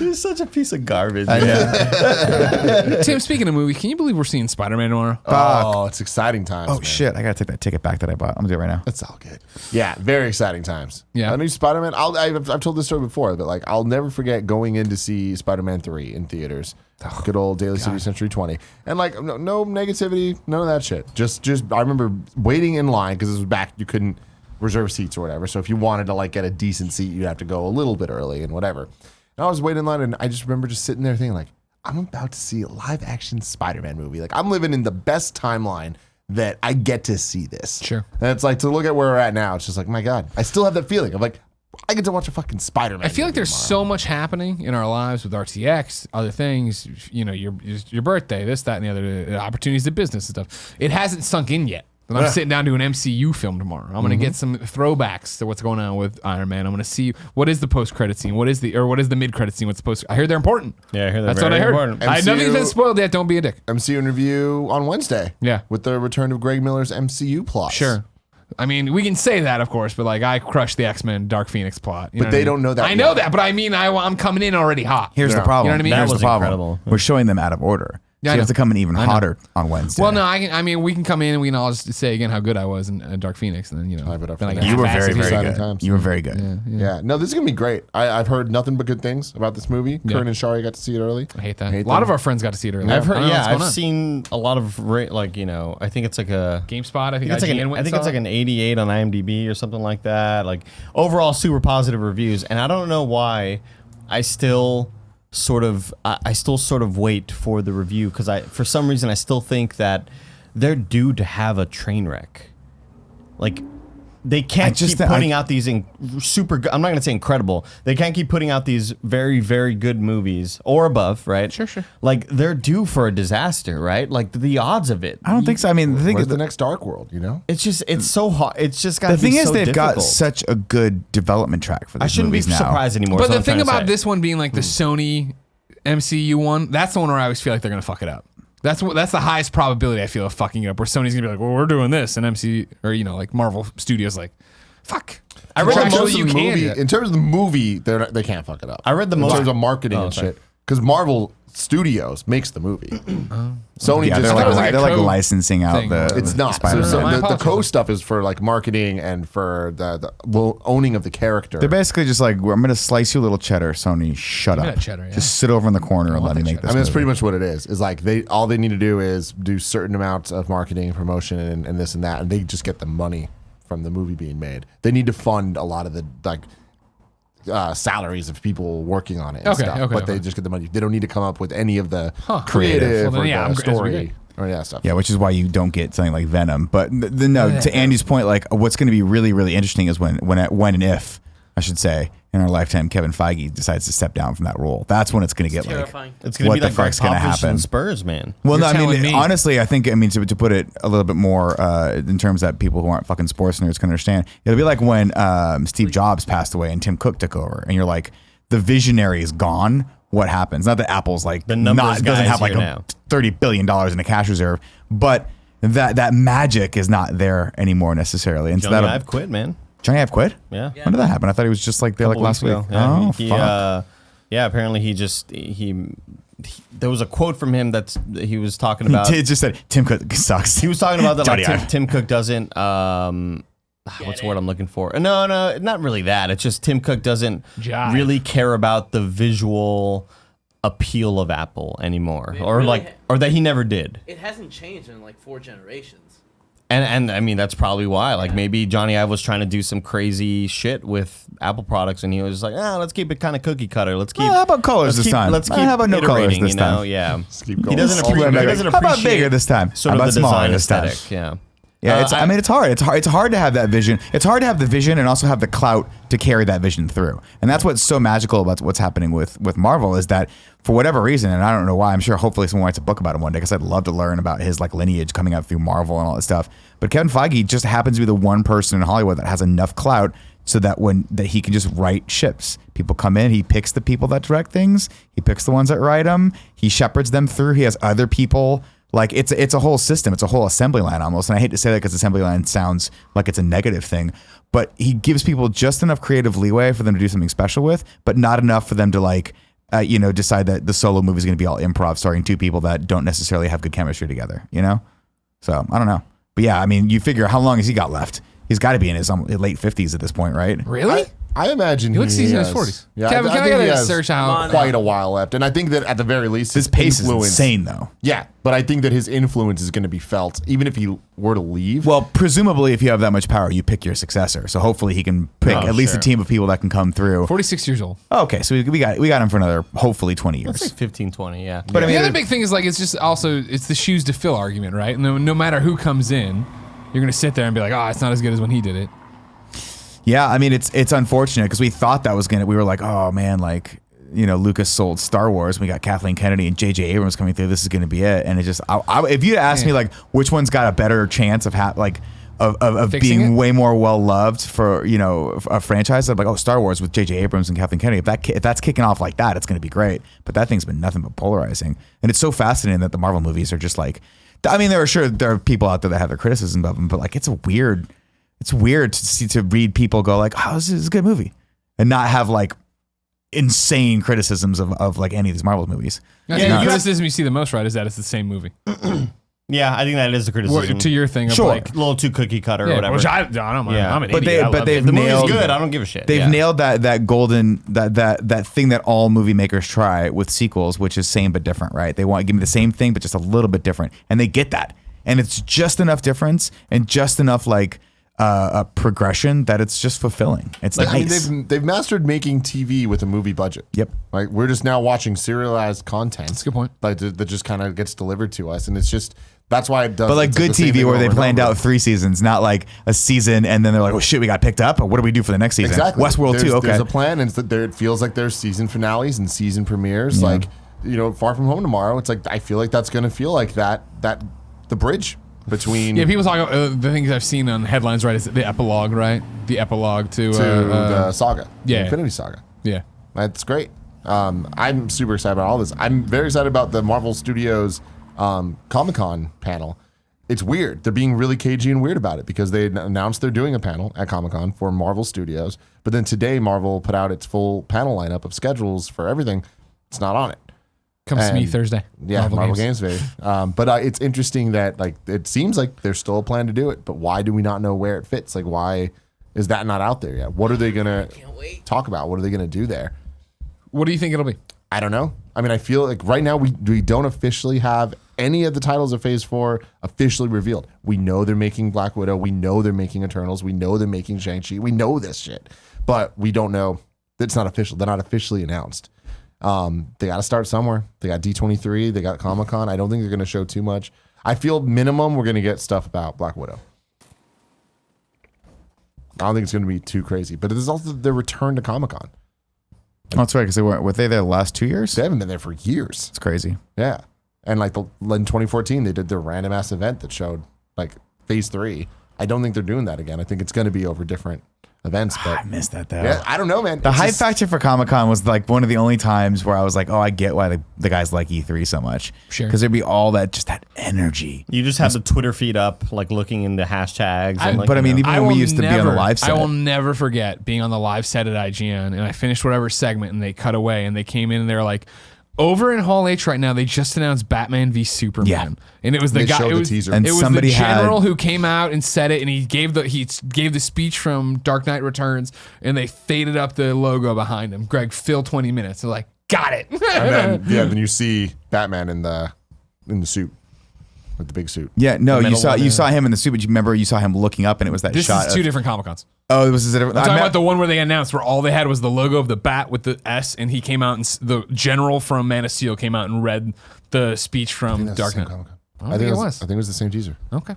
You're such a piece of garbage. I know. Tim, speaking of movies, can you believe we're seeing Spider-Man tomorrow? Oh, it's exciting times. Oh, man. shit. I got to take that ticket back that I bought. I'm going to do it right now. It's all good. Yeah, very exciting times. Yeah. I mean, Spider-Man, I've told this story before, but like, I'll never forget going in to see Spider-Man 3 in theaters Good old Daily City Century 20. And like no negativity, none of that shit. Just I remember waiting in line because this was back, you couldn't reserve seats or whatever. So if you wanted to like get a decent seat, you'd have to go a little bit early and whatever. And I was waiting in line and I just remember just sitting there thinking like, I'm about to see a live action Spider-Man movie. Like I'm living in the best timeline that I get to see this. Sure. And it's like to look at where we're at now, it's just like, my God, I still have that feeling of like, I get to watch a fucking Spider-Man. I feel like there's tomorrow. so much happening in our lives with RTX, other things, you know, your birthday, this, that, and the other, opportunities of business and stuff. It hasn't sunk in yet. And I'm sitting down to an MCU film tomorrow. I'm going to get some throwbacks to what's going on with Iron Man. I'm going to see what is the post-credit scene, what is the mid-credit scene, what's supposed to, I heard they're important. Yeah, I heard they're That's what I very heard. important. Nothing's been spoiled yet. Don't be a dick. MCU interview on Wednesday. Yeah. With the return of Greg Miller's MCU plot. Sure. I mean, we can say that, of course, but like I crushed the X-Men Dark Phoenix plot. You know But what they I mean? don't know that I know yet. that, but I mean, I'm coming in already hot. Here's the Yeah. problem. You know what I mean? That Here's was the problem. incredible. We're showing them out of order. Yeah, So I you have know. to come in even I know. hotter on Wednesday. Well, no, I mean, we can come in and we can all just say again how good I was in Dark Phoenix, and then you know, Hype it up then for I that. get You were half-assed very, it. very exciting good. times. You were very good. Yeah. No, this is going to be great. I've heard nothing but good things about this movie. Yeah. Kern and Shari got to see it early. I hate that. Hate A lot them. of our friends got to see it early. I've heard, I don't know what's going I've on. seen a lot of like, you know, I think it's like a GameSpot. I think it's like IGN an, went I and think it's saw like it. an 88 on IMDb or something like that. Like overall, super positive reviews, and I don't know why I still sort of wait for the review because for some reason I still think that they're due to have a train wreck. Like they can't keep putting out these super. I'm not going to say incredible. They can't keep putting out these very, very good movies or above, right? Sure. Like they're due for a disaster, right? Like the odds of it. I don't think so. I mean, the thing Where's is, the next Dark World, you know? It's so hard. It's just got. the thing is, so they've got difficult. such a good development track for these I shouldn't be movies now. surprised anymore. But is what the I'm thing trying to about say. this one being like the Sony MCU one, that's the one where I always feel like they're gonna fuck it up. That's the highest probability I feel of fucking it up. Where Sony's gonna be like, well, we're doing this, and MCU or you know like Marvel Studios like, fuck. I read Contractually, most of you the can movie. do it. In terms of the movie, they can't fuck it up. I read the in most- terms of marketing and sorry. shit. Because Marvel Studios makes the movie. Sony Yeah, just they're thought it was like, like a they're like code licensing out thing. the. it's the not. So, Spider-Man. my the apologies. co stuff is for like marketing and for the owning of the character. They're basically just like, I'm going to slice you a little cheddar, Sony. Shut Give me up. that cheddar, yeah. Just sit over in the corner and let me that make cheddar. this. I mean, that's movie. pretty much what it is. Is like all they need to do is do certain amounts of marketing and promotion and this and that, and they just get the money from the movie being made. They need to fund a lot of the salaries of people working on it and Okay, stuff, okay, but they okay. just get the money. They don't need to come up with any of the Creative. creative Well, then, or yeah, the I'm good. That's story great. or that stuff. Yeah, which is why you don't get something like Venom. But no, to Andy's point, like what's going to be really, really interesting is when and if, I should say, in our lifetime, Kevin Feige decides to step down from that role. That's when it's going to get like, Terrifying. it's going to what be the like Greg fuck's gonna Popovich happen? and Spurs, man. well, You're no, I mean, telling me. honestly, I think, to put it a little bit more in terms that people who aren't fucking sports nerds can understand, it'll be like when Steve Jobs passed away and Tim Cook took over, and you're like, the visionary is gone. What happens? Not that Apple's like The numbers doesn't guys have like here a now. $30 billion in a cash reserve, but that magic is not there anymore necessarily. And so Johnny that'll- Ive quit, man. Johnny Ive quit? Yeah. When did that happen? I thought he was just like there like Couple last weeks week. ago. Yeah, Oh, he, fuck. yeah, apparently there was a quote from him that he was talking about. He just said Tim Cook sucks. He was talking about that like Johnny Ive. Tim Cook doesn't what's the word I'm looking for? No, not really that. It's just Tim Cook doesn't Jive. really care about the visual appeal of Apple anymore, It or really like, or that he never did. It hasn't changed in like 4 generations. And I mean that's probably why. Like maybe Johnny Ive was trying to do some crazy shit with Apple products, and he was like, let's keep it kind of cookie cutter. Let's keep. How about colors let's this keep- time? Let's keep. How about no colors iterating, this you know? time? Yeah. keep He going. doesn't All the way appreciate. He back. doesn't How about appreciate bigger this time? Sort How of about the smaller design this time? aesthetic. Yeah. Yeah, it's. I mean, it's hard. It's hard to have that vision. It's hard to have the vision and also have the clout to carry that vision through. And that's what's so magical about what's happening with Marvel is that for whatever reason, and I don't know why, I'm sure hopefully someone writes a book about him one day because I'd love to learn about his like lineage coming up through Marvel and all that stuff. But Kevin Feige just happens to be the one person in Hollywood that has enough clout so that that he can just write ships. People come in, he picks the people that direct things, he picks the ones that write them, he shepherds them through. He has other people. Like it's a whole system. It's a whole assembly line almost. And I hate to say that because assembly line sounds like it's a negative thing, but he gives people just enough creative leeway for them to do something special with, but not enough for them to like, decide that the solo movie is going to be all improv starring two people that don't necessarily have good chemistry together, you know? So I don't know. But yeah, I mean, you figure how long has he got left? He's got to be in his late 50s at this point, right? Really? I imagine He looks he he's in his has- 40s. Yeah, Kevin, I can I think get he a has search out? quite a while left, and I think that at the very least, His pace is influence, insane, though. Yeah, but I think that his influence is going to be felt, even if he were to leave. Well, presumably, if you have that much power, you pick your successor. So hopefully, he can pick Oh, at least sure. a team of people that can come through. 46 years old. Okay, so we got him for another hopefully 20 years. It's like 15, 20, yeah. But I The mean, other big thing is like it's just also it's the shoes to fill argument, right? No matter who comes in, you're gonna sit there and be like, oh, it's not as good as when he did it. yeah, I mean, it's unfortunate because we thought that was we were like, oh man, like, you know, Lucas sold Star Wars. We got Kathleen Kennedy and J.J. Abrams coming through. This is going to be it. And it just, if you asked me like which one's got a better chance of of Fixing being it? way more well loved for, you know, a franchise, I'm like, oh, Star Wars with J.J. Abrams and Kathleen Kennedy. If that's kicking off like that, it's going to be great. But that thing's been nothing but polarizing. And it's so fascinating that the Marvel movies are just like, I mean, there are people out there that have their criticism of them, but like it's weird to read people go like, oh, this is a good movie, and not have like insane criticisms of like any of these Marvel movies. I think the criticism you see the most, right, is that it's the same movie. Yeah, I think that is the criticism. To your thing of Sure. like, A little too cookie cutter or yeah, whatever. which I don't mind. Yeah. I'm an But idiot. I love they've it. the movie's nailed- good. I don't give a shit. They've Yeah. nailed that golden that thing that all movie makers try with sequels, which is same but different, right? They want to give me the same thing but just a little bit different, and they get that, and it's just enough difference and just enough like a progression that it's just fulfilling. It's Like, nice. I mean, they've mastered making TV with a movie budget. Yep. Like we're just now watching serialized content. That's a good point. Like that just kind of gets delivered to us, and it's just that's why it does. But like it's good the same TV thing where over they and planned over. out 3 seasons, not like a season and then they're like, oh shit, we got picked up. What do we do for the next season? Exactly. Westworld there's, 2. Okay. There's a plan, and it's that it feels like there's season finales and season premieres. Yeah. Like, you know, Far From Home tomorrow. It's like I feel like that's going to feel like that the bridge between Yeah, people talk about the things I've seen on headlines, right? Is the epilogue, right? The epilogue to the saga, yeah. the Infinity Saga. yeah. That's great. I'm super excited about all this. I'm very excited about the Marvel Studios Comic-Con panel. It's weird. They're being really cagey and weird about it because they announced they're doing a panel at Comic-Con for Marvel Studios. But then today, Marvel put out its full panel lineup of schedules for everything. It's not on it. Comes to me And- Thursday. Yeah, Marvel Games Day. But it's interesting that like it seems like there's still a plan to do it. But why do we not know where it fits? Like, why is that not out there yet? What are they gonna talk about? What are they gonna do there? What do you think it'll be? I don't know. I mean, I feel like right now we don't officially have any of the titles of Phase 4 officially revealed. We know they're making Black Widow. We know they're making Eternals. We know they're making Shang-Chi. We know this shit. But we don't know. It's not official. They're not officially announced. They got to start somewhere. They got D23. They got Comic-Con. I don't think they're going to show too much. I feel minimum we're going to get stuff about Black Widow. I don't think it's going to be too crazy. But there's also the return to Comic-Con. Oh, that's right, because were they there the last 2 years? They haven't been there for years. It's crazy. Yeah. And like in 2014, they did their random ass event that showed like Phase 3. I don't think they're doing that again. I think it's going to be over different events. But I missed that though. yeah, I don't know, man. The It's hype just- factor for Comic-Con was like one of the only times where I was like, oh, I get why the guys like E3 so much. Sure. Because there'd be all that energy. You just have the Twitter feed up, like looking into hashtags. And, like, But I you mean, know. even when we used to be on the live set. I will never forget being on the live set at IGN, and I finished whatever segment, and they cut away, and they came in, and they were like, "Over in Hall H right now, they just announced Batman v Superman." Yeah. And it was the They guy. showed It the was, teaser. And it was somebody the had- general who came out and said it, and he gave the speech from Dark Knight Returns, and they faded up the logo behind him. Greg, fill 20 minutes. They're like, got it. And then you see Batman in the suit, with the big suit. Yeah, no, The you middle saw one, him in the suit, but you remember you saw him looking up, and it was that This shot. is two of- different Comic Cons. Oh, it was a different. I'm talking about the one where they announced where all they had was the logo of the bat with the S, and he came out and the general from Man of Steel came out and read the speech from That's Dark the same Knight. Comic-Con. I don't think it was. I think it was the same teaser. Okay.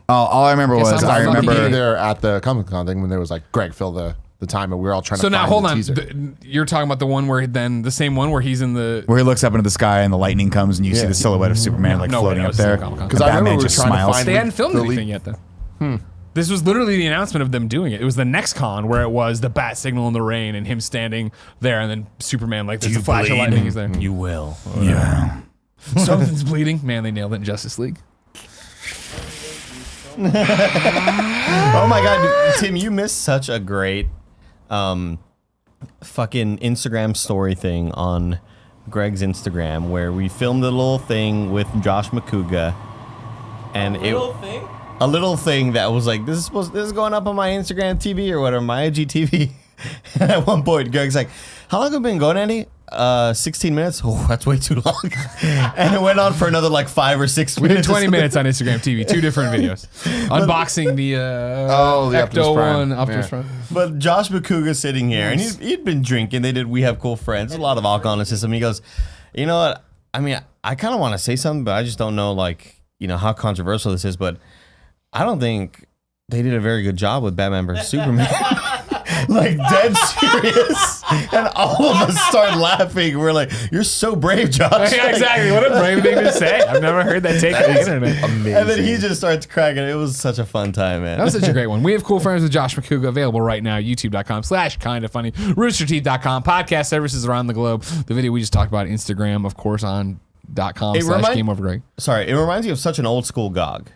all I remember Guess was I'm I lucky. remember Being there at the Comic-Con thing when there was like Greg fill the time, and we were all trying So to now find hold the on. teaser. You're talking about the one where then the same one where he's in the. where he looks up into the sky and the lightning comes and you see Yeah. the silhouette of Superman like No way, floating that up was the there. same Comic-Con. Because And I remember Batman we were just trying to smiles. find They hadn't filmed the anything yet though. This was literally the announcement of them doing it. It was the next con where it was the bat signal in the rain and him standing there, and then Superman like there's a flash of lightning. He's there. You will. Yeah. Something's bleeding. Man, they nailed it in Justice League. Oh my God, Tim, you missed such a great fucking Instagram story thing on Greg's Instagram where we filmed a little thing with Josh McCouga. And a little thing that was like, this is going up on my Instagram TV or whatever, my IGTV. And at one point, Greg's like, how long have we been going, Andy? 16 minutes? Oh, that's way too long. And it went on for another like 5 or 6 We did minutes. 20 minutes on Instagram TV, 2 different videos. Unboxing the the Ecto Optimus Prime. One, Optimus Yeah. Prime. But Josh McCouga's sitting here, and he'd been drinking. They did We Have Cool Friends. A lot of alcohol in the system. He goes, you know what? I mean, I kind of want to say something, but I just don't know, like, you know, how controversial this is. But I don't think they did a very good job with Batman vs. Superman. Like, dead serious. And all of us start laughing. We're like, you're so brave, Josh. Yeah, exactly. What a brave thing to say. I've never heard that take on the internet. Amazing. And then he just starts cracking. It was such a fun time, man. That was such a great one. We have Cool Friends with Josh McCouga available right now. YouTube.com/kindafunny. Roosterteeth.com. Podcast services around the globe. The video we just talked about, Instagram, of course, on .com/GameOverGreg. Sorry, it reminds me of such an old school GOG.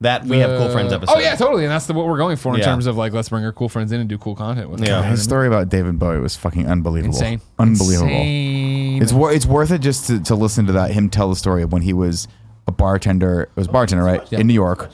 That We Have Cool Friends episode. Oh, yeah, totally. And that's what we're going for in Yeah. terms of, like, let's bring our cool friends in and do cool content with them. Yeah. His story about David Bowie was fucking unbelievable. Insane. Unbelievable. Insane. It's worth it just to listen to that, him tell the story of when he was a bartender. It was a bartender, right? Yeah. In New York,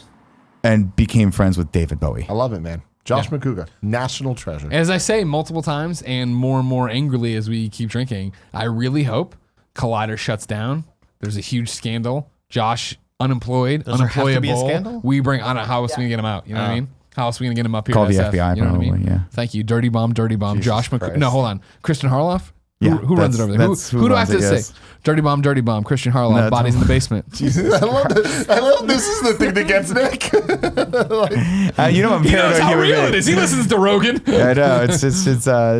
and became friends with David Bowie. I love it, man. Josh McCouga, national treasure. As I say multiple times and more angrily as we keep drinking, I really hope Collider shuts down. There's a huge scandal. Josh unemployed, Does there have to be a unemployable. scandal? We bring, I don't know, how else are we going to get him out? You know what I mean? How else are we going to get him up here? Call to the SF? FBI You know what I mean? probably, yeah. Thank you. Dirty bomb. Jesus Josh McCouga. Christ. No, hold on. Christian Harloff? Yeah, Who runs it over there? that's Who who do I have runs to it, say? yes. Dirty bomb. Christian Harloff. No, Bodies in the basement. Jesus, I love this is the thing that gets Nick. You know, I'm He knows paranoid how human real being. it is. He listens to Rogan. I know it's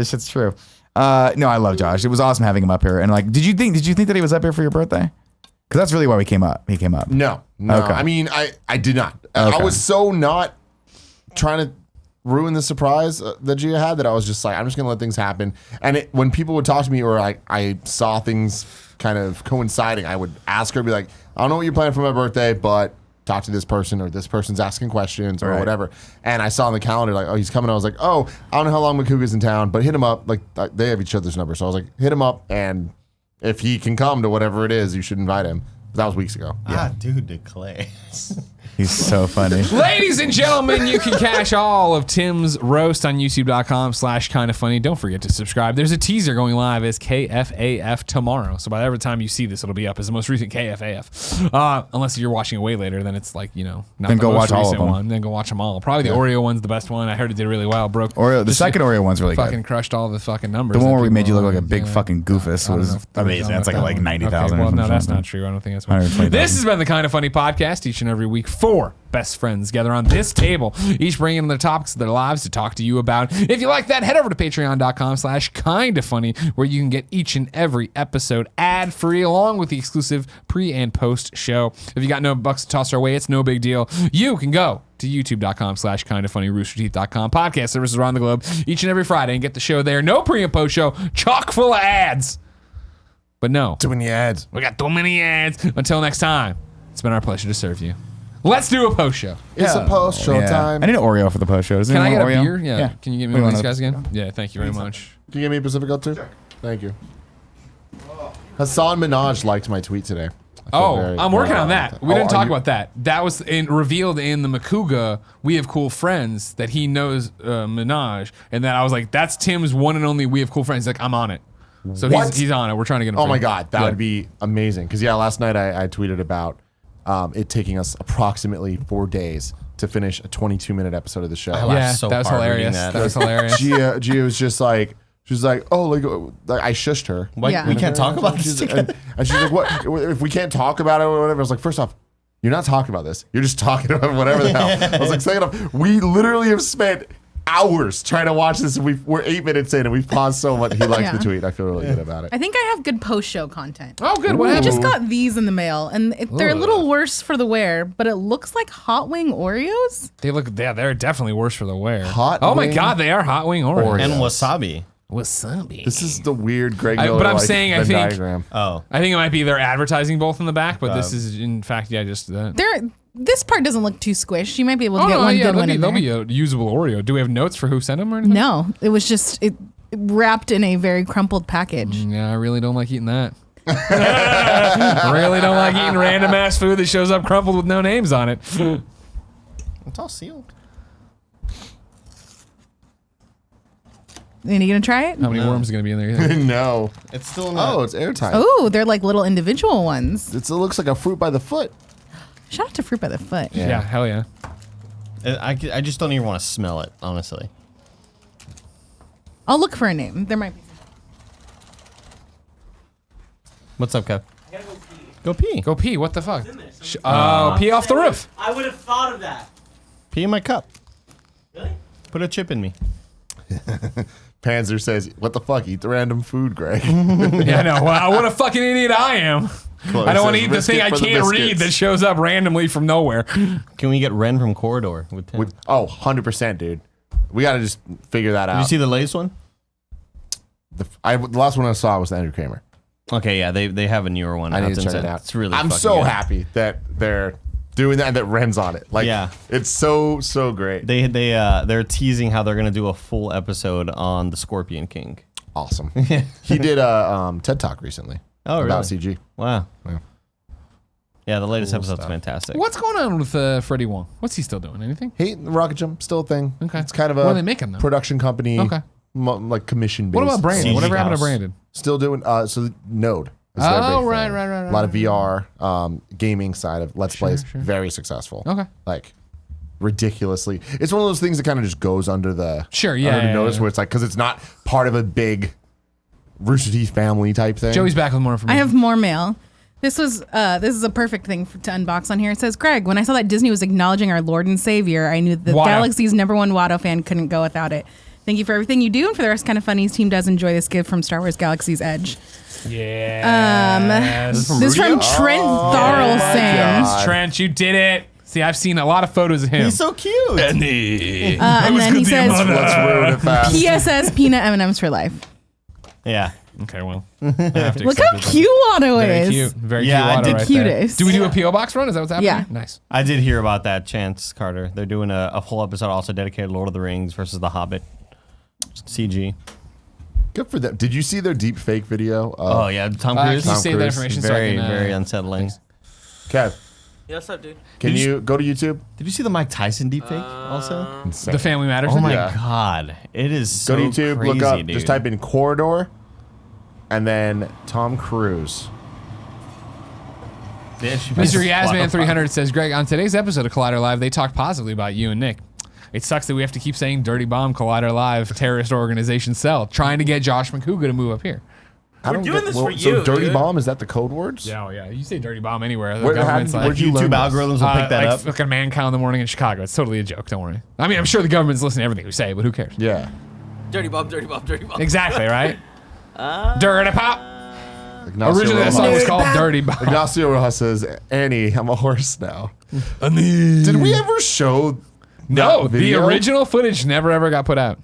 shit's true. No, I love Josh. It was awesome having him up here. And like, did you think that he was up here for your birthday? Because that's really why we came up. He came up. No. Okay. I mean, I did not. Okay. I was so not trying to ruin the surprise that Gia had that I was just like, I'm just gonna let things happen. And when people would talk to me or like I saw things kind of coinciding, I would ask her, be like, I don't know what you're planning for my birthday, but talk to this person or this person's asking questions or Right. whatever. And I saw on the calendar like, oh, he's coming. I was like, oh, I don't know how long McCouga's in town, but hit him up. Like they have each other's number, so I was like, hit him up, and if he can come to whatever it is, you should invite him. That was weeks ago. Ah, dude, the clay. He's so funny. Ladies and gentlemen, you can catch all of Tim's roast on youtube.com/kindafunny. Don't forget to subscribe. There's a teaser going live as KFAF tomorrow. So by every time you see this, it'll be up as the most recent KFAF. Unless you're watching it way later, then it's like, you know, not Then the go most watch all of recent them. one. Then go watch them all. Probably the Oreo one's the best one. I heard it did really well. Broke Oreo, the just second Oreo one's really fucking good. crushed all the fucking numbers. The one that where we made you people look like a big yeah. fucking goofus I don't was know if- amazing. That's like that one. 90,000. Okay, well, or no, that's something. not true. I don't think that's 120,000. This has been the Kinda Funny podcast. Each and every week, 4 best friends gather on this table, each bringing their topics of their lives to talk to you about. If you like that, head over to patreon.com/kindafunny, where you can get each and every episode ad-free, along with the exclusive pre and post show. If you got no bucks to toss our way, it's no big deal. You can go to youtube.com/kindafunny, roosterteeth.com, podcast services around the globe each and every Friday and get the show there. No pre and post show, chock full of ads. But no, Too many ads. we got too many ads. Until next time, it's been our pleasure to serve you. Let's do a post show. It's a post show Yeah. time. I need an Oreo for the post show. Does Can I anyone get a want Oreo? beer? Yeah. Can you give me We one of want these a- guys again? Yeah, thank you very much. Can you give me a Pacifico too? Thank you. Hassan Minaj liked my tweet today. I feel Oh, very- I'm working very on honored. that. We Oh, didn't are talk you- about that. That was revealed in the McCouga. We have cool friends that he knows Minaj, and that I was like, that's Tim's one and only We Have Cool Friends. He's like, I'm on it. So What? he's on it. We're trying to get him. Oh for my you. God, that Yeah. would be amazing. Because last night I tweeted about it taking us approximately 4 days to finish a 22-minute episode of the show. I laughed Yeah, so that was hard reading hilarious. that. That was hilarious. Gia was just like, she was like, oh, like I shushed her. Like, Yeah. we can't talk about this She's- together. and she's like, what? If we can't talk about it or whatever, I was like, first off, you're not talking about this. You're just talking about whatever the hell. I was like, second off, we literally have spent hours trying to watch this, and we're 8 minutes in, and we've paused so much. He liked Yeah. the tweet. I feel really good about it. I think I have good post-show content. Oh, good. What I happened? just got these in the mail, and they're a Ugh. little worse for the wear, but it looks like hot wing Oreos. They look. Yeah, they're definitely worse for the wear. Hot Oh my wing God, they are hot wing Oreos. And wasabi. Wasabi. This is the weird Greg I- Miller. but I'm like, saying, I Venn think- diagram. Oh. I think it might be they're advertising both in the back, but this is in fact, yeah, just that. This part doesn't look too squished. You might be able to Oh get no, one yeah, good one in there'll there. be a usable Oreo. Do we have notes for who sent them or anything? No, it was just it wrapped in a very crumpled package. Yeah, I really don't like eating that. I really don't like eating random ass food that shows up crumpled with no names on it. It's all sealed. you gonna try it? How many worms are gonna be in there? No. It's still in Oh, it's airtight. Oh, they're like little individual ones. It looks like a fruit by the foot. Shout out to Fruit by the Foot. Yeah, hell yeah. I just don't even want to smell it, honestly. I'll look for a name. There might be. What's up, Kev? I gotta go pee. Go pee. Go pee. What the fuck? in there Pee off the roof. I would have thought of that. Pee in my cup. Really? Put a chip in me. Panzer says, "What the fuck? Eat the random food, Greg." Yeah, I know. Wow, what a fucking idiot I am. Chloe I don't want to says, eat the "Risk thing it I for the can't read biscuits." that shows up randomly from nowhere. Can we get Ren from Corridor with Tim? Oh, 100%, dude. We got to just figure that Did out. you see the latest one? The last one I saw was the Andrew Kramer. Okay, yeah, they have a newer one. I need Tim to check said it out. It's really I'm fucking so good. happy that they're doing that and that Ren's on it. Like, Yeah. it's so great. They're teasing how they're gonna do a full episode on the Scorpion King. Awesome. He did a TED Talk recently about CG. Wow. Yeah. Yeah, the latest Cool episode's stuff. fantastic. What's going on with Freddie Wong? What's he still doing? Anything? Hey, Rocket Jump, still a thing. Okay. It's kind of What a are they making, though? production company. Okay. Like commission based. What about Brandon? CG Whatever happened to house. Brandon? Still doing, so Node. is their Oh, big right, thing. right. A lot of VR, gaming side of Let's Plays. sure. Very successful. Okay. Like, ridiculously. It's one of those things that kind of just goes under the Sure, yeah, under the yeah, notice yeah. where it's like, because it's not part of a big Rooster Teeth family type thing. Joey's back with more information. I have more mail. This is a perfect thing to unbox on here. It says, Greg, when I saw that Disney was acknowledging our Lord and Savior, I knew that Watto. Galaxy's #1 Watto fan couldn't go without it. Thank you for everything you do, and for the rest, Kind of Funny's team does enjoy this gift from Star Wars Galaxy's Edge. Yeah. This is from Trent Thorlson. God. Trent, you did it. See, I've seen a lot of photos of him. He's so cute. And then he says, Let's ruin it fast. PSS peanut M&Ms for life. Yeah. Okay, well. I have to Look accept how it. cute Watto Very is. cute. Very Yeah, I cute. Watto did right cutest. there. Do we do a P.O. Box run? Is that what's happening? Yeah. Nice. I did hear about that, Chance Carter. They're doing a full episode also dedicated to Lord of the Rings versus The Hobbit. CG. Good for them. Did you see their deep fake video? Oh, yeah. Tom Can Cruise. you save that Cruise. information so I Very, can, very unsettling. Kev, Yeah, what's up, dude? can you go to YouTube? Did you see the Mike Tyson deepfake also? Insane. The Family Matters? Oh thing? my Yeah. God. It is so Go to YouTube, crazy, look up, dude. just type in Corridor, and then Tom Cruise. Mr. Yasman 300 says, Greg, on today's episode of Collider Live, they talked positively about you and Nick. It sucks that we have to keep saying Dirty Bomb, Collider Live, terrorist organization cell, trying to get Josh McCouga to move up here. We're doing this for So you, Dirty dude. Bomb, is that the code words? Yeah, oh yeah. You say Dirty Bomb anywhere. The Where- government's how- like, where'd you learn YouTube this? algorithms will pick that like up. fucking Mankind in the morning in Chicago. It's totally a joke. Don't worry. I mean, I'm sure the government's listening to everything we say, but who cares? Yeah. Dirty Bob, Dirty Bob, Dirty Bob. Exactly, right? Dirty Pop. Ignacio Originally, that Rojas. song was called Dirty Bomb. Ignacio Rojas says, Annie, I'm a horse now. Did we ever show No, that the video? original footage never ever got put out.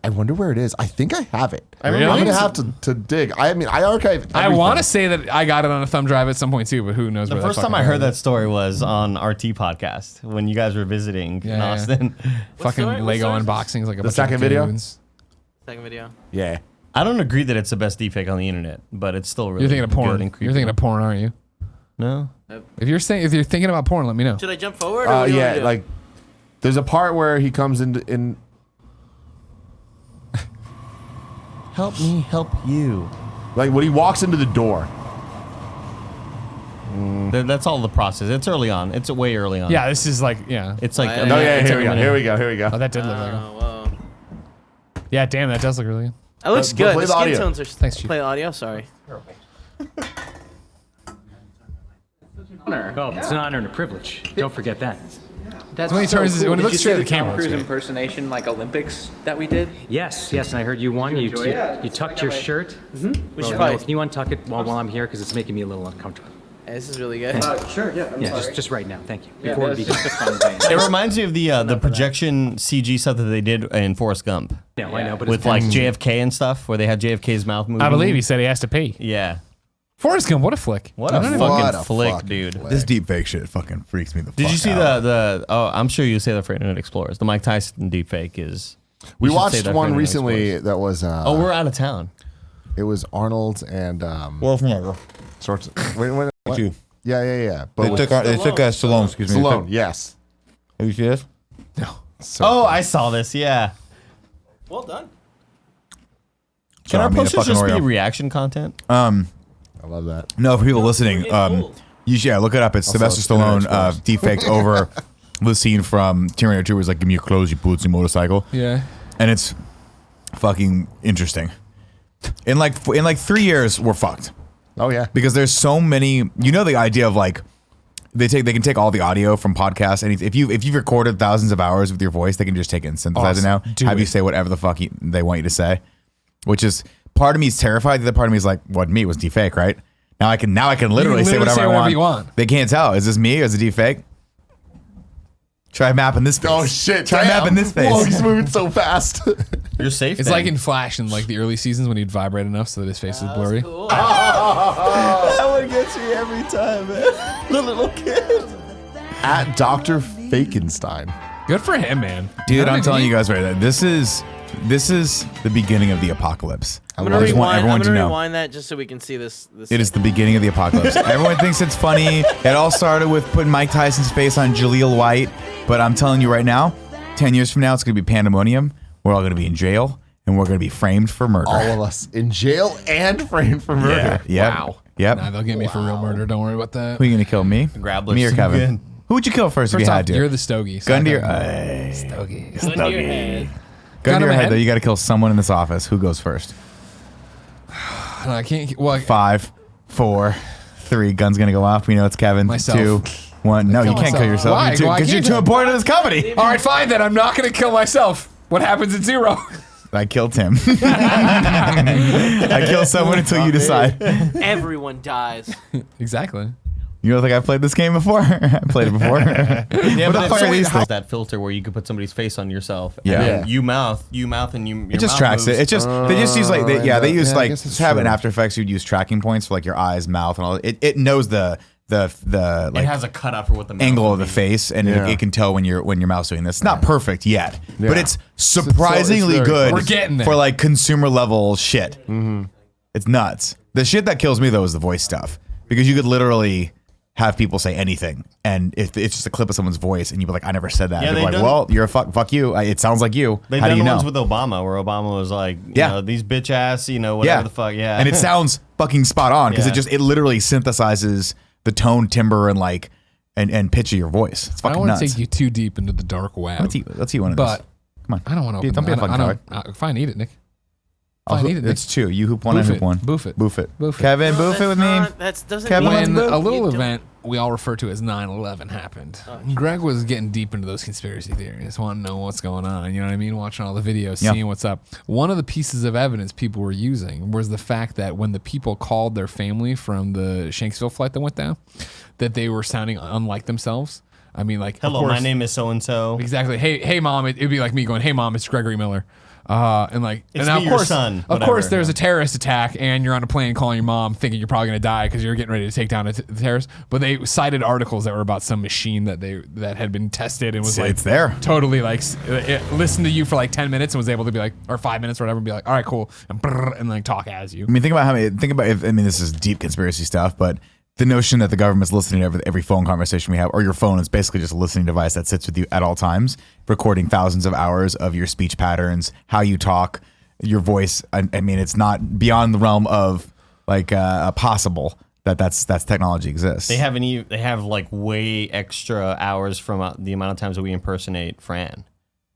I wonder where it is. I think I have it. Really? I'm going to have to dig. I mean, I archive I everything. want to say that I got it on a thumb drive at some point too, but who knows? The where that first time fucking I heard is. that story was on RT podcast when you guys were visiting in Yeah, yeah. Austin. fucking story? What Lego story is this? unboxings like a The bunch second of video? goons. Second video. Yeah. I don't agree that it's the best deepfake on the internet, but it's still really You're thinking of porn. good and creepy. You're thinking of porn, aren't you? No? If you're thinking about porn, let me know. Should I jump forward? Or what do you Yeah, wanna do? like, there's a part where he comes in Help me help you. like, when he walks into the door. That's all the process. It's early on. It's way early on. Yeah, this is like yeah. It's like Oh, Oh, yeah, it's here we go. every Here minute. we go. Here we go. Oh, that did look like. Oh, whoa. Yeah, damn, that does look really good. That looks But good. play The the skin audio. tones are. Thanks, Chief. Play the audio. Sorry. Honor. Oh, it's an honor and a privilege. Don't forget that. That's when he so turns his- cool. when he Did looks you straight see at the camera, Tom it's Cruise great. impersonation like Olympics that we did? Yes, yes, and I heard you won. You enjoy it? you tucked your shirt. We Well, should no, probably. can you untuck it while I'm here because it's making me a little uncomfortable. Hey, this is really good. Sure, yeah. I'm Yeah, sorry. just right now. Thank you. Yeah, Before we that's begin. just a fun thing. It reminds me of the projection CG stuff that they did in Forrest Gump No, I know, but with it's like JFK and stuff, where they had JFK's mouth moving. I believe he said he has to pee. Yeah. Forrest Gump, what a flick! What a fucking What a flick, fucking dude. flick. This deep fake shit fucking freaks me the fuck Did you see out. oh, I'm sure you say that for Internet Explorers. The Mike Tyson deepfake is. We you should say watched that for one Internet recently Explorers. that was. Oh, we're out of town. It was Arnold and. Sorts of. Wait, what? You. Yeah. They But took Stallone, excuse me. Stallone, yes. Have you seen this? So Oh, I saw this. Yeah. Well done. Can our I made a posters fucking just be Oreo. reaction content? I love that. No, for people listening, old. you should look it up. It's Sylvester Stallone defaked over the scene from Terminator 2 where he's like, give me your clothes, you boots, your motorcycle. Yeah. And it's fucking interesting. In like 3 years, we're fucked. Oh yeah. Because there's so many, the idea of like, they can take all the audio from podcasts, and if you've recorded thousands of hours with your voice, they can just take it and synthesize it now. Have you say whatever the fuck they want you to say, which is part of me is terrified. The other part of me is like, what me was deepfake, right? Now I can literally say whatever I want. You want. They can't tell. Is this me or is it deepfake? Try mapping this face. Oh shit! Try mapping this face. Whoa, he's moving so fast. You're safe. It's then. like in Flash in like the early seasons when he'd vibrate enough so that his face is blurry. Cool. that one gets me every time, man. The little kid. At Dr. Fakenstein. Good for him, man. Dude, I'm telling you guys right now, this is the beginning of the apocalypse. I'm gonna I just want everyone to know. rewind that just so we can see this. It is the beginning of the apocalypse. Everyone thinks it's funny. It all started with putting Mike Tyson's face on Jaleel White. But I'm telling you right now, 10 years from now, it's going to be pandemonium. We're all going to be in jail, and we're going to be framed for murder. All of us in jail and framed for murder. Yeah. Wow. Yep. Nah, they'll get me for real murder. Don't worry about that. Who are you going to kill, me? Grabler's Me or so Kevin? good. Who would you kill first if First you off, had to? you're the stogie. so Gun to I your don't- Stogie. Gun to your head. Gun to your my head, head. though. You got to kill someone in this office. Who goes first? I can't. Well, 5, 4, 3. Gun's going to go off. We know it's Kevin. Myself. 2, 1. No, you can't myself. kill yourself. Why? Why Because you're can't too I? important to this company. all right, fine then. I'm not going to kill myself. What happens at 0? I killed him. I kill someone until you decide. Everyone dies. Exactly. You don't think I've played this game before? I played it before. Yeah, What but the fuck are these things? that filter where you could put somebody's face on yourself. Yeah. And then Yeah. you mouth, and your It just mouth tracks moves. it. It just they just use like they use I like guess it's to have in true. After Effects you'd use tracking points for like your eyes, mouth, and all. It knows the It like has a cutout for what the mouth angle would of the be. face, and Yeah. it can tell when your mouth's doing this. It's not perfect yet, but Yeah. it's surprisingly very good. We're getting there. for like consumer level shit. It's nuts. The shit that kills me though is the voice stuff, because you could literally have people say anything, and if it's just a clip of someone's voice, and you'd be like, "I never said that." Yeah, They'd be they've like, done- "Well, you're a fuck you. It sounds like you. They've How do done you the know?" ones with Obama, where Obama was like, you Yeah. know, these bitch ass, whatever the fuck, yeah. And it sounds fucking spot on because Yeah. it literally synthesizes the tone, timbre, and like and pitch of your voice. It's I fucking don't want nuts. to take you too deep into the dark web. Let's eat one of But these. Come on. I don't want to Dude, open. don't be a I fucking don't. Fine, eat it, Nick. I'll Fine, hoop- eat it, Nick. it's 2. You hoop one, I Boof hoop it. one. Boof it. Boof it. Boof it. Kevin, No, boof it that's with me. not- That doesn't Kevin, mean let's When boof. a little You don't- event we all refer to as 9/11 happened, Greg was getting deep into those conspiracy theories, wanting to know what's going on. You know what I mean? Watching all the videos, Yeah. seeing what's up. One of the pieces of evidence people were using was the fact that when the people called their family from the Shanksville flight that went down, that they were sounding unlike themselves. I mean, like, of Hello, course- my name is so and so. Exactly. Hey, mom. It'd be like me going, "Hey, mom, it's Gregory Miller." And like, It's and now, me, of your course, son, of whatever, course, there's yeah. a terrorist attack, and you're on a plane calling your mom, thinking you're probably gonna die because you're getting ready to take down a terrorist. But they cited articles that were about some machine that had been tested and was like, It's there. totally like it listened to you for like 10 minutes and was able to be like, or 5 minutes or whatever, and be like, all right, cool, and like talk as you. I mean, think about this is deep conspiracy stuff, but the notion that the government's listening to every phone conversation we have, or your phone is basically just a listening device that sits with you at all times, recording thousands of hours of your speech patterns, how you talk, your voice. I mean, it's not beyond the realm of like possible that's technology exists. They have like way extra hours from the amount of times that we impersonate Fran.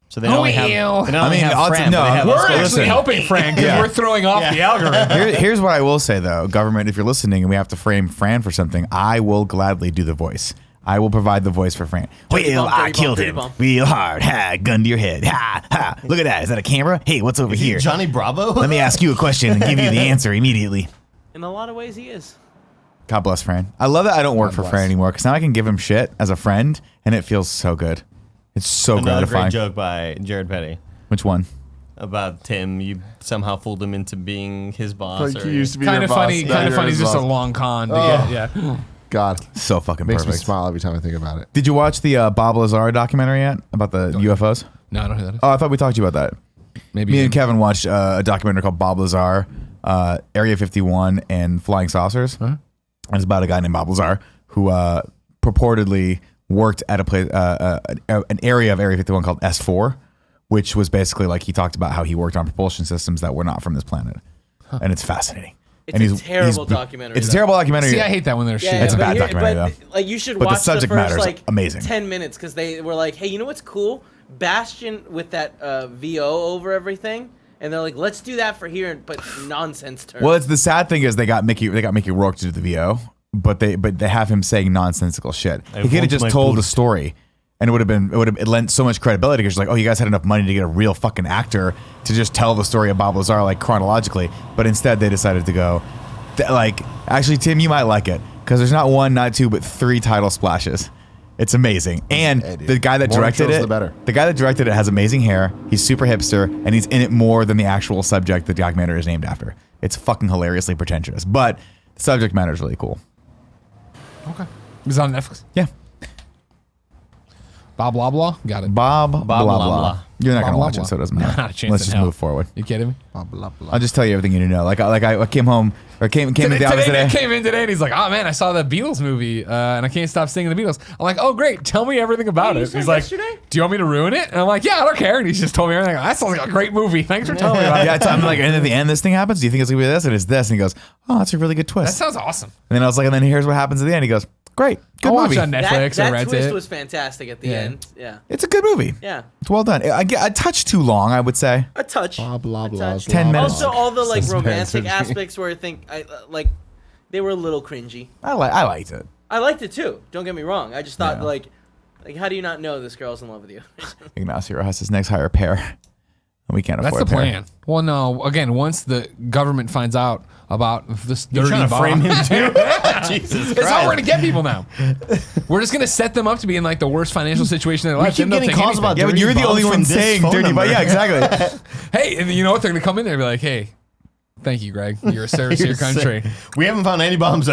So they not only have, they not only have odds- Fran, no, but they have we're us We're go, actually listen. helping Frank because Yeah. we're throwing off the algorithm. Here's what I will say though, government, if you're listening and we have to frame Fran for something, I will gladly do the voice. I will provide the voice for Fran. Well, bump, I dirty killed bump, him dirty bump. real hard. Ha, gun to your head. Ha, ha. Look at that. Is that a camera? Hey, what's over here? Johnny Bravo? Let me ask you a question and give you the answer immediately. In a lot of ways, he is. God bless Fran. I love that I don't work for Fran anymore because now I can give him shit as a friend and it feels so good. It's so Another gratifying. great joke by Jared Petty Which one? about Tim. You somehow fooled him into being his boss. Like or he used to be Kind your of boss, funny. now Kind of you're funny. his Just a boss. long con. To Oh. get, yeah. God, So fucking makes perfect. me smile every time I think about it. Did you watch the Bob Lazar documentary yet about the UFOs? No, I don't know who that is. Oh, I thought we talked to you about that. Maybe Me and him. Kevin watched a documentary called Bob Lazar, Area 51 and Flying Saucers. And it's about a guy named Bob Lazar who purportedly worked at a place, an area of Area 51 called S4, which was basically like he talked about how he worked on propulsion systems that were not from this planet. and it's fascinating. It's and a terrible documentary. It's a though. terrible documentary. See, I hate that when they're shit. It's a but bad documentary, but, though. like you should But the watch the subject first matter is like amazing. 10 minutes because they were like, hey, you know what's cool? Bastion with that VO over everything, and they're like, let's do that for here, but nonsense terms. Well, it's the sad thing is they got Mickey Rourke to do the VO, but they have him saying nonsensical shit. He could have just told the story, and it would have lent so much credibility because like, oh, you guys had enough money to get a real fucking actor to just tell the story of Bob Lazar like chronologically, but instead they decided to go like, actually, Tim, you might like it because there's not one, not two, but 3 title splashes. It's amazing. And the guy that directed it, the guy that directed it has amazing hair. He's super hipster, and he's in it more than the actual subject the documentary is named after. It's fucking hilariously pretentious, but the subject matter is really cool. Okay. Is it on Netflix? Yeah. Bob Blah Blah? Got it. Bob blah blah. blah. You're not Bob gonna blah watch blah. it, so it doesn't matter. Not a chance Let's in just hell. move forward. You kidding me? I'll just tell you everything you need to know. Like I came home or came to the office today. Nick came in today and he's like, oh man, I saw the Beatles movie and I can't stop singing the Beatles. I'm like, oh great, tell me everything about you it. saw He's like, yesterday? do you want me to ruin it? And I'm like, yeah, I don't care. And he's just told me everything. That sounds like a great movie. Thanks for telling me about Yeah, it. I'm like, and at the end, this thing happens. Do you think it's gonna be this? And it's this. And he goes, oh, that's a really good That twist. sounds awesome. And then I was like, and then here's what happens at the end. He goes, great, good I'll watch movie. it on Netflix or that twist Reddit. was fantastic at the Yeah. end. Yeah. It's a good movie. Yeah. It's well done. I get a touch too long, I would say. A touch. Blah, blah, A blah, touch. 10 minutes. Also, all the like Suspense romantic of- aspects where I think like they were a little cringy. I liked it. I liked it too. Don't get me wrong. I just thought Yeah. like how do you not know this girl's in love with you? Ignacio has his next hire pair. And we can't That's afford the a pair. plan. Well, no. Again, once the government finds out about this You're dirty trying to bomb, frame him too? Jesus it's how we're gonna Christ. get people now. We're just gonna set them up to be in like the worst financial situation in their life. keep Then they'll getting take calls anything. about Yeah, but dirty you're the only bombs one from this saying phone dirty, number. but yeah, exactly. Hey, and you know what? They're gonna come in there and be like, "Hey, thank you, Greg. You're a service to your country." We haven't found any bombs.